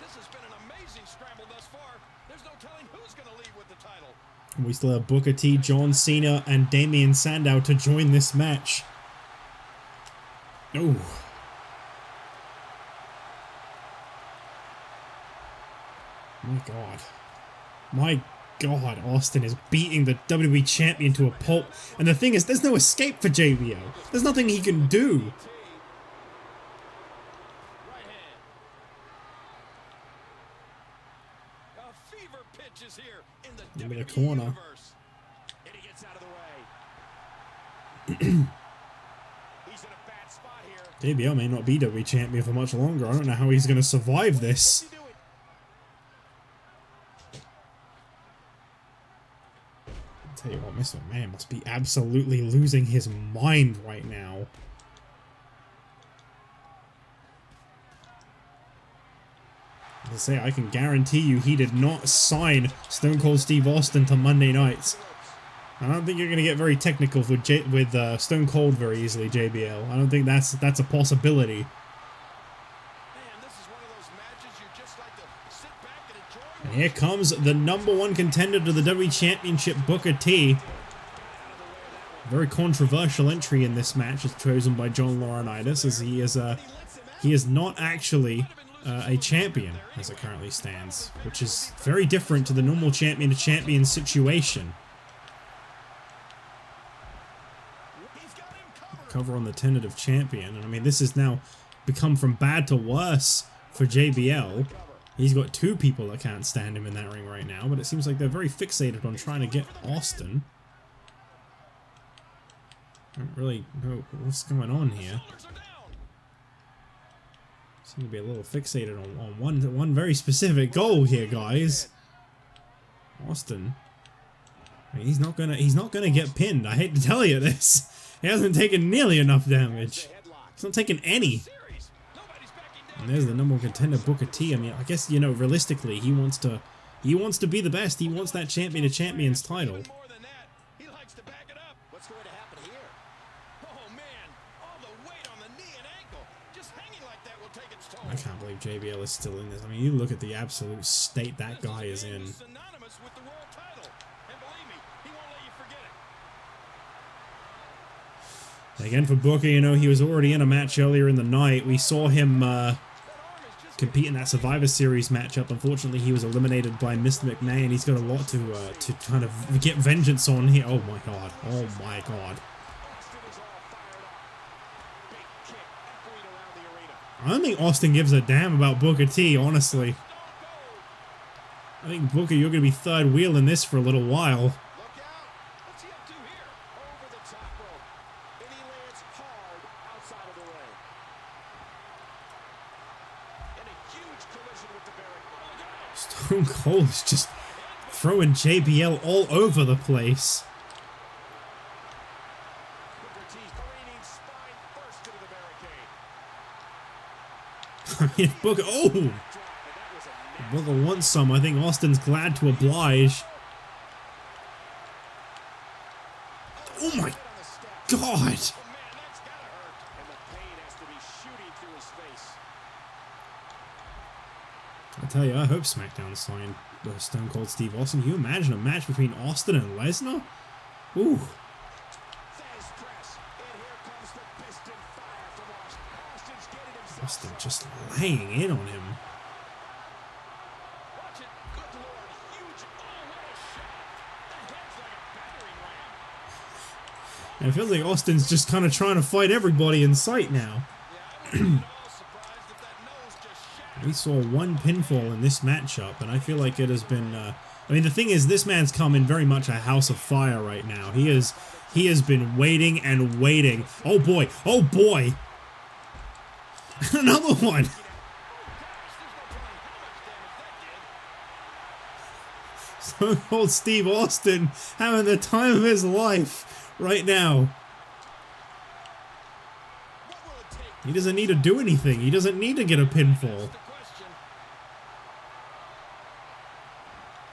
[SPEAKER 3] This has been an amazing scramble thus far. There's no telling who's going to leave with the title.
[SPEAKER 1] We still have Booker T, John Cena, and Damian Sandow to join this match. Oh. My God. My God, Austin is beating the WWE Champion to a pulp. And the thing is, there's no escape for JBL. There's nothing he can do. Give me the corner. JBL may not be WWE Champion for much longer. I don't know how he's going to survive this. Tell you what, Mr. McMahon must be absolutely losing his mind right now. As I say, I can guarantee you he did not sign Stone Cold Steve Austin to Monday nights. I don't think you're going to get very technical with Stone Cold very easily, JBL. I don't think that's a possibility. And here comes the #1 contender to the WWE Championship, Booker T. Very controversial entry in this match is chosen by John Laurinaitis, as he is not actually a champion as it currently stands, which is very different to the normal champion to champion situation. Cover on the tentative champion, and I mean this has now become from bad to worse for JBL. He's got two people that can't stand him in that ring right now, but it seems like they're very fixated on trying to get Austin. I don't really know what's going on here. Seem to be a little fixated on one very specific goal here, guys. Austin. I mean, he's not gonna get pinned. I hate to tell you this. He hasn't taken nearly enough damage. He's not taking any. And there's the #1 contender, Booker T. I mean, I guess, you know, realistically, he wants to be the best. He wants that Champion of Champions title. believe JBL is still in this. I mean, you look at the absolute state that guy is in.
[SPEAKER 3] Synonymous with the world title. And believe me, he won't let you forget it.
[SPEAKER 1] And again, for Booker, you know, he was already in a match earlier in the night. We saw him compete in that Survivor Series matchup. Unfortunately, he was eliminated by Mr. McMahon. He's got a lot to kind of get vengeance on here. Oh my god. Oh my god. I don't think Austin gives a damn about Booker T, honestly. I think, Booker, you're going to be third wheel in this for a little while.
[SPEAKER 2] Look out! What's he up to here? Over the top rope. And he lands hard outside of the ring. And a huge collision with the barricade.
[SPEAKER 1] Stone Cold is just throwing JBL all over the place.
[SPEAKER 2] Booker T's careening spine first into the barricade.
[SPEAKER 1] I mean, Booker, oh! Booker wants some. I think Austin's glad to oblige. Oh my god!
[SPEAKER 2] Oh, man, that's gotta hurt. And the pain has to be shooting through his face.
[SPEAKER 1] I tell you, I hope SmackDown signed Stone Cold Steve Austin. Can you imagine a match between Austin and Lesnar? Ooh.
[SPEAKER 2] Fez press. And here comes the piston fire from Austin. Austin's getting himself.
[SPEAKER 1] Austin just laying in on him.
[SPEAKER 3] Watch it. Good Lord. Huge. Oh, what a shot. The head's like a battering ram.
[SPEAKER 1] And it feels like Austin's just kind of trying to fight everybody in sight now.
[SPEAKER 3] Yeah, I wouldn't be at all surprised if that nose just shattered.
[SPEAKER 1] We saw one pinfall in this matchup, and I feel like it has been... I mean, the thing is, this man's come in very much a house of fire right now. He has been waiting and waiting. Oh boy! Oh boy! Another one! Stone Cold Steve Austin having the time of his life right now.
[SPEAKER 2] What will it take?
[SPEAKER 1] He doesn't need to do anything. He doesn't need to get a pinfall.
[SPEAKER 3] The question.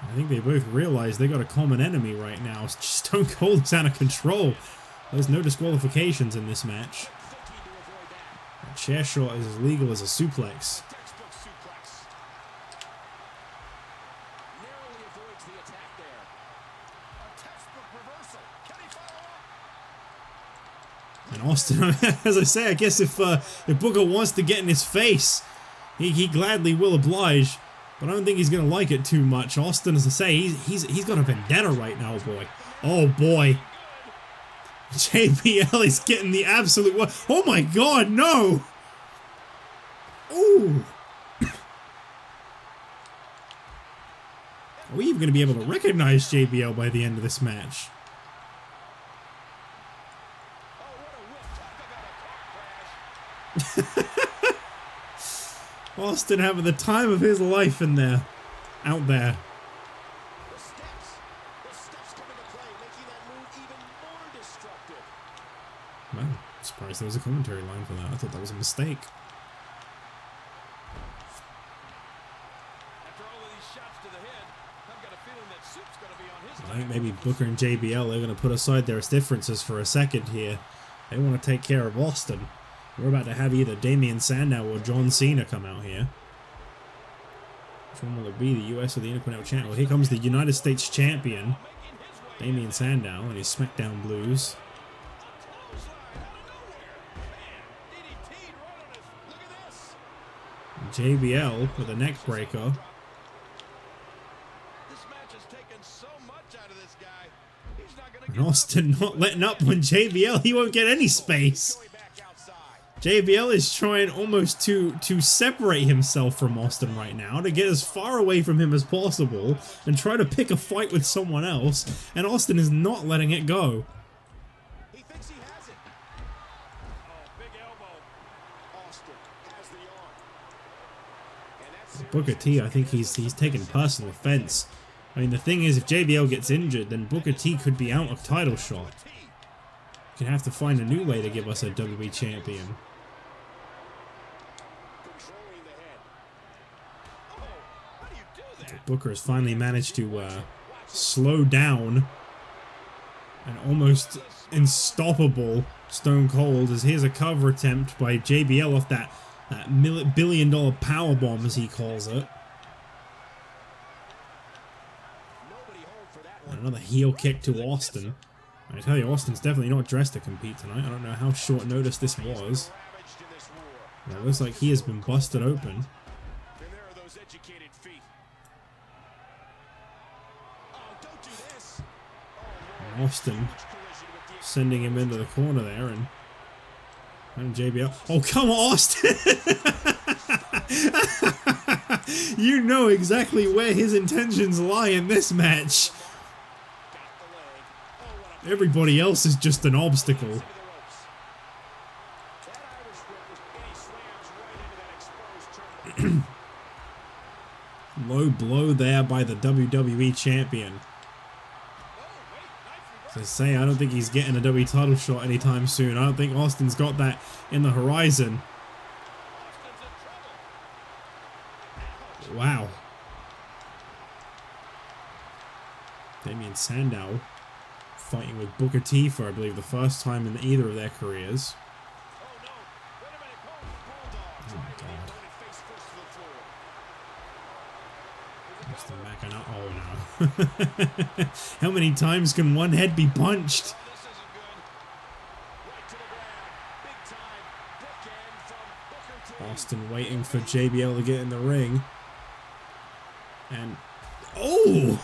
[SPEAKER 1] I think they both realize they got a common enemy right now. Stone Cold is out of control. There's no disqualifications in this match.
[SPEAKER 2] Thinking to avoid that.
[SPEAKER 1] A chair shot is as legal as a suplex.
[SPEAKER 2] Textbook suplex. Narrowly avoids the attack there. A textbook reversal. Can he follow up?
[SPEAKER 1] And Austin, as I say, I guess if Booker wants to get in his face, he gladly will oblige. But I don't think he's gonna like it too much. Austin, as I say, he's got a vendetta right now, boy. Oh boy. JBL is getting the absolute... Oh my god, no! Ooh! Are we even going to be able to recognize JBL by the end of this match?
[SPEAKER 2] Oh, what a whip. Talk about a car crash.
[SPEAKER 1] Austin having the time of his life in there. Out there.
[SPEAKER 2] The steps come into play, making that move even more destructive.
[SPEAKER 1] Well, I'm surprised there was a commentary line for that. I thought that was a mistake.
[SPEAKER 3] After all of these shots to the head, I've got a feeling that Soup's going to be on his
[SPEAKER 1] I think maybe Booker and JBL, they're going to put aside their differences for a second here. They want to take care of Austin. We're about to have either Damian Sandow or John Cena come out here. Which one will it be, the US or the Intercontinental Champion? Well, here comes the United States Champion, Damian Sandow, and his SmackDown Blues. And JBL with a neck breaker.
[SPEAKER 3] This match has taken so much out of this guy. He's not going to
[SPEAKER 1] And
[SPEAKER 3] give
[SPEAKER 1] Austin not letting up when JBL, he won't get any space.
[SPEAKER 2] Going back outside.
[SPEAKER 1] JBL is trying almost to separate himself from Austin right now, to get as far away from him as possible and try to pick a fight with someone else, and Austin is not letting it go.
[SPEAKER 2] He thinks he has it.
[SPEAKER 3] Oh, big elbow.
[SPEAKER 2] Austin has the arm. And that's
[SPEAKER 1] Booker T, I think he's taking personal offense. I mean, the thing is, if JBL gets injured, then Booker T could be out of title shot. Gonna have to find a new way to give us a WWE champion.
[SPEAKER 2] controlling the head.
[SPEAKER 3] Oh, how do you do that?
[SPEAKER 1] Booker has finally managed to slow down an almost unstoppable Stone Cold, as here's a cover attempt by JBL off that That billion-dollar power bomb, as he calls it. And another heel kick to Austin. I tell you, Austin's definitely not dressed to compete tonight. I don't know how short notice this was. It looks like he has been busted open. And Austin sending him into the corner there, and JBL. Oh, come on, Austin! You know exactly where his intentions lie in this match. Everybody else is just an obstacle. Low blow there by the WWE champion. As I say, I don't think he's getting a WWE title shot anytime soon. I don't think Austin's got that in the horizon. Wow. Damien Sandow fighting with Booker T for, I believe, the first time in either of their careers. Oh my god. Austin backing up. Oh no. How many times can one head be punched? Austin waiting for JBL to get in the ring. And oh!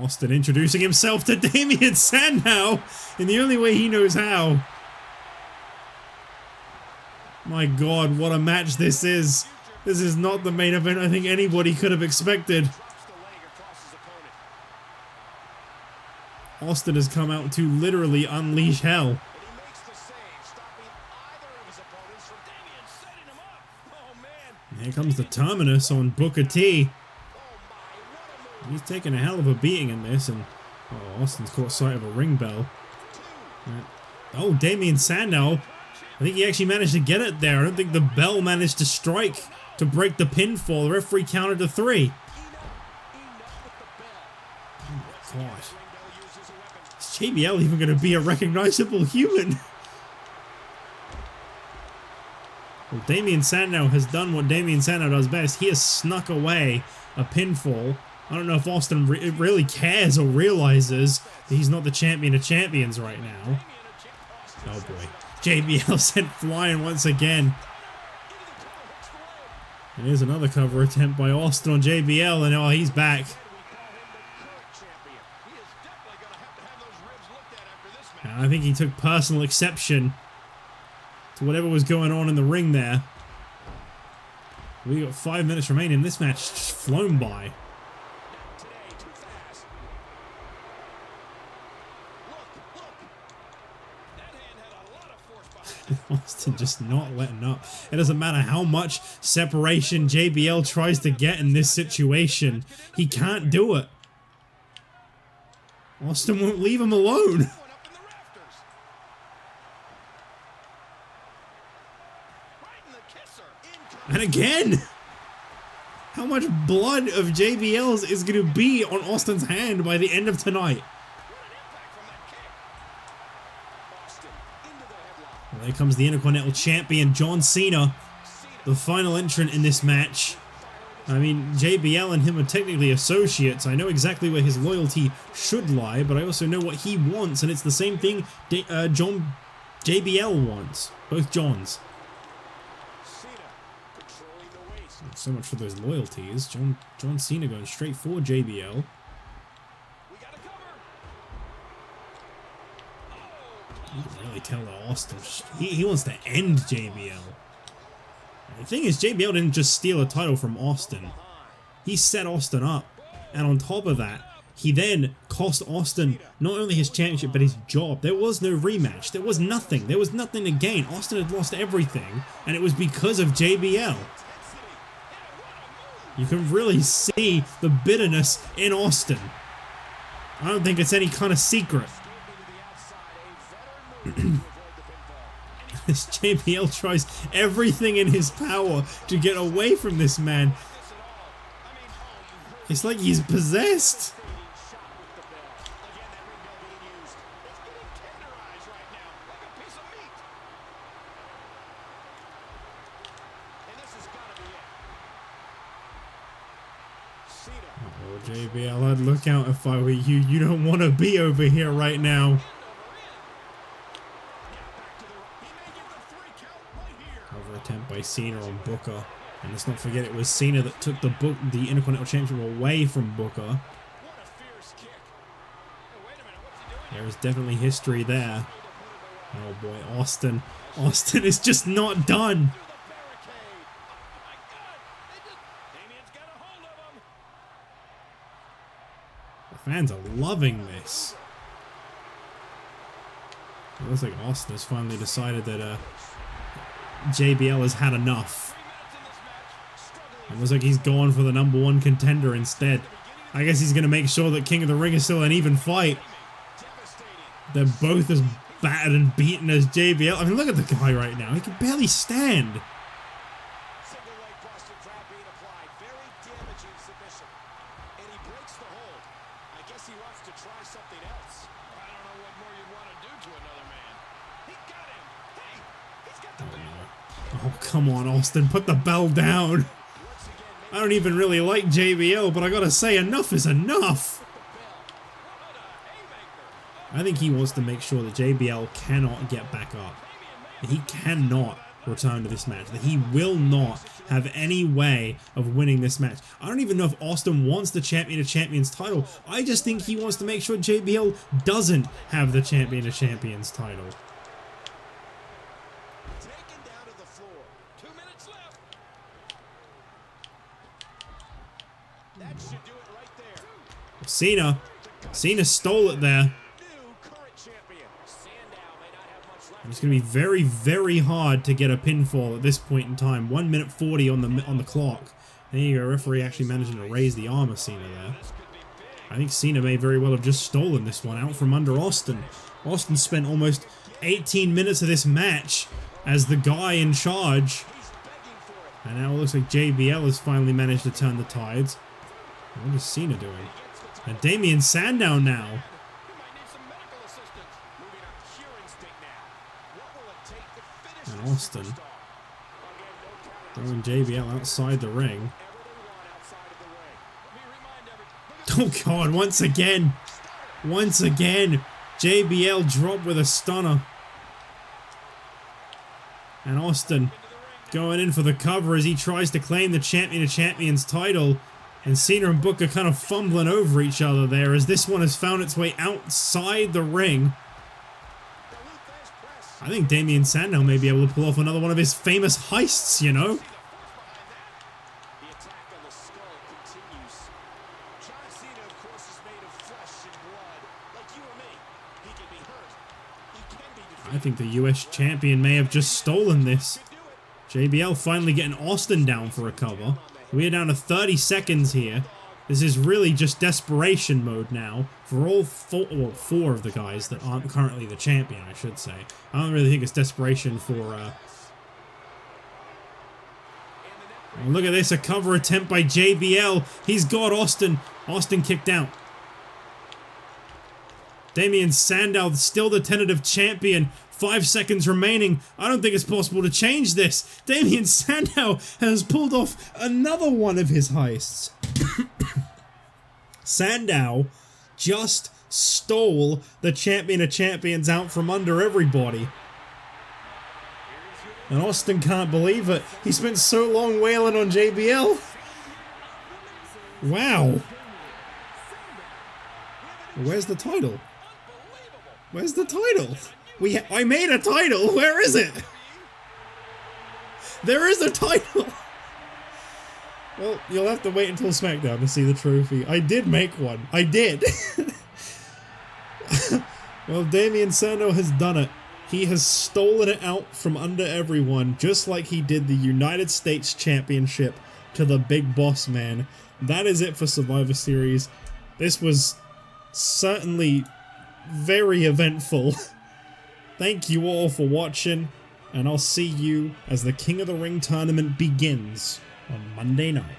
[SPEAKER 1] Austin introducing himself to Damien Sandow in the only way he knows how. My god, what a match this is. This is not the main event I think anybody could have expected. Austin has come out to literally unleash hell. And here comes the Terminus on Booker T. He's taking a hell of a beating in this, and oh, Austin's caught sight of a ring bell. Oh, Damien Sandow. I think he actually managed to get it there. I don't think the bell managed to strike to break the pinfall. The referee counted to 3. Oh my god. Is JBL even going to be a recognizable human? Well, Damien Sandow has done what Damien Sandow does best. He has snuck away a pinfall. I don't know if Austin really cares or realizes that he's not the champion of champions right now. Oh boy. JBL sent flying once again. And here's another cover attempt by Austin on JBL, and oh, he's back. And I think he took personal exception to whatever was going on in the ring there. We got 5 minutes remaining. This match just flown by. Austin just not letting up. It doesn't matter how much separation JBL tries to get in this situation. He can't do it. Austin won't leave him alone. And again! How much blood of JBL's is going to be on Austin's hand by the end of tonight? Well, there comes the Intercontinental Champion, John Cena, the final entrant in this match. I mean, JBL and him are technically associates. I know exactly where his loyalty should lie, but I also know what he wants, and it's the same thing JBL wants. Both Johns. So much for those loyalties. John Cena going straight for JBL. You can really tell that Austin, he wants to end JBL. And the thing is, JBL didn't just steal a title from Austin. He set Austin up. And on top of that, he then cost Austin not only his championship, but his job. There was no rematch. There was nothing. There was nothing to gain. Austin had lost everything, and it was because of JBL. You can really see the bitterness in Austin. I don't think it's any kind of secret. As JBL tries everything in his power to get away from this man. It's like he's possessed. Oh, JBL, I'd look out if I were you. You don't want to be over here right now. Over attempt by Cena on Booker. And let's not forget it was Cena that took the Intercontinental Championship away from Booker. There is definitely history there. Oh boy, Austin. Austin is just not done. The fans are loving this. It looks like Austin has finally decided that JBL has had enough. It looks like he's going for the #1 contender instead. I guess he's going to make sure that King of the Ring is still an even fight. They're both as battered and beaten as JBL. I mean, look at the guy right now. He can barely stand. Oh, come on, Austin. Put the bell down. I don't even really like JBL, but I gotta say, enough is enough. I think he wants to make sure that JBL cannot get back up. That he cannot return to this match. That he will not have any way of winning this match. I don't even know if Austin wants the Champion of Champions title. I just think he wants to make sure JBL doesn't have the Champion of Champions title. Cena stole it there. And it's going to be very, very hard to get a pinfall at this point in time. 1 minute 40 on the clock. There you go, referee actually managing to raise the arm of Cena there. I think Cena may very well have just stolen this one out from under Austin. Austin spent almost 18 minutes of this match as the guy in charge. And now it looks like JBL has finally managed to turn the tides. What is Cena doing? And Damien Sandow now. And Austin throwing JBL outside the ring. Oh god, once again, JBL dropped with a stunner. And Austin going in for the cover as he tries to claim the Champion of Champions title. And Cena and Booker kind of fumbling over each other there as this one has found its way outside the ring. I think Damien Sandow may be able to pull off another one of his famous heists, you know? I think the US champion may have just stolen this. JBL finally getting Austin down for a cover. We are down to 30 seconds here. This is really just desperation mode now for all four of the guys that aren't currently the champion, I should say. I don't really think it's desperation for... Oh, look at this, a cover attempt by JBL. He's got Austin. Austin kicked out. Damien Sandow, still the tentative champion. 5 seconds remaining. I don't think it's possible to change this. Damien Sandow has pulled off another one of his heists. Sandow just stole the Champion of Champions out from under everybody. And Austin can't believe it. He spent so long wailing on JBL. Wow. Where's the title? Where's the title? I made a title. Where is it? There is a title. Well, you'll have to wait until SmackDown to see the trophy. I did make one. I did. Well, Damien Sandow has done it. He has stolen it out from under everyone, just like he did the United States Championship to the big boss man. That is it for Survivor Series. This was certainly very eventful. Thank you all for watching, and I'll see you as the King of the Ring tournament begins on Monday night.